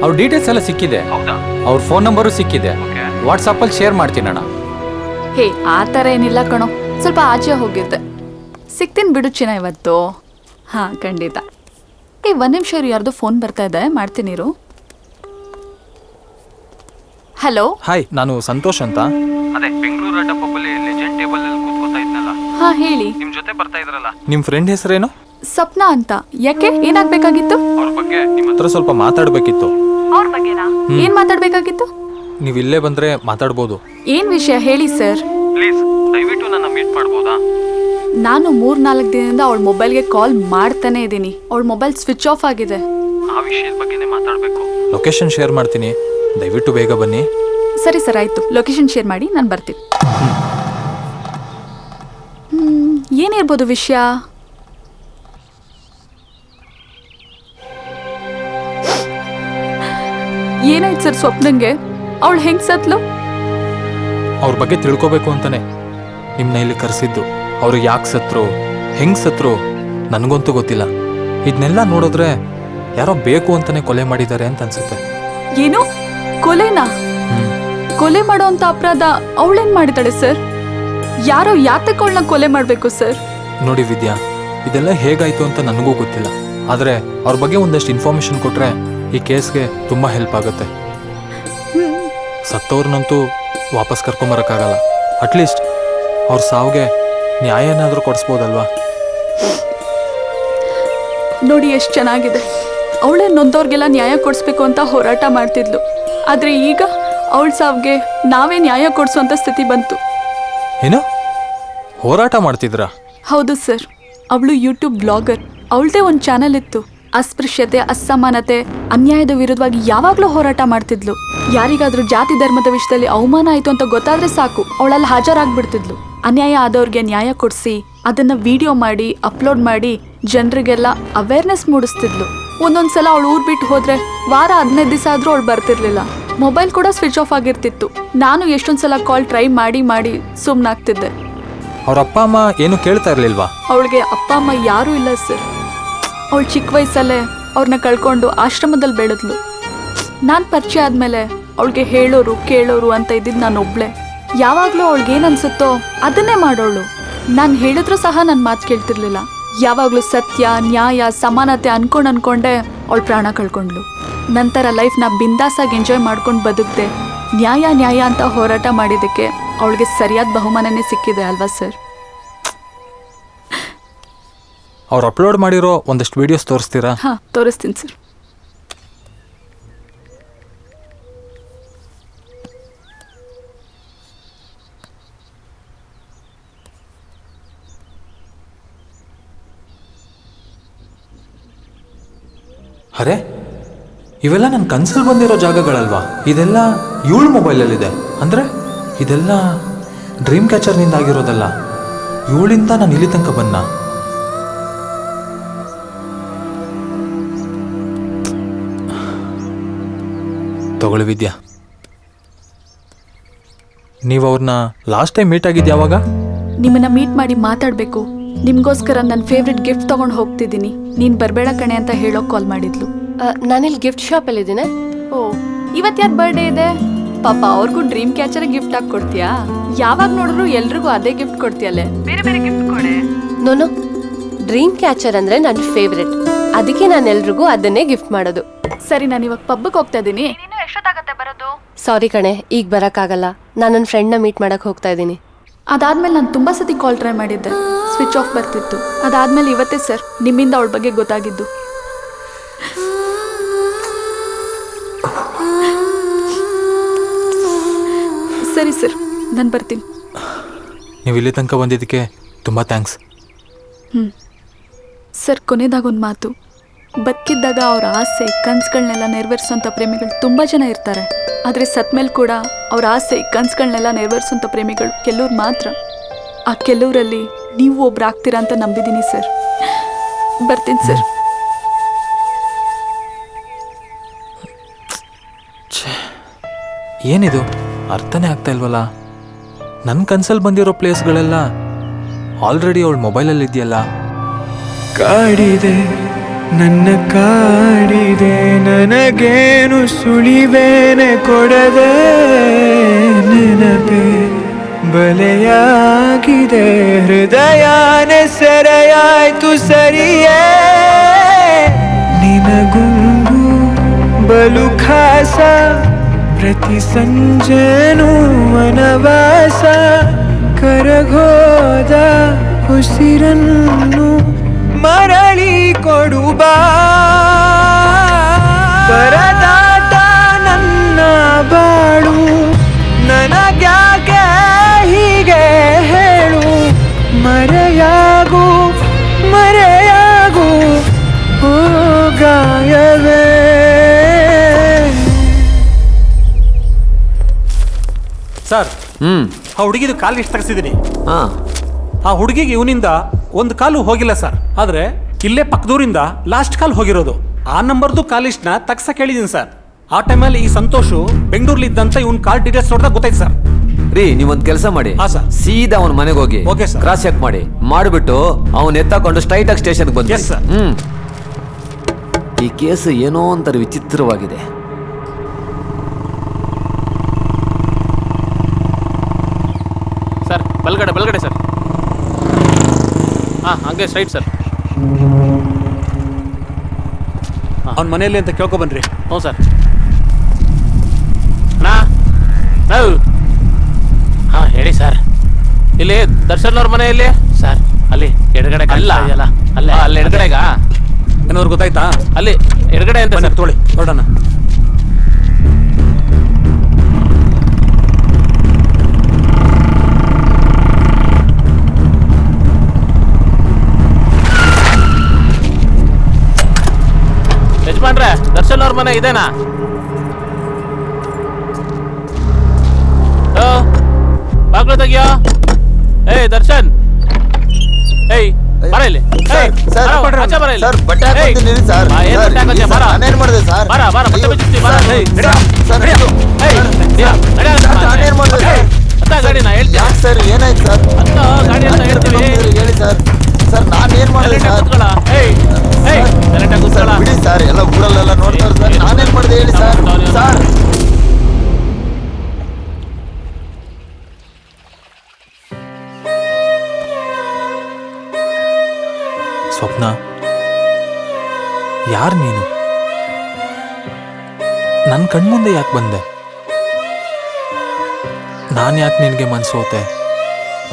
ಅವ್ರ ಡೀಟೇಲ್ಸ್ ಎಲ್ಲ ಸಿಕ್ಕಿದೆ. ಹೌದಾ? ಅವ್ರ ಫೋನ್ ನಂಬರು ಸಿಕ್ಕಿದೆ. ವಾಟ್ಸಪ್ಪಲ್ಲಿ ಶೇರ್ ಮಾಡ್ತೀನಿ ಅಣ್ಣ. ಹೇ ಆ ಥರ ಏನಿಲ್ಲ ಕಣೋ, ಸ್ವಲ್ಪ ಆಚೆ ಹೋಗಿದ್ದೆ. ಸಿಗ್ತೀನಿ ಬಿಡು ಚಿನ್ನ ಇವತ್ತು. ಹಾಂ ಖಂಡಿತ. ಒಂದು ನಿಮಿಷ ಇರು, ಯಾರ್ದು ಫೋನ್ ಬರ್ತಾ ಇದೆ, ಮಾಡ್ತೀನಿ ಇರು. ಹಲೋ. ಹಾಯ್, ನಾನು ಸಂತೋಷ್ ಅಂತ. ಅದೇ ಬೆಂಗಳೂರು ಅಡ್ಡಪ್ಪಲ್ಲಿ ಲೆಜೆಂಡ್ ಟೇಬಲ್ ಅಲ್ಲಿ ಕೂತ್ಕೋತಾ ಇದ್ನಲ್ಲ, ಹಾ ಹೇಳಿ. ನಿಮ್ ಜೊತೆ ಬರ್ತಾ ಇದ್ರಲ್ಲ, ನಿಮ್ಮ ಫ್ರೆಂಡ್ ಹೆಸರೇನು? ಸಪ್ನಾ ಅಂತ. ಯಾಕೆ, ಏನಾಗ್ಬೇಕಾಗಿತ್ತು? ಅವ್ರ ಬಗ್ಗೆ ನಿಮ್ಮ ಹತ್ರ ಸ್ವಲ್ಪ ಮಾತಾಡಬೇಕಿತ್ತು. ಅವ್ರ ಬಗ್ಗೆನಾ? ಏನ್ ಮಾತಾಡ್ಬೇಕಾಗಿತ್ತು? ನೀವು ಇಲ್ಲೇ ಬಂದ್ರೆ ಮಾತಾಡ್ಬೋದು. ಏನ್ ವಿಷಯ ಹೇಳಿ ಸರ್. ಪ್ಲೀಸ್ ದಯವಿಟ್ಟು ನನ್ನ ಮೀಟ್ ಮಾಡ್ಬೋದಾ? ನಾನು 3-4 ದಿನದಿಂದ ಅವಳ ಮೊಬೈಲ್ಗೆ ಕಾಲ್ ಮಾಡ್ತಾನೆ ಇದ್ದೀನಿ. ಅವಳ ಮೊಬೈಲ್ ಸ್ವಿಚ್ ಆಫ್ ಆಗಿದೆ. ಆ ವಿಷಯದ ಬಗ್ಗೆನೇ ಮಾತಾಡ್ಬೇಕು. ಲೊಕೇಶನ್ ಶೇರ್ ಮಾಡ್ತೀನಿ, ದಯವಿಟ್ಟು ಬೇಗ ಬನ್ನಿ. ಸರಿ ಸರ್, ಆಯ್ತು. ಲೊಕೇಶನ್ ಶೇರ್ ಮಾಡಿ, ನಾನು ಬರ್ತೀನಿ. ಏನಿರ್ಬೋದು ವಿಷಯ? ಏನಾಯ್ತು ಸರ್ ಸ್ವಪ್ನಂಗೆ? ಅವಳು ಹೆಂಗ್ ಸತ್ಲು? ಅವ್ರ ಬಗ್ಗೆ ತಿಳ್ಕೊಬೇಕು ಅಂತಾನೆ ನಿಮ್ಮನ್ನ ಇಲ್ಲಿ ಕರೆಸಿದ್ದು. ಅವ್ರಿಗೆ ಯಾಕೆ ಸತ್ರು, ಹೆಂಗ್ ಸತ್ರು ನನಗಂತೂ ಗೊತ್ತಿಲ್ಲ. ಇದನ್ನೆಲ್ಲ ನೋಡಿದ್ರೆ ಯಾರೋ ಬೇಕು ಅಂತಾನೆ ಕೊಲೆ ಮಾಡಿದ್ದಾರೆ ಅಂತ ಅನ್ಸುತ್ತೆ. ಏನು ಕೊಲೆನಾ? ಕೊಲೆ ಮಾಡೋ ಅಂತ ಅಪರಾಧ ಅವಳೇನ್ ಮಾಡಿದಾಳೆ ಸರ್? ಯಾರೋ ಯಾತಕ್ಕೆ ಅವಳನ್ನ ಕೊಲೆ ಮಾಡ್ಬೇಕು ಸರ್? ನೋಡಿ ವಿದ್ಯಾ, ಇದೆಲ್ಲ ಹೇಗಾಯ್ತು ಅಂತ ನನಗೂ ಗೊತ್ತಿಲ್ಲ. ಆದ್ರೆ ಅವ್ರ ಬಗ್ಗೆ ಒಂದಷ್ಟು ಇನ್ಫಾರ್ಮೇಶನ್ ಕೊಟ್ರೆ ಈ ಕೇಸ್ಗೆ ತುಂಬಾ ಹೆಲ್ಪ್ ಆಗುತ್ತೆ. ಸತ್ತವ್ರನ್ನಂತೂ ವಾಪಸ್ ಕರ್ಕೊಂಬರಕ್ಕಾಗಲ್ಲ. ಅಟ್ಲೀಸ್ಟ್ ಅವ್ರ ಸಾವಿಗೆ ನ್ಯಾಯ ಏನಾದರೂ ಕೊಡಿಸ್ಬೋದಲ್ವಾ? ನೋಡಿ ಎಷ್ಟು ಚೆನ್ನಾಗಿದೆ. ಅವಳೇ ನೊಂದವ್ರಿಗೆಲ್ಲ ನ್ಯಾಯ ಕೊಡಿಸ್ಬೇಕು ಅಂತ ಹೋರಾಟ ಮಾಡ್ತಿದ್ಲು. ಆದ್ರೆ ಈಗ ಅವಳ ಸಾವಿಗೆ ನಾವೇ ನ್ಯಾಯ ಕೊಡಿಸುವಂತ ಸ್ಥಿತಿ ಬಂತು. ಏನು ಹೋರಾಟ ಮಾಡ್ತಿದ್ರಾ? ಹೌದು ಸರ್. ಅವಳು ಯೂಟ್ಯೂಬ್ ಬ್ಲಾಗರ್. ಅವಳದೇ ಒಂದು ಚಾನಲ್ ಇತ್ತು. ಅಸ್ಪೃಶ್ಯತೆ, ಅಸಮಾನತೆ, ಅನ್ಯಾಯದ ವಿರುದ್ಧವಾಗಿ ಯಾವಾಗಲೂ ಹೋರಾಟ ಮಾಡ್ತಿದ್ಲು. ಯಾರಿಗಾದ್ರೂ ಜಾತಿ ಧರ್ಮದ ವಿಷಯದಲ್ಲಿ ಅವಮಾನ ಆಯ್ತು ಅಂತ ಗೊತ್ತಾದ್ರೆ ಸಾಕು, ಅವಳಲ್ಲಿ ಹಾಜರಾಗ್ಬಿಡ್ತಿದ್ಲು. ಅನ್ಯಾಯ ಆದವ್ರಿಗೆ ನ್ಯಾಯ ಕೊಡಿಸಿ ಅದನ್ನ ವಿಡಿಯೋ ಮಾಡಿ ಅಪ್ಲೋಡ್ ಮಾಡಿ ಜನರಿಗೆಲ್ಲ ಅವೇರ್ನೆಸ್ ಮೂಡಿಸ್ತಿದ್ಲು. ಒಂದೊಂದ್ಸಲ ಅವಳು ಊರ್ ಬಿಟ್ಟು ಹೋದ್ರೆ ವಾರ 15 ದಿವಸ ಆದ್ರೂ ಅವಳು ಬರ್ತಿರ್ಲಿಲ್ಲ. ಮೊಬೈಲ್ ಕೂಡ ಸ್ವಿಚ್ ಆಫ್ ಆಗಿರ್ತಿತ್ತು. ನಾನು ಎಷ್ಟೊಂದ್ಸಲ ಕಾಲ್ ಟ್ರೈ ಮಾಡಿ ಮಾಡಿ ಸುಮ್ಮನಾಗ್ತಿದ್ದೆ. ಅವ್ರ ಅಪ್ಪ ಅಮ್ಮ ಏನು ಕೇಳ್ತಾ ಇರ್ಲಿಲ್ವಾ? ಅವಳಿಗೆ ಅಪ್ಪ ಅಮ್ಮ ಯಾರೂ ಇಲ್ಲ ಸರ್. ಅವಳು ಚಿಕ್ಕ ವಯಸ್ಸಲ್ಲೇ ಅವ್ರನ್ನ ಕಳ್ಕೊಂಡು ಆಶ್ರಮದಲ್ಲಿ ಬೆಳೆದ್ಲು. ನಾನು ಪರಿಚಯ ಆದಮೇಲೆ ಅವಳಿಗೆ ಹೇಳೋರು ಕೇಳೋರು ಅಂತ ಇದ್ದಿದ್ದು ನಾನು ಒಬ್ಳೆ. ಯಾವಾಗಲೂ ಅವಳಿಗೇನು ಅನ್ಸುತ್ತೋ ಅದನ್ನೇ ಮಾಡೋಳು. ನಾನು ಹೇಳಿದ್ರೂ ಸಹ ನನ್ನ ಮಾತು ಕೇಳ್ತಿರ್ಲಿಲ್ಲ. ಯಾವಾಗಲೂ ಸತ್ಯ, ನ್ಯಾಯ, ಸಮಾನತೆ ಅನ್ಕೊಂಡೆ ಅವಳು ಪ್ರಾಣ ಕಳ್ಕೊಂಡ್ಳು. ನಂತರ ಲೈಫ್ನ ಬಿಂದಾಸಾಗಿ ಎಂಜಾಯ್ ಮಾಡ್ಕೊಂಡು ಬದುಕ್ದೆ ನ್ಯಾಯ ನ್ಯಾಯ ಅಂತ ಹೋರಾಟ ಮಾಡಿದ್ದಕ್ಕೆ ಅವಳಿಗೆ ಸರಿಯಾದ ಬಹುಮಾನನೇ ಸಿಕ್ಕಿದೆ ಅಲ್ವಾ ಸರ್? ಅವ್ರು ಅಪ್ಲೋಡ್ ಮಾಡಿರೋ ಒಂದಷ್ಟು ವಿಡಿಯೋಸ್ ತೋರಿಸ್ತೀರಾ? ಹಾಂ, ತೋರಿಸ್ತೀನಿ ಸರ್. ಅರೆ, ಇವೆಲ್ಲ ನನ್ನ ಕನ್ಸಲ್ಲಿ ಬಂದಿರೋ ಜಾಗಗಳಲ್ವಾ? ಇದೆಲ್ಲ ಇವಳು ಮೊಬೈಲಲ್ಲಿದೆ ಅಂದರೆ ಇದೆಲ್ಲ ಡ್ರೀಮ್ ಕ್ಯಾಚರ್ನಿಂದ ಆಗಿರೋದಲ್ಲ. ಇವಳಿಂದ ನಾನು ಇಲ್ಲಿ ತನಕ ಬನ್ನ. ತಗೊಳ್ಳಿ ವಿದ್ಯಾ, ನೀವು ಅವ್ರನ್ನ ಲಾಸ್ಟ್ ಟೈಮ್ ಮೀಟ್ ಆಗಿದ್ದು ಯಾವಾಗ? ನಿಮ್ಮನ್ನ ಮೀಟ್ ಮಾಡಿ ಮಾತಾಡಬೇಕು. ನಿಮಗೋಸ್ಕರ ನನ್ನ ಫೇವ್ರೆಟ್ ಗಿಫ್ಟ್ ತೊಗೊಂಡು ಹೋಗ್ತಿದ್ದೀನಿ. ನೀನು ಬರಬೇಡ ಕಣೆ ಅಂತ ಹೇಳೋಕೆ ಕಾಲ್ ಮಾಡಿದ್ಲು. ನಾನಿಲ್ಲಿ ಗಿಫ್ಟ್ ಶಾಪಲ್ಲಿದ್ದೀನಿ. ಓ, ಇವತ್ತು ಯಾರು ಬರ್ಡೇ ಇದೆ? ಪಾಪ ಅವ್ರಿಗೂ ಡ್ರೀಮ್ ಕ್ಯಾಚರ್ ಗಿಫ್ಟ್ ಆಗಿ ಕೊಡ್ತೀಯಾ? ಯಾವಾಗ ನೋಡಿದ್ರು ಎಲ್ರಿಗೂ ಅದೇ ಗಿಫ್ಟ್ ಕೊಡ್ತೀಯಲ್ಲೇ. ಬೇರೆ ಬೇರೆ ಗಿಫ್ಟ್ ಕೊಡೆ. ನೋನು, ಡ್ರೀಮ್ ಕ್ಯಾಚರ್ ಅಂದರೆ ನನ್ನ ಫೇವ್ರೆಟ್. ಅದಕ್ಕೆ ನಾನು ಎಲ್ರಿಗೂ ಅದನ್ನೇ ಗಿಫ್ಟ್ ಮಾಡೋದು. ಸರಿ, ನಾನು ಇವಾಗ ಪಬ್ಗೆ ಹೋಗ್ತಾ ಇದ್ದೀನಿ. ಎಷ್ಟೊತ್ತಾಗತ್ತೆ ಬರೋದು? ಸಾರಿ ಕಣೆ, ಈಗ ಬರೋಕ್ಕಾಗಲ್ಲ. ನಾನು ನನ್ನ ಫ್ರೆಂಡ್ನ ಮೀಟ್ ಮಾಡಕ್ಕೆ ಹೋಗ್ತಾ ಇದ್ದೀನಿ. ಅದಾದ್ಮೇಲೆ ನಾನು ತುಂಬ ಸತಿ ಕಾಲ್ ಟ್ರೈ ಮಾಡಿದ್ದೆ, ಸ್ವಿಚ್ ಆಫ್ ಬರ್ತಿತ್ತು. ಅದಾದ್ಮೇಲೆ ಇವತ್ತೇ ಸರ್ ನಿಮ್ಮಿಂದ ಅವಳ ಬಗ್ಗೆ ಗೊತ್ತಾಗಿದ್ದು. ಸರಿ ಸರ್, ನಾನು ಬರ್ತೀನಿ. ನೀವು ಇಲ್ಲಿ ತನಕ ಬಂದಿದ್ದಕ್ಕೆ ತುಂಬ ಥ್ಯಾಂಕ್ಸ್. ಸರ್, ಕೊನೆಯದಾಗೊಂದು ಮಾತು. ಬದುಕಿದ್ದಾಗ ಅವ್ರ ಆಸೆ ಕನ್ಸುಗಳನ್ನೆಲ್ಲ ನೆರವೇರಿಸುವಂಥ ಪ್ರೇಮಿಗಳು ತುಂಬ ಜನ ಇರ್ತಾರೆ. ಆದರೆ ಸತ್ಮೇಲೆ ಕೂಡ ಅವ್ರ ಆಸೆ ಕನ್ಸುಗಳನ್ನೆಲ್ಲ ನೆರವೇರಿಸುವಂಥ ಪ್ರೇಮಿಗಳು ಕೆಲವ್ರು ಮಾತ್ರ. ಆ ಕೆಲವರಲ್ಲಿ ನೀವು ಒಬ್ರು ಆಗ್ತೀರಾ ಅಂತ ನಂಬಿದ್ದೀನಿ ಸರ್. ಬರ್ತೀನಿ ಸರ್. ಏನಿದು ಅರ್ಥನೇ ಆಗ್ತಾ ಇಲ್ವಲ್ಲ? ನನ್ನ ಕನ್ಸಲ್ಲಿ ಬಂದಿರೋ ಪ್ಲೇಸ್ಗಳೆಲ್ಲ ಆಲ್ರೆಡಿ ಅವಳ ಮೊಬೈಲಲ್ಲಿ ಇದೆಯಲ್ಲ. ಕಾಡಿದೆ ನನ್ನ ಕಾಡಿದೆ, ನನಗೇನು ಸುಳಿವೇನೆ ಕೊಡದೆ, ನೆನಪೆ ಬಲೆಯಾಗಿದೆ, ಹೃದಯನೇ ಸೆರೆಯಾಯ್ತು ಸರಿಯೇ. ಪ್ರತಿ ಸಂಜೆನೂ ವನವಾಸ ಕರಗೋದ ಉಸಿರನ್ನು ಮರಳಿ ಕೊಡುಬಾ ಪರದಾಟ ನನ್ನ ಬಾಳು ನನಗ್ಯಾಕೆ ಹೀಗೆ ಹೇಳು ಮರೆಯಾಗು ಮರೆಯಾಗು ಓ ಗಾಯವೇ. ಸರ್ ಆ ಹುಡುಗಿದು ಕಾಲು ಇಷ್ಟು ತೆಗೆಸಿದ್ದೀನಿ. ಆ ಹುಡುಗಿಗೆ ಇವನಿಂದ ಒಂದು ಕಾಲು ಹೋಗಿಲ್ಲ ಸರ್, ಆದ್ರೆ ಇಲ್ಲೇ ಪಕ್ಕದೂರಿಂದ ಲಾಸ್ಟ್ ಕಾಲ್ ಹೋಗಿರೋದು. ಆ ನಂಬರ್ದು ಕಾಲಿಸ್ಟ್ನ ತಗ್ಸ ಕೇಳಿದೀನಿ ಸರ್. ಆ ಟೈಮಲ್ಲಿ ಈ ಸಂತೋಷು ಬೆಂಗಳೂರಲ್ಲಿ ಇದ್ದಂತ ಇವನ್ ಕಾಲ್ ಡೀಟೇಲ್ಸ್ ನೋಡಿದಾಗ ಗೊತ್ತಾಯ್ತು ಸರ್. ರೀ ನೀವೊಂದ್ ಕೆಲಸ ಮಾಡಿ, ಸೀದಾ ಅವನ ಮನೆಗೆ ಹೋಗಿ ಕ್ರಾಸ್ ಚೆಕ್ ಮಾಡಿಬಿಟ್ಟು ಅವನ್ ಎತ್ತಾಕೊಂಡು ಸ್ಟ್ರೈಟ್ ಆಗಿ ಸ್ಟೇಷನ್ಗೆ ಬಂದ. ಈ ಕೇಸ್ ಏನೋ ಒಂಥರ ವಿಚಿತ್ರವಾಗಿದೆ. Sir ಬಲ್ಗಡೆ sir. ಹಾಂ ಹಂಗೆ ಸ್ಟ್ರೈಟ್ ಸರ್. ಅವನ ಮನೆಯಲ್ಲಿ ಅಂತ ಕೇಳ್ಕೊ ಬನ್ರಿ. ಹ್ಞೂ ಸರ್. ಹಾಂ ಹೇಳಿ ಸರ್. ಇಲ್ಲಿ ದರ್ಶನ್ ಅವ್ರ ಮನೆ ಇಲ್ಲಿ ಸರ್. ಅಲ್ಲಿ ಎಡಗಡೆ ಅಲ್ಲ ಅಲ್ಲ ಅಲ್ಲಿ ಎಡಗಡೆಗ ಏನಾದ್ರು ಗೊತ್ತಾಯ್ತಾ? ಅಲ್ಲಿ ಎಡಗಡೆ ಅಂತ ಸರ್. ತೊಗೊಳ್ಳಿ ನೋಡೋಣ. ಯಜಮಾನ್ರೆ ದರ್ಶನ್ ಅವ್ರ ಮನೆ ಇದೇನಾ? ಬಾಗ್ಲು ತೆಗಿಯೋ. ಏಯ್ ದರ್ಶನ್, ಏಯ್ ಬರ ಇಲ್ಲಿ. ಗಾಡಿನ ಹೇಳ್ತೀವಿ ಸರ್. ಏನಾಯ್ತು ಸರ್? ಗಾಡಿ ಅಂತ ಹೇಳ್ತೀವಿ. ಹೇಳಿ ಸರ್. ಸರ್ ನಾನೇನ್ ಮಾಡಿದೆ ಸರ್? ಬಿಡಿ ಸರ್, ಎಲ್ಲ ಊರಲ್ಲೆಲ್ಲ ನೋಡ್ತಾರೆ ಸರ್. ನಾನೇನ್ ಮಾಡಿದೆ ಹೇಳಿ ಸರ್. ಸರ್ ಸ್ವಪ್ನ, ಯಾರು ನೀನು? ನನ್ನ ಕಣ್ಮುಂದೆ ಯಾಕೆ ಬಂದೆ? ನಾನು ಯಾಕೆ ನಿನಗೆ ಮನ್ಸೋತೆ?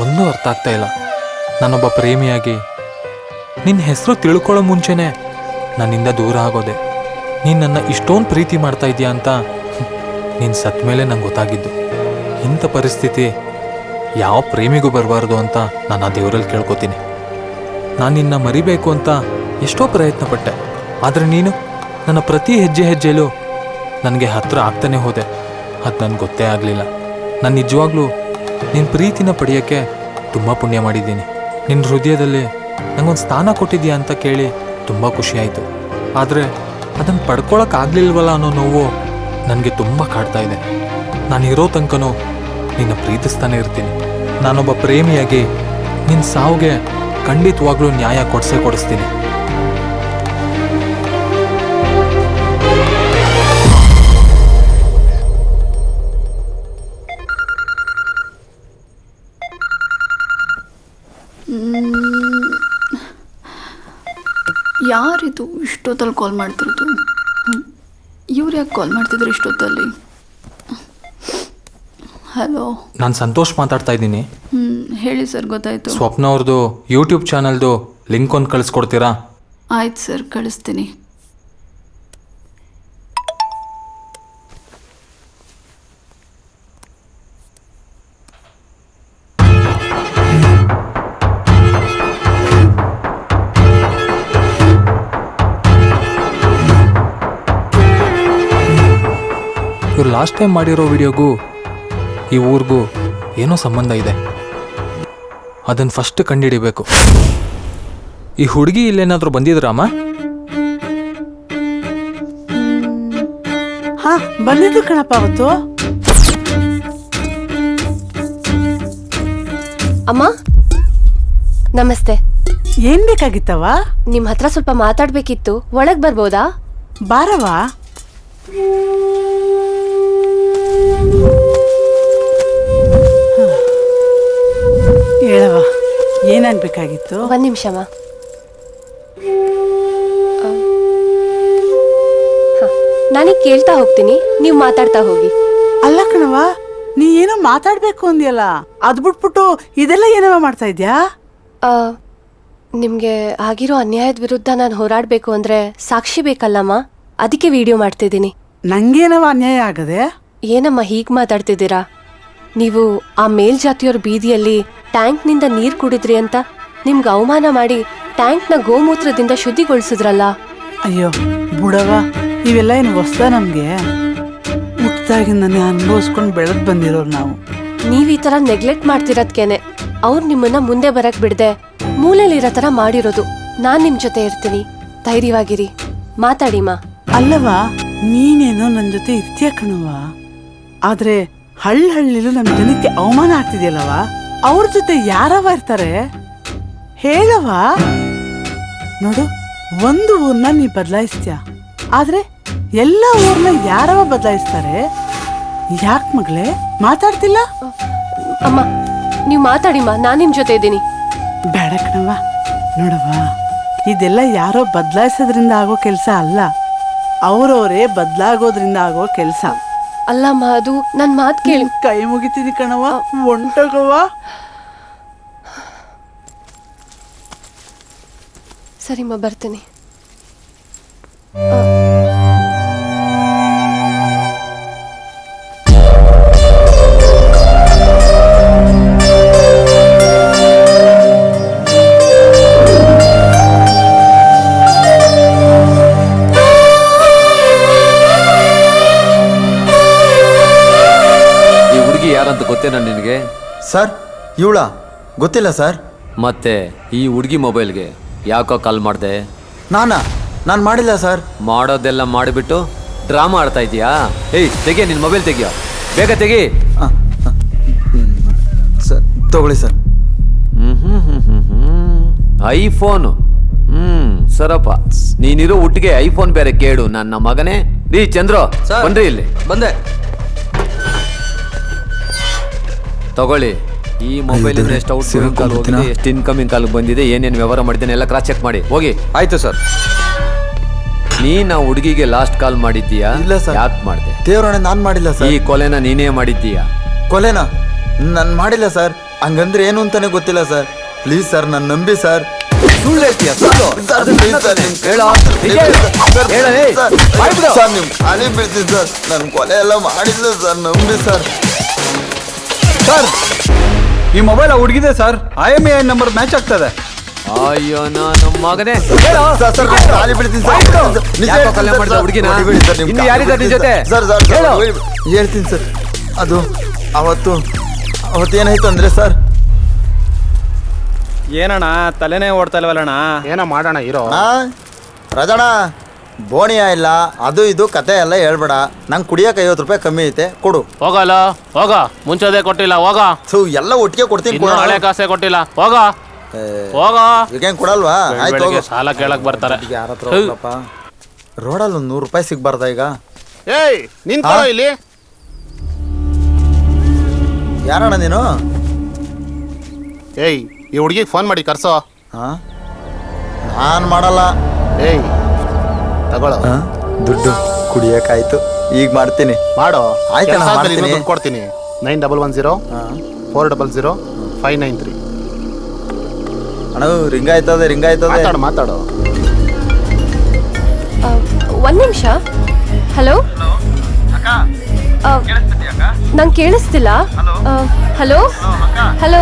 ಒಂದೂ ಅರ್ಥ ಆಗ್ತಾ ಇಲ್ಲ. ನಾನೊಬ್ಬ ಪ್ರೇಮಿಯಾಗಿ ನಿನ್ನ ಹೆಸರು ತಿಳ್ಕೊಳ್ಳೋ ಮುಂಚೆನೇ ನನ್ನಿಂದ ದೂರ ಆಗೋದೆ. ನೀನು ನನ್ನ ಇಷ್ಟೊಂದು ಪ್ರೀತಿ ಮಾಡ್ತಾ ಇದೀಯ ಅಂತ ನೀನು ಸತ್ತ ಮೇಲೆ ನಂಗೆ ಗೊತ್ತಾಗಿದ್ದು. ಇಂಥ ಪರಿಸ್ಥಿತಿ ಯಾವ ಪ್ರೇಮಿಗೂ ಬರಬಾರ್ದು ಅಂತ ನಾನು ಆ ದೇವರಲ್ಲಿ ಕೇಳ್ಕೊತೀನಿ. ನಾನು ನಿನ್ನ ಮರಿಬೇಕು ಅಂತ ಎಷ್ಟೋ ಪ್ರಯತ್ನ ಪಟ್ಟೆ, ಆದರೆ ನೀನು ನನ್ನ ಪ್ರತಿ ಹೆಜ್ಜೆಯಲ್ಲೂ ನನಗೆ ಹತ್ತಿರ ಆಗ್ತಾನೆ ಹೋದೆ. ಅದು ನನಗೆ ಗೊತ್ತೇ ಆಗಲಿಲ್ಲ. ನಾನು ನಿಜವಾಗ್ಲೂ ನಿನ್ನ ಪ್ರೀತಿನ ಪಡೆಯೋಕ್ಕೆ ತುಂಬ ಪುಣ್ಯ ಮಾಡಿದ್ದೀನಿ. ನಿನ್ನ ಹೃದಯದಲ್ಲಿ ನನಗೊಂದು ಸ್ಥಾನ ಕೊಟ್ಟಿದ್ದೀಯಾ ಅಂತ ಕೇಳಿ ತುಂಬ ಖುಷಿಯಾಯಿತು. ಆದರೆ ಅದನ್ನು ಪಡ್ಕೊಳಕ್ಕಾಗಲಿಲ್ವಲ್ಲ ಅನ್ನೋ ನೋವು ನನಗೆ ತುಂಬ ಕಾಡ್ತಾ ಇದೆ. ನಾನು ಇರೋ ತನಕನೂ ನಿನ್ನ ಪ್ರೀತಿಸ್ತಾನೆ ಇರ್ತೀನಿ. ನಾನೊಬ್ಬ ಪ್ರೇಮಿಯಾಗಿ ನಿನ್ನ ಸಾವಿಗೆ ಖಂಡಿತವಾಗ್ಲೂ ನ್ಯಾಯ ಕೊಡಿಸ್ತೀನಿ. ಯಾರಿದು ಇಷ್ಟೊತ್ತಲ್ಲಿ ಕಾಲ್ ಮಾಡ್ತಿರೋದು? ಇವ್ರು ಯಾಕೆ ಕಾಲ್ ಮಾಡ್ತಿದ್ರು ಇಷ್ಟೊತ್ತಲ್ಲಿ? ಹಲೋ, ನಾನು ಸಂತೋಷ್ ಮಾತಾಡ್ತಾ ಇದ್ದೀನಿ. ಹೇಳಿ ಸರ್, ಗೊತ್ತಾಯ್ತು. ಸ್ವಪ್ನ ಅವ್ರದ್ದು ಯೂಟ್ಯೂಬ್ ಚಾನಲ್ದು ಲಿಂಕ್ ಒಂದು ಕಳಿಸ್ಕೊಡ್ತೀರಾ? ಆಯ್ತು ಸರ್, ಕಳಿಸ್ತೀನಿ. ಇವ್ರು ಲಾಸ್ಟ್ ಟೈಮ್ ಮಾಡಿರೋ ವಿಡಿಯೋಗೂ ಈ ಊರಿಗೂ ಏನೋ ಸಂಬಂಧ ಇದೆ. ಅದನ್ನು ಫಸ್ಟ್ ಕಂಡುಹಿಡಿಬೇಕು. ಈ ಹುಡುಗಿ ಇಲ್ಲೇನಾದರೂ ಬಂದಿದ್ರಾಮ? ಹಾ, ಬಂದಿದ್ದು ಕಣಪ್ಪ ಅವತ್ತು. ಅಮ್ಮ ನಮಸ್ತೆ. ಏನ್ ಬೇಕಾಗಿತ್ತವ? ನಿಮ್ ಹತ್ರ ಸ್ವಲ್ಪ ಮಾತಾಡ್ಬೇಕಿತ್ತು, ಒಳಗ್ ಬರ್ಬೋದಾ? ಬಾರವಾ. ಹೇಳವ, ಏನಾಗ್ಬೇಕಾಗಿತ್ತು? ಒಂದ್ ನಿಮಿಷಮ್ಮ. ನಾನೀಗ ಕೇಳ್ತಾ ಹೋಗ್ತೀನಿ, ನೀವು ಮಾತಾಡ್ತಾ ಹೋಗಿ. ಕಣವ, ನೀ ಏನೋ ಮಾತಾಡ್ಬೇಕು ಅಂದ್ಯಲ್ಲ, ಅದ್ ಬಿಟ್ಬಿಟ್ಟು ಇದೆಲ್ಲ ಏನವ ಮಾಡ್ತಾ ಇದ್ಯಾ? ನಿಮ್ಗೆ ಆಗಿರೋ ಅನ್ಯಾಯದ ವಿರುದ್ಧ ನಾನು ಹೋರಾಡ್ಬೇಕು ಅಂದ್ರೆ ಸಾಕ್ಷಿ ಬೇಕಲ್ಲಮ್ಮ, ಅದಕ್ಕೆ ವಿಡಿಯೋ ಮಾಡ್ತಿದ್ದೀನಿ. ನಂಗೇನವ ಅನ್ಯಾಯ ಆಗದೆ? ಏನಮ್ಮ ಹೀಗ್ ಮಾತಾಡ್ತಿದ್ದೀರಾ? ನೀವು ಆ ಮೇಲ್ಜಾತಿಯವ್ರ ಬೀದಿಯಲ್ಲಿ ಟ್ಯಾಂಕ್ನಿಂದ ನೀರ್ ಕುಡಿದ್ರಿ ಅಂತ ನಿಮ್ಗೆ ಅವಮಾನ ಮಾಡಿ ಟ್ಯಾಂಕ್ನ ಗೋಮೂತ್ರದಿಂದ ಶುದ್ಧಿಗೊಳಿಸಿದ್ರಲ್ಲ. ಅಯ್ಯೋ ಬುಡವ, ಇವೆಲ್ಲ ಏನು ಹೊಸ್ದ ನಮ್ಗೆ? ಹುಟ್ಟಾಗಿಂದನೇ ಅನುಭವಿಸ್ಕೊಂಡು ಬೆಳೆದ್ ಬಂದಿರೋರು ನಾವು. ನೀವ್ ಈ ತರ ನೆಗ್ಲೆಕ್ಟ್ ಮಾಡ್ತಿರೋದ್ಕೇನೆ ಅವ್ರು ನಿಮ್ಮನ್ನ ಮುಂದೆ ಬರಕ್ ಬಿಡದೆ ಮೂಲೆಯಲ್ಲಿರೋ ತರ ಮಾಡಿರೋದು. ನಾನ್ ನಿಮ್ ಜೊತೆ ಇರ್ತೀನಿ, ಧೈರ್ಯವಾಗಿರಿ, ಮಾತಾಡಿಮ್ಮ. ಅಲ್ಲವಾ, ನೀನೇನೋ ನನ್ನ ಜೊತೆ ಇರ್ತೀಯ ಕಣವ, ಆದ್ರೆ ಹಳ್ಳಿಲೂ ನಮ್ಮ ಜನಕ್ಕೆ ಅವಮಾನ ಆಗ್ತಿದ್ಯಲ್ಲವ, ಅವ್ರ ಜೊತೆ ಯಾರವ ಇರ್ತಾರೆ ಹೇಳವ? ನೋಡು, ಒಂದು ಊರ್ನ ನೀ ಬದಲಾಯಿಸ್ತೀಯ, ಆದ್ರೆ ಎಲ್ಲ ಊರ್ನ ಯಾರವ ಬದಲಾಯಿಸ್ತಾರೆ? ಯಾಕೆ ಮಗಳೇ ಮಾತಾಡ್ತಿಲ್ಲ? ಅಮ್ಮ ನೀವ್ ಮಾತಾಡಿಮ್ಮ, ನಾನ್ ನಿಮ್ ಜೊತೆ ಇದ್ದೀನಿ. ಬೇಡ ಕಣವ, ನೋಡವ, ಇದೆಲ್ಲ ಯಾರೋ ಬದಲಾಯಿಸೋದ್ರಿಂದ ಆಗೋ ಕೆಲಸ ಅಲ್ಲ, ಅವ್ರವರೇ ಬದಲಾಗೋದ್ರಿಂದ ಆಗೋ ಕೆಲಸ. ಅಲ್ಲಮ್ಮ, ಅದು ನನ್ ಮಾತ್ ಕೇಳಿ. ಕೈ ಮುಗಿತೀನಿ ಕಣವ, ಒಂಟೋಗವ. ಸರಿಮ್ಮ, ಬರ್ತೀನಿ. ಯಾರಂತ ಗೊತ್ತೇನಾ ನಿನಗೆ? ಸರ್ ಇವಳ ಗೊತ್ತಿಲ್ಲ ಸರ್. ಮತ್ತೆ ಈ ಹುಡುಗಿ ಮೊಬೈಲ್ಗೆ ಯಾಕೋ ಕಾಲ್ ಮಾಡಿದೆ? ನಾನು ಮಾಡಿಲ್ಲ ಸರ್. ಮಾಡೋದೆಲ್ಲ ಮಾಡಿಬಿಟ್ಟು ಡ್ರಾಮಾ ಆಡ್ತಾ ಇದೀಯಾ? ಏಯ್ ತೆಗಿಯ, ನಿನ್ನ ಮೊಬೈಲ್ ತೆಗಿಯ, ಬೇಗ ತೆಗಿ. ಸರ್ ತಗೊಳ್ಳಿ ಸರ್. ಐಫೋನು. ಸರಪ್ಪ, ನೀನಿರೋ ಒಟ್ಟಿಗೆ ಐಫೋನ್ ಬೇರೆ ಕೇಳು ನನ್ನ ಮಗನೇ. ರೀ ಚಂದ್ರು, ಬನ್ರಿ ಇಲ್ಲಿ. ಬಂದೆ. ತಗೊಳ್ಳಿ, ಈ ಮೊಬೈಲ್ ಎಷ್ಟು ಔಟ್ಗೋಯಿಂಗ್ ಕಾಲ್ ಹೋಗಿದೆ, ಎಷ್ಟು ಇನ್ಕಮಿಂಗ್ ಕಾಲ್ ಬಂದಿದೆ, ಏನೇನು ವ್ಯವಹಾರ ಮಾಡಿದ್ದೇನೆ ಎಲ್ಲ ಕ್ರಾಸ್ ಚೆಕ್ ಮಾಡಿ ಹೋಗಿ. ಆಯ್ತು ಸರ್. ನೀನ್ ಆ ಹುಡುಗಿಗೆ ಲಾಸ್ಟ್ ಕಾಲ್ ಮಾಡಿದ್ದೀಯಾ? ಇಲ್ಲ ಸರ್. ಯಾಕೆ ಮಾಡಿದೆ? ದೇವರಣ್ಣ ನಾನು ಮಾಡಿಲ್ಲ ಸರ್. ಈ ಕೊಲೆನ ನೀನೇ ಮಾಡಿದ್ದೀಯಾ? ಕೊಲೆನಾ? ನಾನು ಮಾಡಿಲ್ಲ ಸರ್. ಹಂಗಂದ್ರೆ ಏನು ಅಂತಾನೆ ಗೊತ್ತಿಲ್ಲ ಸರ್. ಪ್ಲೀಸ್ ಸರ್, ನನ್ನ ನಂಬಿ ಸರ್. ಸುಳ್ಳು ಹೇಳ್ತೀಯ? ಸುಳ್ಳು ಸರ್, ನಿಮ್ ಖಾಲಿ ಬೀಳ್ತೀನಿ ಸರ್. ನಾನು ಕೊಲೆ ಎಲ್ಲ ಮಾಡಿಲ್ಲ ಸರ್, ನಂಬಿ ಸರ್. ಸರ್, ಈ ಮೊಬೈಲ್ ಹುಡುಗಿದೆ ಸರ್, IMEI ನಂಬರ್ ಮ್ಯಾಚ್ ಆಗ್ತದೆ. ಅಯ್ಯೋ ನಮ್ಮ ಮಗನೇ, ಖಾಲಿ ಬೀಳ್ತೀನಿ ಸರ್. ಹುಡುಗಿನ ಇನ್ನು ಯಾರಿದ್ದಾರೆ ನಿನ್ ಜೊತೆ? ಸರ್ ಹೇಳ್ತೀನಿ ಸರ್. ಅದು ಅವತ್ತೇನಾಯ್ತು ಅಂದ್ರೆ ಸರ್, ಏನಣ್ಣ ತಲೆನೇ ಓಡ್ತಾ ಇಲ್ವಲ್ಲಣ್ಣ? ಏನೋ ಮಾಡೋಣ ಇರೋ. ರಾಜಣ್ಣ, ಬೋಣಿಯ ಇಲ್ಲ, ಅದು ಇದು ಕತೆ ಎಲ್ಲ ಹೇಳ್ಬೇಡ. ನಂಗೆ ಕುಡಿಯಕ್ಕೆ 50 ರೂಪಾಯಿ ಕಮ್ಮಿ ಐತೆ, ಕೊಡು. ಹೋಗಲ್ಲ, ಹೋಗ. ಮುಂಚೆದೇ ಕೊಟ್ಟಿಲ್ಲ, ಹೋಗ. ಎಲ್ಲ ಒಟ್ಟಿಗೆ ಕೊಡ್ತೀನಿ. ಹಳೆ ಕಾಸೆ ಕೊಟ್ಟಿಲ್ಲ, ಹೋಗ ಹೋಗ. ಈಗೇನ್ ಕೊಡಲ್ವಾ? ಆಯ್ತು, ಸಾಲ ಕೇಳಕ್ ಬರ್ತಾರೆ. ರೋಡಲ್ಲಿ ಒಂದು 100 ರೂಪಾಯಿ ಸಿಗ್ಬಾರ್ದ ಈಗ? ಏಯ್ ನಿನ್ ಇಲ್ಲಿ ಯಾರಣ್ಣ ನೀನು? ಏಯ್ ಈ ಹುಡುಗಿಗೆ ಫೋನ್ ಮಾಡಿ ಕರ್ಸೋ. ನಾನು ಮಾಡಲ್ಲ. ಏಯ್ ತಗೊಳ್ಳೋ ದುಡ್ಡು. ಕುಡಿಯಕ್ಕಾಯ್ತು, ಈಗ ಮಾಡ್ತೀನಿ. ಮಾಡೋ. ಆಯ್ತಣ್ಣ, ಮಾಡ್ತೀನಿ. ದುಡ್ಡು ಕೊಡ್ತೀನಿ. 9110 400 593. ಅಣ್ಣ ರಿಂಗ್ ಆಯ್ತದೆ. ಮಾತಾಡೋ. ಒಂದ್ ನಿಮಿಷ. ಹಲೋ, ನಂಗೆ ಕೇಳಿಸ್ತಿಲ್ಲ. ಹಲೋ ಹಲೋ,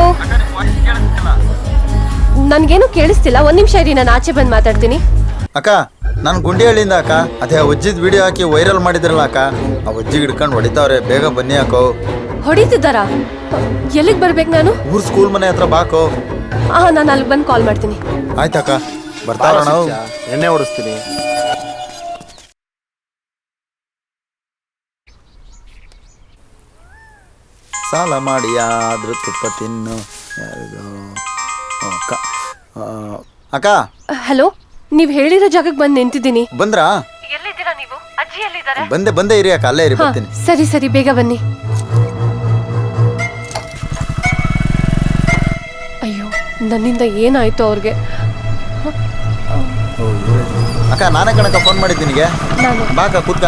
ನನ್ಗೇನು ಕೇಳಿಸ್ತಿಲ್ಲ. ಒಂದ್ ನಿಮಿಷ ಇರಿ, ನಾನು ಆಚೆ ಬಂದು ಮಾತಾಡ್ತೀನಿ. ಅಕ್ಕ, ನಾನು ಗುಂಡಿಹಳ್ಳಿಯಿಂದ ಅಕ್ಕ. ಅದೇ ಆ ಅಜ್ಜಿದ್ ವಿಡಿಯೋ ಹಾಕಿ ವೈರಲ್ ಮಾಡಿದ್ರಲ್ಲ ಅಕ್ಕ, ಆ ಅಜ್ಜಿಗೆ ಹಿಡ್ಕೊಂಡು ಹೊಡಿತಾವ್ರೆ, ಬೇಗ ಬನ್ನಿ ಅಕ್ಕೋ. ಹೊಡಿತಿದ್ದಾರ? ಎಲ್ಲಿಗೆ ಬರ್ಬೇಕು ನಾನು? ಊರ್ ಸ್ಕೂಲ್ ಮನೆ ಹತ್ರ ಬಾಕೋ. ನಾನು ಅಲ್ಲಿಗೆ ಬಂದು ಕಾಲ್ ಮಾಡ್ತೀನಿ. ಆಯ್ತಕ್ಕ, ಬರ್ತಾರ ನಾವು. ಎಣ್ಣೆ ಓಡಿಸ್ತೀನಿ. ಸಾಲ ಮಾಡಿ ಆದ್ರೂ ತುಪ್ಪ ತಿನ್ನು. ಅಕ್ಕ, ಹಲೋ, ನೀವ್ ಹೇಳಿರೋ ಜಾಗಕ್ಕೆ ಬಂದು ನಿಂತಿದ್ದೀನಿ. ಬಂದ್ರಾ? ಎಲ್ಲಿದ್ದೀರಾ ನೀವು? ಅಜ್ಜಿ ಎಲ್ಲಿದ್ದಾರೆ? ಬಂದೆ ಇರಿ ಅಕ್ಕ, ಅಲ್ಲೇ ಇರಿ, ಬರ್ತೀನಿ. ಸರಿ ಬೇಗ ಬನ್ನಿ. ಅಯ್ಯೋ, ನನ್ನಿಂದ ಏನಾಯ್ತು ಅವ್ರಿಗೆ? ಅಕ್ಕ, ನಾನೇ ಕಣಕ್ಕ ಫೋನ್ ಮಾಡಿದ್ದೀನಿ. ಬಾಕ ಕೂತ್ಕ.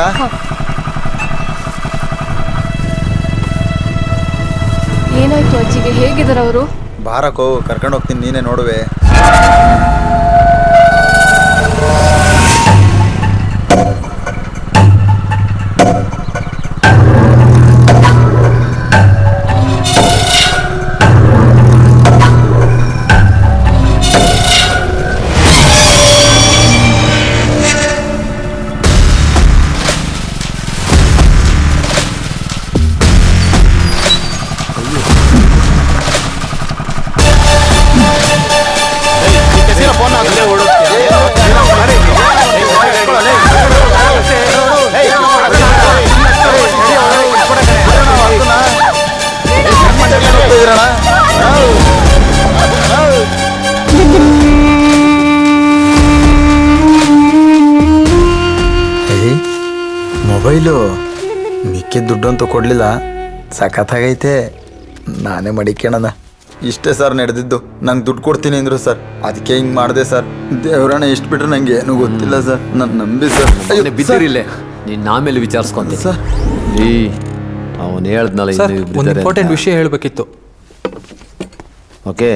ಏನಾಯ್ತು ಅಜ್ಜಿಗೆ? ಹೇಗಿದ್ದಾರೆ ಅವರು? ಬಾರಕೋ ಕರ್ಕೊಂಡು ಹೋಗ್ತೀನಿ, ನೀನೇ ನೋಡುವೆ. ಮೊಬೈಲು ಮಿಕ್ಕಿದ ದುಡ್ಡಂತೂ ಕೊಡಲಿಲ್ಲ, ಸಖತ್ತಾಗೈತೆ. ನಾನೇ ಮಡಿಕೇಣದ. ಇಷ್ಟೇ ಸರ್ ನಡೆದಿದ್ದು. ನಂಗೆ ದುಡ್ಡು ಕೊಡ್ತೀನಿ ಅಂದರು ಸರ್, ಅದಕ್ಕೆ ಹಿಂಗೆ ಮಾಡಿದೆ ಸರ್. ದೇವರಣ್ಣ ಎಷ್ಟು ಬಿಟ್ರೆ ನಂಗೆ ಏನೂ ಗೊತ್ತಿಲ್ಲ ಸರ್, ನನ್ನ ನಂಬಿ ಸರ್. ಬಿದ್ದಿರಿಲ್ಲ, ನೀನು ಆಮೇಲೆ ವಿಚಾರಿಸ್ಕೊಂತೀನಿ ಸರ್. ಈ ಅವನು ಹೇಳ್ದ್ನಲ್ಲ, ಒಂದು ಇಂಪಾರ್ಟೆಂಟ್ ವಿಷಯ ಹೇಳಬೇಕಿತ್ತು. ಓಕೆ,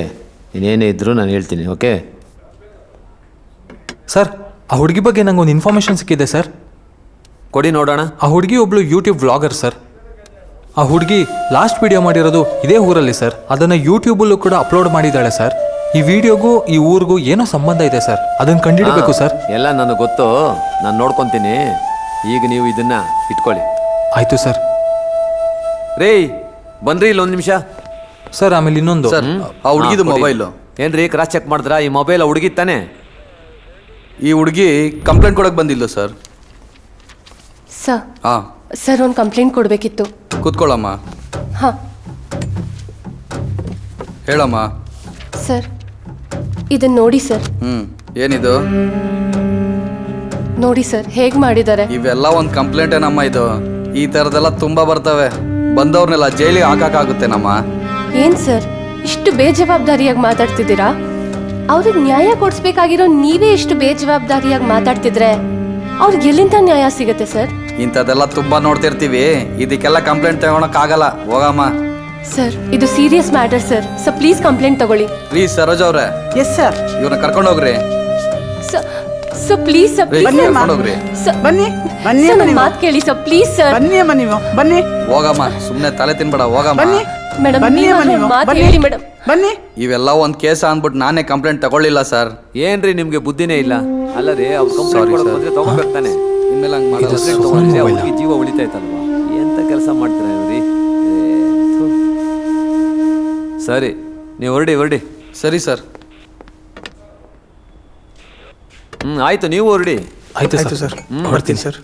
ಇನ್ನೇನೇ ಇದ್ರು ನಾನು ಹೇಳ್ತೀನಿ. ಓಕೆ ಸರ್, ಆ ಹುಡುಗಿ ಬಗ್ಗೆ ನಂಗೆ ಒಂದು ಇನ್ಫಾರ್ಮೇಷನ್ ಸಿಕ್ಕಿದೆ ಸರ್. ಕೊಡಿ ನೋಡೋಣ. ಆ ಹುಡುಗಿ ಒಬ್ಳು ಯೂಟ್ಯೂಬ್ ವ್ಲಾಗರ್ ಸರ್. ಆ ಹುಡುಗಿ ಲಾಸ್ಟ್ ವಿಡಿಯೋ ಮಾಡಿರೋದು ಇದೇ ಊರಲ್ಲಿ ಸರ್. ಅದನ್ನು ಯೂಟ್ಯೂಬಲ್ಲೂ ಕೂಡ ಅಪ್ಲೋಡ್ ಮಾಡಿದ್ದಾಳೆ ಸರ್. ಈ ವಿಡಿಯೋಗೂ ಈ ಊರಿಗೂ ಏನೋ ಸಂಬಂಧ ಇದೆ ಸರ್, ಅದನ್ನು ಕಂಡುಹಿಡಬೇಕು ಸರ್. ಎಲ್ಲ ನನಗೆ ಗೊತ್ತು, ನಾನು ನೋಡ್ಕೊತೀನಿ. ಈಗ ನೀವು ಇದನ್ನ ಇಟ್ಕೊಳ್ಳಿ. ಆಯಿತು ಸರ್. ರೇ ಬನ್ರಿ ಇಲ್ಲಿ ಒಂದು ನಿಮಿಷ ಸರ್. ಆಮೇಲೆ ಇನ್ನೊಂದು ಸರ್, ಆ ಹುಡುಗಿದು ಮೊಬೈಲು ಏನ್ರಿ ಕ್ರಾಸ್ ಚೆಕ್ ಮಾಡಿದ್ರಾ? ಈ ಮೊಬೈಲ್ ಹುಡುಗಿ ತಾನೆ? ಈ ಹುಡುಗಿ ಕಂಪ್ಲೇಂಟ್ ಕೊಡಕ್ಕೆ ಬಂದಿಲ್ಲ ಸರ್. ಸರ್, ಹಾಂ ಸರ್ ಒಂದು ಕಂಪ್ಲೇಂಟ್ ಕೊಡಬೇಕಿತ್ತು. ಕೂತ್ಕೊಳ್ಳಮ್ಮ. ಹಾಂ ಹೇಳಮ್ಮ. ಸರ್, ಇದನ್ನ ನೋಡಿ ಸರ್. ಏನಿದು? ನೋಡಿ ಸರ್ ಹೇಗೆ ಮಾಡಿದ್ದಾರೆ. ಇವೆಲ್ಲ ಒಂದು ಕಂಪ್ಲೇಂಟೇನಮ್ಮ ಇದು. ಈ ಥರದೆಲ್ಲ ತುಂಬ ಬರ್ತವೆ. ಬಂದವ್ರನ್ನೆಲ್ಲ ಜೈಲಿಗೆ ಹಾಕಕ್ಕಾಗುತ್ತೇನಮ್ಮ? ಏನ್ ಸರ್ ಇಷ್ಟು ಬೇಜವಾಬ್ದಾರಿಯಾಗಿ ಮಾತಾಡ್ತಿದ್ದೀರಾ? ಅವ್ರಿಗೆ ನ್ಯಾಯ ಕೊಡಿಸ್ಬೇಕಾಗಿರೋ ನೀವೇ ಇಷ್ಟು ಬೇಜವಾಬ್ದಾರಿಯಾಗಿ ಮಾತಾಡ್ತಿದ್ರೆ ಅವ್ರಿಗೆ ಎಲ್ಲಿಂದ ನ್ಯಾಯ ಸಿಗುತ್ತೆ ಸರ್? ಇಂಥದ್ದೆಲ್ಲ ತುಂಬ ನೋಡ್ತಿರ್ತೀವಿ. ಇದಕ್ಕೆಲ್ಲ ಕಂಪ್ಲೇಂಟ್ ತಗೊಳಕ್ಕಾಗಲ್ಲ. ಹೋಗಮ್ಮ. ಸರ್, ಇದು serious matter sir. Sir please complaint ತಗೊಳ್ಳಿ. ಪ್ಲೀಸ್ ಸರೋಜ್ ಅವ್ರೆ. Yes sir. ಇವ್ರನ್ನ ಕರ್ಕೊಂಡು ಹೋಗ್ರಿ. ಸರ್ ಪ್ಲೀಸ್ ಸರ್, ಪ್ಲೀಸ್ ಕರ್ಕೊಂಡು ಹೋಗ್ರಿ. ಬನ್ನಿ ಬನ್ನಿ ಸರ್, ನನ್ನ ಮಾತು ಕೇಳಿ ಸರ್, ಪ್ಲೀಸ್ ಸರ್. ಬನ್ನಿ ಅಮ್ಮ ನೀವು ಬನ್ನಿ. ಹೋಗಮ್ಮ, ಸುಮ್ಮನೆ ತಲೆ ತಿನ್ಬೇಡ. ಹೋಗಮ್ಮ. ಬನ್ನಿ ಮೇಡಮ್, ಬನ್ನಿ ಅಮ್ಮ ನೀವು ಮಾತು ಬನ್ನಿ. ಹೇಳಿ ಮೇಡಮ್. ಬನ್ನಿ. ಇವೆಲ್ಲ ಒಂದು ಕೇಸ್ ಅಂದ್ಬಿಟ್ಟು ನಾನೇ ಕಂಪ್ಲೇಂಟ್ ತಗೊಳ್ಳಿಲ್ಲ ಸರ್. ಏನ್ರಿ ನಿಮ್ಗೆ ಬುದ್ಧಿನೇ ಇಲ್ಲ? ಅಲ್ಲದೆ ಅವ್ರು ಕಂಪ್ಲೇಂಟ್ ಕೊಡೋಕೆ ಬಂದ್ರೆ ತಗೋಬೇಕಾನೆ. ಇನ್ಮೇಲೆ ಹಂಗೆ ಮಾಡೋದು. ಅವ್ರಿಗೆ ಜೀವ ಉಳಿತಾಯ್ತಲ್ವಾ? ಎಂತ ಕೆಲಸ ಮಾಡ್ತೀರಾ ಇವ್ರಿ? ಸರಿ, ನೀವು ಹೊರಡಿ. ಸರಿ ಸರ್. ಆಯ್ತು, ನೀವು ಹೊರಡಿ. ಆಯ್ತು ಸರ್. ಬರ್ತೀನಿ ಸರ್.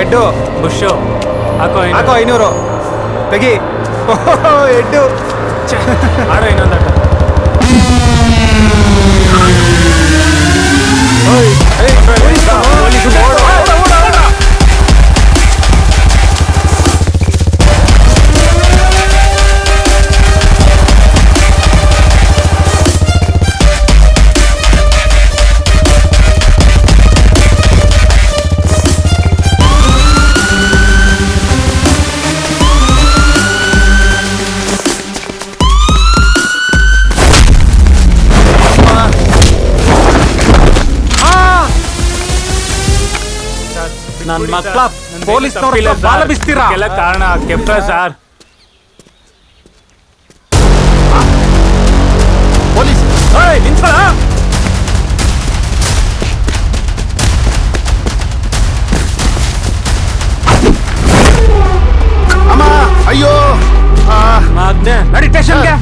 ಎಡ್ಡು ಬುಷು ಹಾಕೋ 500 ತೆಗಿ. ಎಡ್ಡು ಆಡೋ ಇನ್ನೊಂದಾಟ. ನನ್ನ ಮಕ್ಕಳ ಪೊಲೀಸ್ನವ್ರ ಬಾಲ ಬಿಸ್ತೀರಾ? ಎಲ್ಲ ಕಾರಣ ಕೆಪ್ಟ ಸರ್. ಪೊಲೀಸ್ ನಿಂತ್ಕೊಳ್ಳ. ಅಮ್ಮ ಅಯ್ಯೋ ನಡಿ ಸ್ಟೇಷನ್ಗೆ.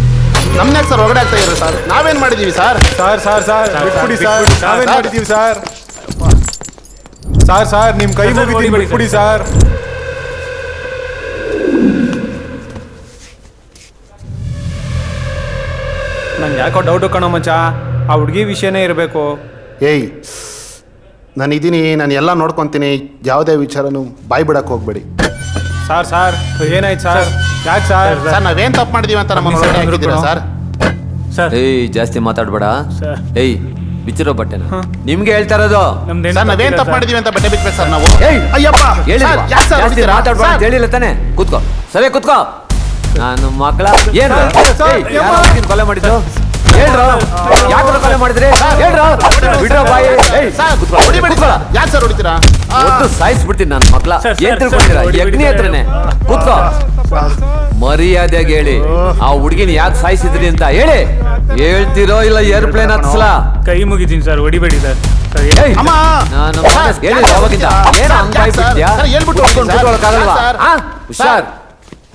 ನಮ್ನ್ಯಾಗ ಸರ್ ಹೊರಗಡೆ ಆಗ್ತಾ ಇರೋ ಸರ್? ನಾವೇನ್ ಮಾಡಿದೀವಿ ಸರ್? ಬಿಟ್ಬಿಡಿ ಸರ್, ನಾವೇನ್ ಮಾಡಿದೀವಿ ಸರ್? ಸರ್ ನಿಮ್ ಕೈ ಮುಗಿದೀವಿ, ಬಿಟ್ಬಿಡಿ ಸರ್. ನಂಗೆ ಯಾಕೋ ಡೌಟು ಕಣೋ ಮಚ್ಚ. ಆ ಹುಡುಗಿ ವಿಷಯನೇ ಇರಬೇಕು. ಏಯ್ ನಾನು ಇದ್ದೀನಿ, ನಾನು ಎಲ್ಲ ನೋಡ್ಕೊತೀನಿ. ಯಾವುದೇ ವಿಚಾರನೂ ಬಾಯ್ ಬಿಡಕ್ಕೆ ಹೋಗ್ಬೇಡಿ. ಸರ್ ಏನಾಯ್ತು ಸರ್? ಯಾಕೆ ಸರ್? ಸರ್ ನಾವೇನ್ ತಪ್ಪು ಮಾಡಿದೀವಿ ಅಂತ ನಮ್ಮ ಹಾಕಿದ್ದೀರಾ ಸರ್? ಏಯ್ ಜಾಸ್ತಿ ಮಾತಾಡ್ಬೇಡ. ಏಯ್ ಬಿಚ್ಚಿರೋ ಬಟ್ಟೆನ ನಿಮ್ಗೆ ಹೇಳ್ತಾ ಇರೋದು. ಸರ್ ನಾವೇನ್ ತಪ್ಪು ಮಾಡಿದೀವಿ ಅಂತ ಬಟ್ಟೆ ಬಿಚ್ಚಬೇಕು ಸರ್ ನಾವು. ಏಯ್ ಅಯ್ಯಪ್ಪ ಹೇಳಿಲ್ವಾ? ಯಾಕೆ ಸರ್ ಜಾಸ್ತಿ ಮಾತಾಡ್ಬೇಡ ಅಂತ ಹೇಳಿಲ್ಲ ತಾನೆ? ಕೂತ್ಕೋ, ಸರಿ ಕೂತ್ಕೋ. ನಾನು ಮಕ್ಕಳ ಏನು ಕೊಲೆ ಮಾಡಿದ್ದು ಹೇಳ್ರು? ಯಾಕೆ ಕೊಲೆ ಮಾಡಿದ್ರಿ ಹೇಳ್ರು? ಬಿಡ್ರೋ ಬಾಯಿ. ಯಾಕೆ ಸರ್ ಹೊಡಿತೀರಾ? ಒಟ್ಟು ಸಾಯಿಸ್ಬಿಡ್ತೀನಿ ನನ್ನ ಮಕ್ಕಳ. ಏನ್ ತಿಳ್ಕೊಂಡಿರಾ? ಯಜ್ಞಿ ಹತ್ರನೇ ಕೂತ್ಕೋ. ಮರ್ಯಾದೆಯಾಗಿ ಹೇಳಿ ಆ ಹುಡುಗಿನ ಯಾಕೆ ಸಾಯಿಸಿದ್ರಿ ಅಂತ ಹೇಳಿ. ಹೇಳ್ತಿರೋ ಇಲ್ಲ ಏರ್ಪ್ಲೇನ್ ಹತ್ಸಲ? ಕೈ ಮುಗಿತೀನಿ ಸರ್, ಹೊಡಿಬೇಡಿ ಸರ್. ನಾನು ಹೇಳಿಲ್ಲ ಅವಾಗಿಂದ. ಏನು ಹಂಗಾಗ್ಬಿಟ್ಯಾ? ಹುಷಾರ್.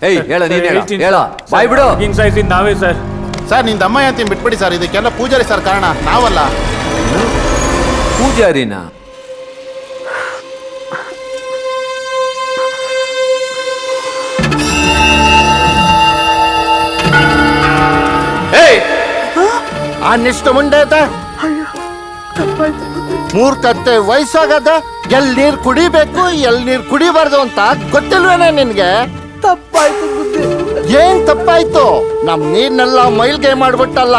ಏಯ್ ಹೇಳ, ನೀನ್ ಹೇಳ. ಬಾಯ್ ಬಿಡು. ಸಾಯಿಸಿದ್ ನಾವೇ ಸರ್. ಸರ್ ನಿಂದ ಅಮ್ಮ ಅಂತೀನಿ ಬಿಟ್ಬಿಡಿ ಸರ್. ಇದಕ್ಕೆಲ್ಲ ಪೂಜಾರಿ ಸರ್ ಕಾರಣ, ನಾವಲ್ಲ. ಪೂಜಾರಿನ? ಆ ನಿಷ್ಠ ಮುಂಡೆ ಮೂರ್ಖತ್ತೆ ವಯಸ್ಸಾಗದ. ನೀರ್ ಕುಡಿಬೇಕು, ನೀರ್ ಕುಡಿಬಾರ್ದು ಅಂತ ಗೊತ್ತಿಲ್ವೇನೆ ನಿನ್ಗೆ? ತಪ್ಪಾಯ್ತು ಬುದ್ಧಿ. ಏನ್ ತಪ್ಪಾಯ್ತು? ನಮ್ ನೀರ್ನೆಲ್ಲ ಮೈಲ್ಗೆ ಮಾಡ್ಬಿಟ್ಟಲ್ಲ.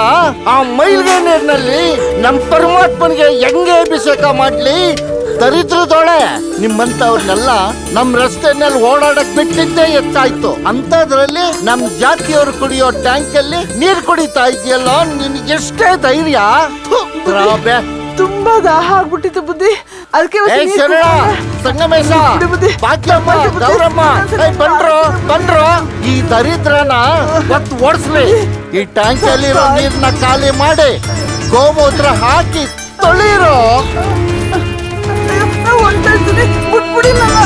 ಆ ಮೈಲ್ಗೆ ನೀರ್ನಲ್ಲಿ ನಮ್ ಪರಮಾತ್ಮನಿಗೆ ಹೆಂಗೆ ಅಭಿಷೇಕ ಮಾಡ್ಲಿ? ದರಿದ್ರದೊಳೆ ನಿಮ್ಮಂತವ್ರನ್ನೆಲ್ಲ ನಮ್ ರಸ್ತೆನಲ್ಲಿ ಓಡಾಡಕ್ ಬಿಟ್ಟಿದ್ದೇ ಹೆಚ್ಚಾಯ್ತು. ಅಂತದ್ರಲ್ಲಿ ನಮ್ ಜಾತಿಯವ್ರು ಕುಡಿಯೋ ಟ್ಯಾಂಕ್ ಅಲ್ಲಿ ನೀರ್ ಕುಡಿತಾ ಇದೆಯಲ್ಲ, ನಿನ್ಗೆ ಎಷ್ಟೇ ಧೈರ್ಯ? ತುಂಬಾ ದಾಹ ಆಗ್ಬಿಟ್ಟಿತ್ತು ಬುದ್ಧಿ. ಅದಕ್ಕೆ ಸಂಗಮೇಶ, ಭಾಗ್ಯಮ್ಮ, ಗೌರಮ್ಮ ಬಂದ್ರು. ಈ ದರಿದ್ರನ ಒತ್ತು ಓಡಿಸ್ಲಿ. ಈ ಟ್ಯಾಂಕ್ ಅಲ್ಲಿರೋ ನೀರ್ನ ಖಾಲಿ ಮಾಡಿ ಗೋಮೂತ್ರ ಹಾಕಿ ತೊಳಿರೋ. ಬಿಟ್ಬಿಡಿ ನನ್ನ.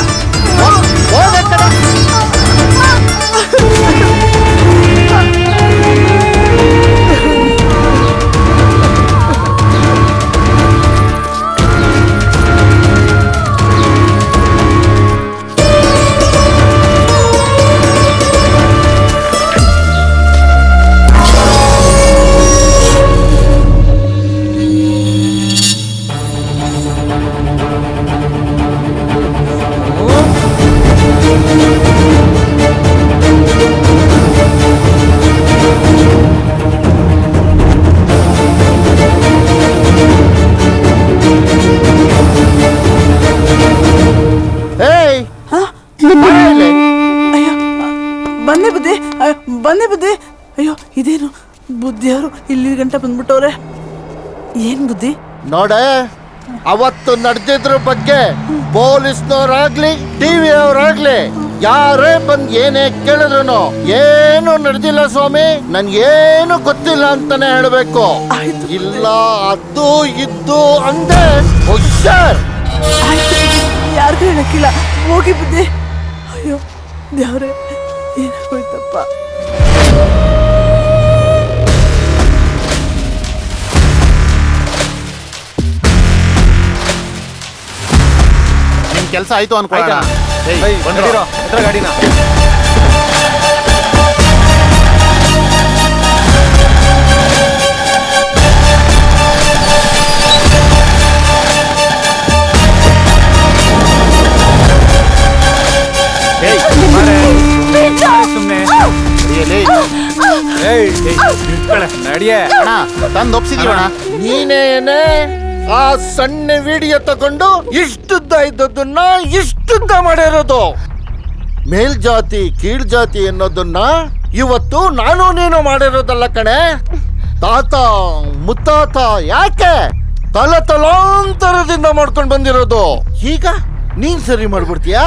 ಬನ್ನಿ ಬುದ್ಧಿ. ಅಯ್ಯೋ ಇದೇನು ಬುದ್ಧಿಯವರು ಇಲ್ಲಿ ಗಂಟ ಬಂದ್ಬಿಟ್ಟವ್ರೆ. ಏನ್ ಬುದ್ಧಿ? ನೋಡೆ, ಅವತ್ತು ನಡೆದಿದ್ರ ಬಗ್ಗೆ ಪೊಲೀಸ್ನವರಾಗ್ಲಿ ಟಿವಿ ಅವರಾಗ್ಲಿ ಯಾರೇ ಬಂದ್ ಏನೇ ಕೇಳಿದ್ರು ಏನು ನಡೆದಿಲ್ಲ ಸ್ವಾಮಿ, ನನ್ಗೇನು ಗೊತ್ತಿಲ್ಲ ಅಂತಾನೆ ಹೇಳ್ಬೇಕು. ಇಲ್ಲ ಅದು ಇದ್ದು ಅಂದೆ ಹುಷಾರ್. ಯಾರಿಗೂ ಹೇಳಕ್ಕಿಲ್ಲ, ಹೋಗಿ ಬುದ್ಧಿ. ಅಯ್ಯೋ ದೇವ್ರೆ, ಏನಾಗೋಯ್ತಪ್ಪ. ನಿಮ್ ಕೆಲಸ ಆಯ್ತು ಅನ್ಕೊಳ್ಳೋಣ. ಗಾಡಿನ ನೀನೇನೆ ಆ ಸಣ್ಣ ವಿಡಿಯೋ ತಗೊಂಡು ಇಷ್ಟುದ್ದ ಇದ್ದದನ್ನ ಇಷ್ಟುದ್ದ ಮಾಡಿರೋದು. ಮೇಲ್ಜಾತಿ ಕೀಳ್ಜಾತಿ ಅನ್ನೋದನ್ನ ಇವತ್ತು ನಾನು ನೀನು ಮಾಡಿರೋದಲ್ಲ ಕಣೆ. ತಾತ ಮುತ್ತಾತ ಯಾಕೆ ತಲಾಂತರದಿಂದ ಮಾಡ್ಕೊಂಡು ಬಂದಿರೋದು. ಈಗ ನೀನ್ ಸರಿ ಮಾಡ್ಬಿಡ್ತೀಯಾ?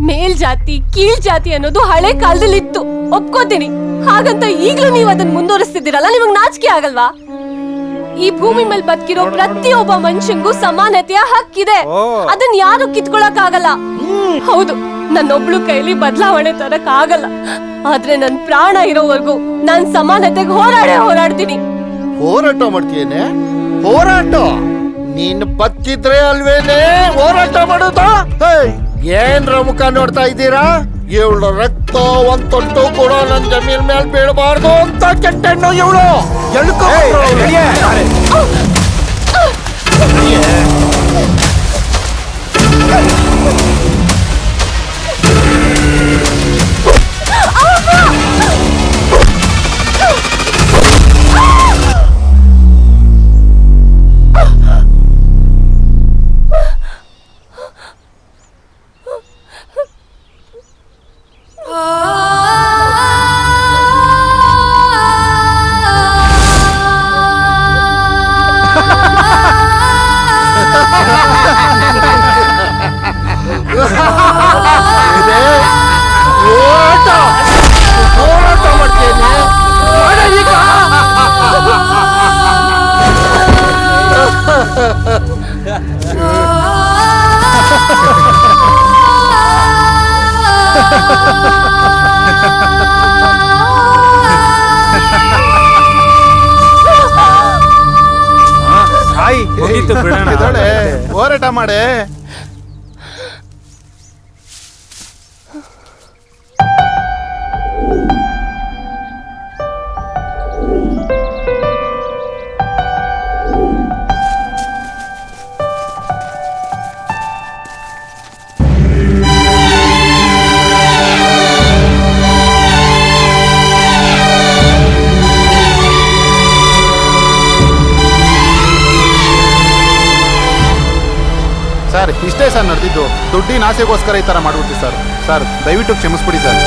ಮೇಲ್ಜಾತಿ ಕೀಳ್ಜಾತಿ ಅನ್ನೋದು ಹಳೆ ಕಾಲದಲ್ಲಿ ಇತ್ತು, ಒಪ್ಕೋತೀನಿ. ಹಾಗಂತ ಈಗ್ಲೂ ನೀವು ಅದನ್ನ ಮುಂದುವರಿಸ್ತಿದ್ದೀರಲ್ಲ, ನಿಮಗ್ ನಾಚಿಕೆ ಆಗಲ್ವಾ? ಈ ಭೂಮಿ ಮೇಲೆ ಬದುಕಿರೋ ಪ್ರತಿಯೊಬ್ಬ ಮನುಷ್ಯಂಗೂ ಸಮಾನತೆಯ ಹಕ್ಕಿದೆ. ಅದನ್ನ ಯಾರು ಕಿತ್ಕೊಳಕ್ ಆಗಲ್ಲ. ಹೌದು, ನನ್ನೊಬ್ಳು ಕೈಲಿ ಬದಲಾವಣೆ ತರಕ್ ಆಗಲ್ಲ, ಆದ್ರೆ ನನ್ ಪ್ರಾಣ ಇರೋವರೆಗೂ ನಾನ್ ಸಮಾನತೆಗೆ ಹೋರಾಡ್ತೀನಿ. ಹೋರಾಟ ಮಾಡ್ತೀಯೇನೆ? ಹೋರಾಟ ನೀನ್ ಬತ್ತಿದ್ರೆ ಅಲ್ವೇನೆ ಹೋರಾಟ ಮಾಡೋದು. ಏನ್ರ ಮುಖ ನೋಡ್ತಾ ಇದ್ದೀರಾ? ಇವಳು ರಕ್ತ ಒಂದ್ ತೊಟ್ಟು ಕೂಡ ನನ್ ಜಮೀನ್ ಮೇಲೆ ಬೀಳಬಾರ್ದು ಅಂತ ಕೆಟ್ಟೆಣ್ಣು ಇವಳು. ಹೋರಾಟ ಮಾಡ್ತೇನೆ. ಹೋರಾಟ ಮಾಡೆ. ಸರ್ ಇಷ್ಟೇ ಸರ್ ನಡೆದಿದ್ದು. ದುಡ್ಡಿನ ಆಸೆಗೋಸ್ಕರ ಈ ಥರ ಮಾಡ್ಬಿಡ್ತೀವಿ ಸರ್. ಸರ್ ದಯವಿಟ್ಟು ಕ್ಷಮಿಸ್ಬಿಡಿ ಸರ್.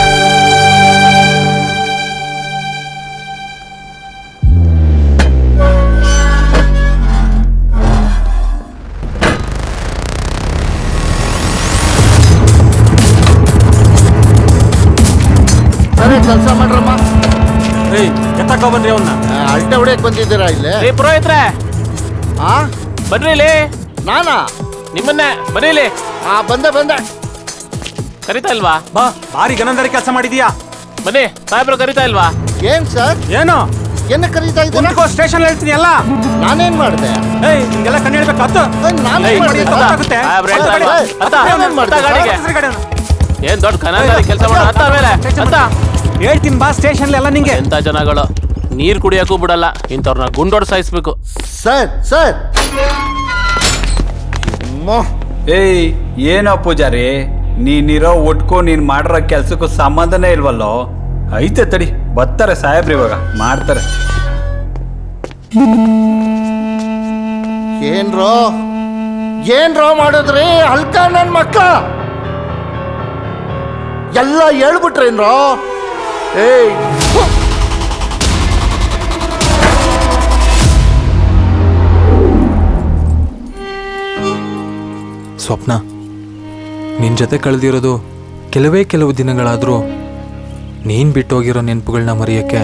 ಸರಿ ಕೆಲಸ ಮಾಡ್ರಮ್ಮ. ಎತ್ತಕ್ಕ ಬನ್ರಿ ಅವನ್ನ. ಅಲ್ಟೆ ಹೊಡಿಯಕ್ ಬಂದಿದ್ದೀರಾ ಇಲ್ಲೇ? ಪುರೋಹಿತ್ರೆ ಬನ್ರಿ ಇಲ್ಲಿ. ನಾನಾ? ನಿಮ್ಮನ್ನೇ ಬನ್ನಿ ಇಲ್ಲಿ. ಬಂದೆ. ಕರಿತಾ ಇಲ್ವಾ? ಬಾ, ಭಾರಿ ಗನಂದರಿ ಕೆಲಸ ಮಾಡಿದ್ಯಾ. ಬನ್ನಿ, ಸಾಹೇಬ್ರು ಕರಿತಾ ಇಲ್ವಾ? ಏನ್ ಸರ್? ಏನು ಏನ ಕರೀತಾ ಇದ್ದೀರಾ? ಸ್ಟೇಷನ್ ಹೇಳ್ತೀನಿ ಎಲ್ಲ. ನಾನೇನ್ ಮಾಡ್ದೆ? ಹಿಂಗೆಲ್ಲ ಕಣ್ಣು ಹೇಳ್ಬೇಕು. ಏನ್ ದೊಡ್ಡ ಕನಂದರಿ ಕೆಲಸ ಮಾಡೋ ಹತ್ತ ಮೇಲೆ ಅಂತ ಹೇಳ್ತೀನಿ ಬಾ. ಸ್ಟೇಷನ್ ಎಲ್ಲ ನಿಂಗೆ ಎಂತ ಜನಗಳು ನೀರ್ ಕುಡಿಯಕ್ಕೂ ಬಿಡಲ್ಲ. ಇಂಥವ್ರನ್ನ ಗುಂಡೋಡ್ ಸಾಯಿಸ್ಬೇಕು. ಸರ್ ಏಯ್ ಏನೋ ಪೂಜಾರಿ, ನೀನಿರೋ ಒಟ್ಕೋ ನೀನ್ ಮಾಡಿರೋ ಕೆಲ್ಸಕ್ಕೂ ಸಂಬಂಧನೇ ಇಲ್ವಲ್ಲೋ. ಐತೆ ತಡಿ, ಬರ್ತಾರೆ ಸಾಹೇಬ್ರಿ, ಇವಾಗ ಮಾಡ್ತಾರೆ. ಏನ್ರೋ ಮಾಡಿದ್ರಿ ಹಲ್ಕ ನನ್ ಮಕ್ಕ? ಎಲ್ಲ ಹೇಳ್ಬಿಟ್ರೇನ್ರೋ? ಏಯ್ ಸ್ವಪ್ನ, ನಿನ್ನ ಜೊತೆ ಕಳೆದಿರೋದು ಕೆಲವು ದಿನಗಳಾದರೂ ನೀನು ಬಿಟ್ಟೋಗಿರೋ ನೆನಪುಗಳನ್ನ ಮರೆಯೋಕ್ಕೆ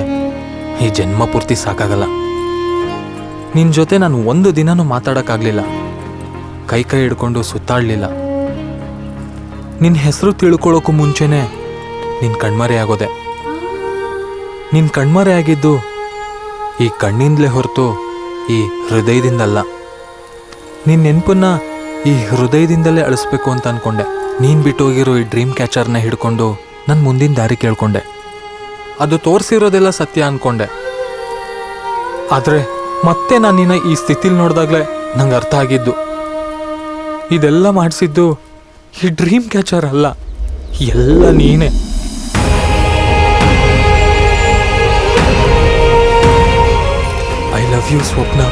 ಈ ಜನ್ಮ ಪೂರ್ತಿ ಸಾಕಾಗಲ್ಲ. ನಿನ್ನ ಜೊತೆ ನಾನು ಒಂದು ದಿನನೂ ಮಾತಾಡೋಕ್ಕಾಗಲಿಲ್ಲ, ಕೈ ಹಿಡ್ಕೊಂಡು ಸುತ್ತಾಡಲಿಲ್ಲ. ನಿನ್ನ ಹೆಸರು ತಿಳ್ಕೊಳ್ಳೋಕ್ಕೂ ಮುಂಚೆನೇ ನಿನ್ನ ಕಣ್ಮರೆ ಆಗೋದೆ. ನಿನ್ನ ಕಣ್ಮರೆ ಆಗಿದ್ದು ಈ ಕಣ್ಣಿಂದಲೇ ಹೊರತು ಈ ಹೃದಯದಿಂದಲ್ಲ. ನಿನ್ನ ನೆನಪನ್ನ ಈ ಹೃದಯದಿಂದಲೇ ಅಳಿಸ್ಬೇಕು ಅಂತ ಅಂದ್ಕೊಂಡೆ. ನೀನು ಬಿಟ್ಟೋಗಿರೋ ಈ ಡ್ರೀಮ್ ಕ್ಯಾಚರ್ನ ಹಿಡ್ಕೊಂಡು ನನ್ನ ಮುಂದಿನ ದಾರಿ ಕೇಳ್ಕೊಂಡೆ. ಅದು ತೋರಿಸಿರೋದೆಲ್ಲ ಸತ್ಯ ಅಂದ್ಕೊಂಡೆ. ಆದರೆ ಮತ್ತೆ ನಾನು ನಿನ್ನ ಈ ಸ್ಥಿತಿಲಿ ನೋಡಿದಾಗಲೇ ನಂಗೆ ಅರ್ಥ ಆಗಿದ್ದು, ಇದೆಲ್ಲ ಮಾಡಿಸಿದ್ದು ಈ ಡ್ರೀಮ್ ಕ್ಯಾಚರ್ ಅಲ್ಲ, ಎಲ್ಲ ನೀನೇ. ಐ ಲವ್ ಯು ಸ್ವಪ್ನ.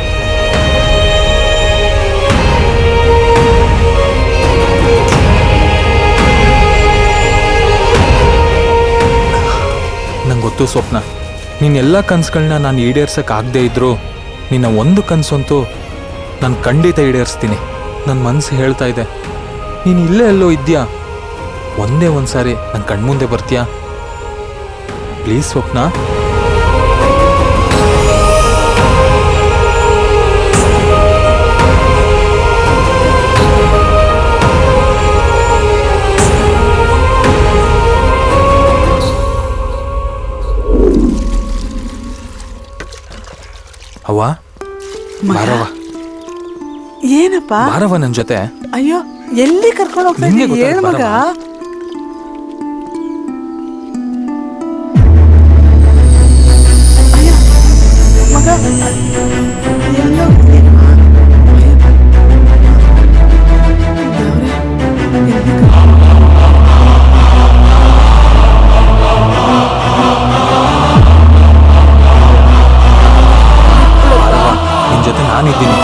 ನಂಗೆ ಗೊತ್ತು ಸ್ವಪ್ನ, ನೀನೆಲ್ಲ ಕನಸುಗಳನ್ನ ನಾನು ಈಡೇರ್ಸೋಕ್ಕಾಗದೇ ಇದ್ದರೂ ನಿನ್ನ ಒಂದು ಕನಸಂತೂ ನಾನು ಖಂಡಿತ ಈಡೇರಿಸ್ತೀನಿ. ನನ್ನ ಮನಸ್ಸು ಹೇಳ್ತಾ ಇದೆ, ನೀನು ಇಲ್ಲೇ ಎಲ್ಲೋ ಇದ್ದೀಯಾ, ಒಂದೇ ಒಂದು ಸಾರಿ ನನ್ನ ಕಣ್ಮುಂದೆ ಬರ್ತೀಯಾ ಪ್ಲೀಸ್ ಸ್ವಪ್ನ? ಅವ್ವ, ಬಾರವ್ವ. ಏನಪ್ಪ? ಬಾರವ್ವ ನನ್ನ ಜೊತೆ. ಅಯ್ಯೋ ಎಲ್ಲಿ ಕರ್ಕೊಂಡು ಹೋಗ್ತಾ ನಿಂಗೆ ಇದ್ದೀಯ? ಹೇಳು ಮಗ. ಅಯ್ಯ, ಮಗ ಎಲ್ಲೋ ನಿನ್ ಜೊತೆ ನಾನಿದ್ದೀನಿ.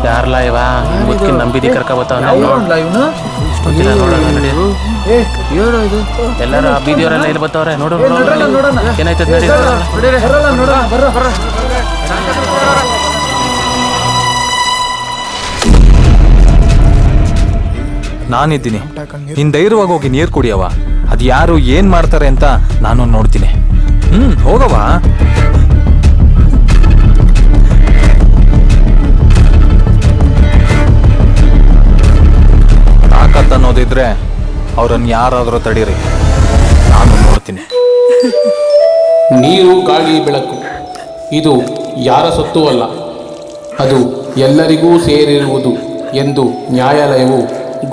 ಯಾರಲ್ಲ ಇವ ಮುದ್ಕಿ ನಂಬಿದಿ ಕರ್ಕ ಬರ್ತಾವ ಎಲ್ಲಾರು ಆ ಬೀದಿಯವರೆಲ್ಲ ಇಲ್ಲಿ ಬರ್ತಾವ್ರೆ. ನೋಡು ಏನಾಯ್ತದ ನಡಿ. ನಾನಿದ್ದೀನಿ. ನೀನ್ ಧೈರ್ಯವಾಗಿ ಹೋಗಿ ನೀರು ಕುಡಿಯವ. ಅದು ಯಾರು ಏನ್ ಮಾಡ್ತಾರೆ ಅಂತ ನಾನು ನೋಡ್ತೀನಿ. ಹೋಗವ. ತಾಕತ್ ಅನ್ನೋದಿದ್ರೆ ಅವ್ರನ್ನ ಯಾರಾದ್ರೂ ತಡೀರಿ, ನಾನು ನೋಡ್ತೀನಿ. ನೀರು, ಗಾಳಿ, ಬೆಳಕು ಇದು ಯಾರ ಸೊತ್ತೂ ಅಲ್ಲ, ಅದು ಎಲ್ಲರಿಗೂ ಸೇರಿರುವುದು ಎಂದು ನ್ಯಾಯಾಲಯವು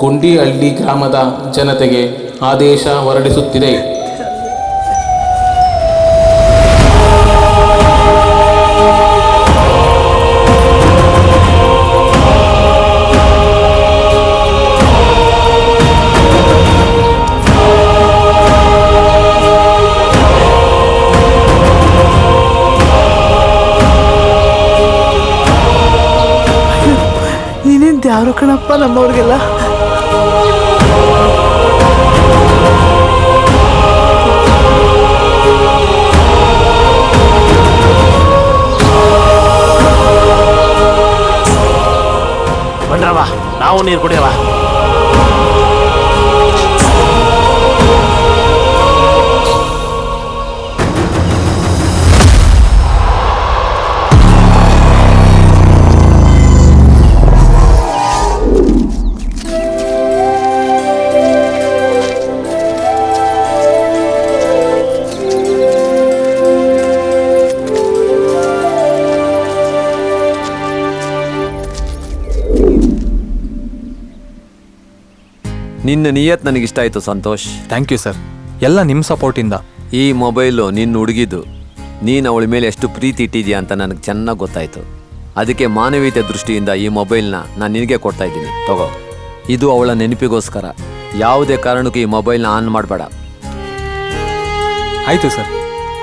ಗುಂಡಿಹಳ್ಳಿ ಗ್ರಾಮದ ಜನತೆಗೆ ಆದೇಶ ಹೊರಡಿಸುತ್ತಿದೆ. ನೀನೇನ್ ದ್ಯಾವ್ರು ಕಣಪ್ಪ ನಮ್ಮವ್ರಿಗೆಲ್ಲ. ಬಂದ್ರವ, ನಾವು ನೀರು ಕುಡಿಯವ. ನಿನ್ನ ನಿಯತ್ ನನಗಿಷ್ಟ ಆಯಿತು ಸಂತೋಷ್. Thank you sir. ಎಲ್ಲ ನಿಮ್ಮ ಸಪೋರ್ಟಿಂದ. ಈ ಮೊಬೈಲು ನಿನ್ನ ಹುಡುಗಿದ್ದು. ನೀನು ಅವಳ ಮೇಲೆ ಎಷ್ಟು ಪ್ರೀತಿ ಇಟ್ಟಿದ್ಯಾ ಅಂತ ನನಗೆ ಚೆನ್ನಾಗಿ ಗೊತ್ತಾಯಿತು. ಅದಕ್ಕೆ ಮಾನವೀಯತೆ ದೃಷ್ಟಿಯಿಂದ ಈ ಮೊಬೈಲ್ನ ನಾನು ನಿನಗೆ ಕೊಡ್ತಾ ಇದ್ದೀನಿ. ತಗೋ, ಇದು ಅವಳ ನೆನಪಿಗೋಸ್ಕರ. ಯಾವುದೇ ಕಾರಣಕ್ಕೂ ಈ ಮೊಬೈಲ್ನ ಆನ್ ಮಾಡಬೇಡ. ಆಯಿತು ಸರ್,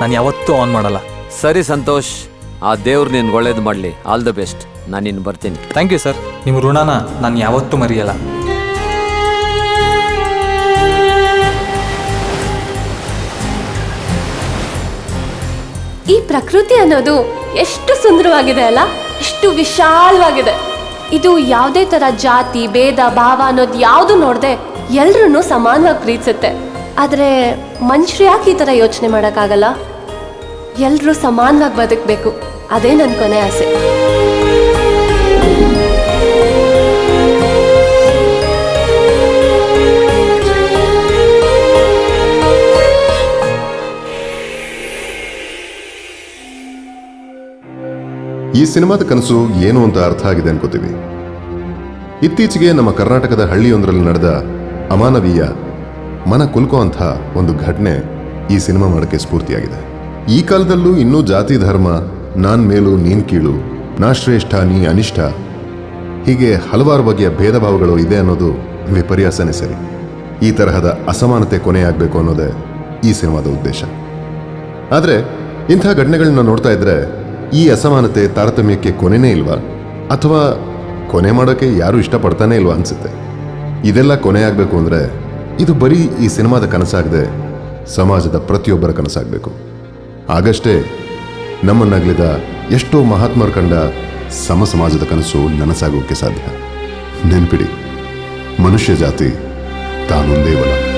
ನಾನು ಯಾವತ್ತೂ ಆನ್ ಮಾಡಲ್ಲ. ಸರಿ ಸಂತೋಷ್, ಆ ದೇವ್ರು ನಿನ್ಗೆ ಒಳ್ಳೇದು ಮಾಡಲಿ. All the best. ನಾನು ಇನ್ನು ಬರ್ತೀನಿ. Thank you sir. ನಿಮ್ಮ ಋಣನ ನಾನು ಯಾವತ್ತೂ ಮರೆಯಲ್ಲ. ಈ ಪ್ರಕೃತಿ ಅನ್ನೋದು ಎಷ್ಟು ಸುಂದರವಾಗಿದೆ ಅಲ್ಲ, ಎಷ್ಟು ವಿಶಾಲವಾಗಿದೆ. ಇದು ಯಾವುದೇ ತರ ಜಾತಿ ಭೇದ ಭಾವ ಅನ್ನೋದು ಯಾವುದು ನೋಡದೆ ಎಲ್ರೂ ಸಮಾನವಾಗಿ ಪ್ರೀತಿಸುತ್ತೆ. ಆದ್ರೆ ಮನುಷ್ಯರು ಯಾಕೆ ಈ ತರ ಯೋಚನೆ ಮಾಡೋಕ್ಕಾಗಲ್ಲ? ಎಲ್ರೂ ಸಮಾನವಾಗಿ ಬದುಕಬೇಕು, ಅದೇ ನನ್ನ ಕೊನೆ ಆಸೆ. ಈ ಸಿನಿಮಾದ ಕನಸು ಏನು ಅಂತ ಅರ್ಥ ಆಗಿದೆ ಅನ್ಕೋತೀವಿ. ಇತ್ತೀಚೆಗೆ ನಮ್ಮ ಕರ್ನಾಟಕದ ಹಳ್ಳಿಯೊಂದರಲ್ಲಿ ನಡೆದ ಅಮಾನವೀಯ, ಮನ ಕುಲ್ಕೋ ಅಂಥ ಒಂದು ಘಟನೆ ಈ ಸಿನಿಮಾ ಮಾಡೋಕ್ಕೆ ಸ್ಫೂರ್ತಿಯಾಗಿದೆ. ಈ ಕಾಲದಲ್ಲೂ ಇನ್ನೂ ಜಾತಿ ಧರ್ಮ, ನಾನ್ ಮೇಲು ನೀನ್ ಕೀಳು, ನಾ ಶ್ರೇಷ್ಠ ನೀ ಅನಿಷ್ಠ, ಹೀಗೆ ಹಲವಾರು ಬಗೆಯ ಭೇದ ಭಾವಗಳು ಇದೆ ಅನ್ನೋದು ವಿಪರ್ಯಾಸನೇ ಸರಿ. ಈ ತರಹದ ಅಸಮಾನತೆ ಕೊನೆಯಾಗಬೇಕು ಅನ್ನೋದೇ ಈ ಸಿನಿಮಾದ ಉದ್ದೇಶ. ಆದರೆ ಇಂಥ ಘಟನೆಗಳನ್ನ ನೋಡ್ತಾ ಇದ್ರೆ ಈ ಅಸಮಾನತೆ ತಾರತಮ್ಯಕ್ಕೆ ಕೊನೆನೇ ಇಲ್ವಾ, ಅಥವಾ ಕೊನೆ ಮಾಡೋಕ್ಕೆ ಯಾರೂ ಇಷ್ಟಪಡ್ತಾನೇ ಇಲ್ವಾ ಅನಿಸುತ್ತೆ. ಇದೆಲ್ಲ ಕೊನೆಯಾಗಬೇಕು ಅಂದರೆ ಇದು ಬರೀ ಈ ಸಿನಿಮಾದ ಕನಸಾಗದೆ ಸಮಾಜದ ಪ್ರತಿಯೊಬ್ಬರ ಕನಸಾಗಬೇಕು. ಆಗಷ್ಟೇ ನಮ್ಮನ್ನಗಲಿದ ಎಷ್ಟೋ ಮಹಾತ್ಮರು ಕಂಡ ಸಮ ಸಮಾಜದ ಕನಸು ನನಸಾಗೋಕ್ಕೆ ಸಾಧ್ಯ. ನೆನ್ಪಿಡಿ, ಮನುಷ್ಯ ಜಾತಿ ತಾನೊಂದೇ ಬಲ.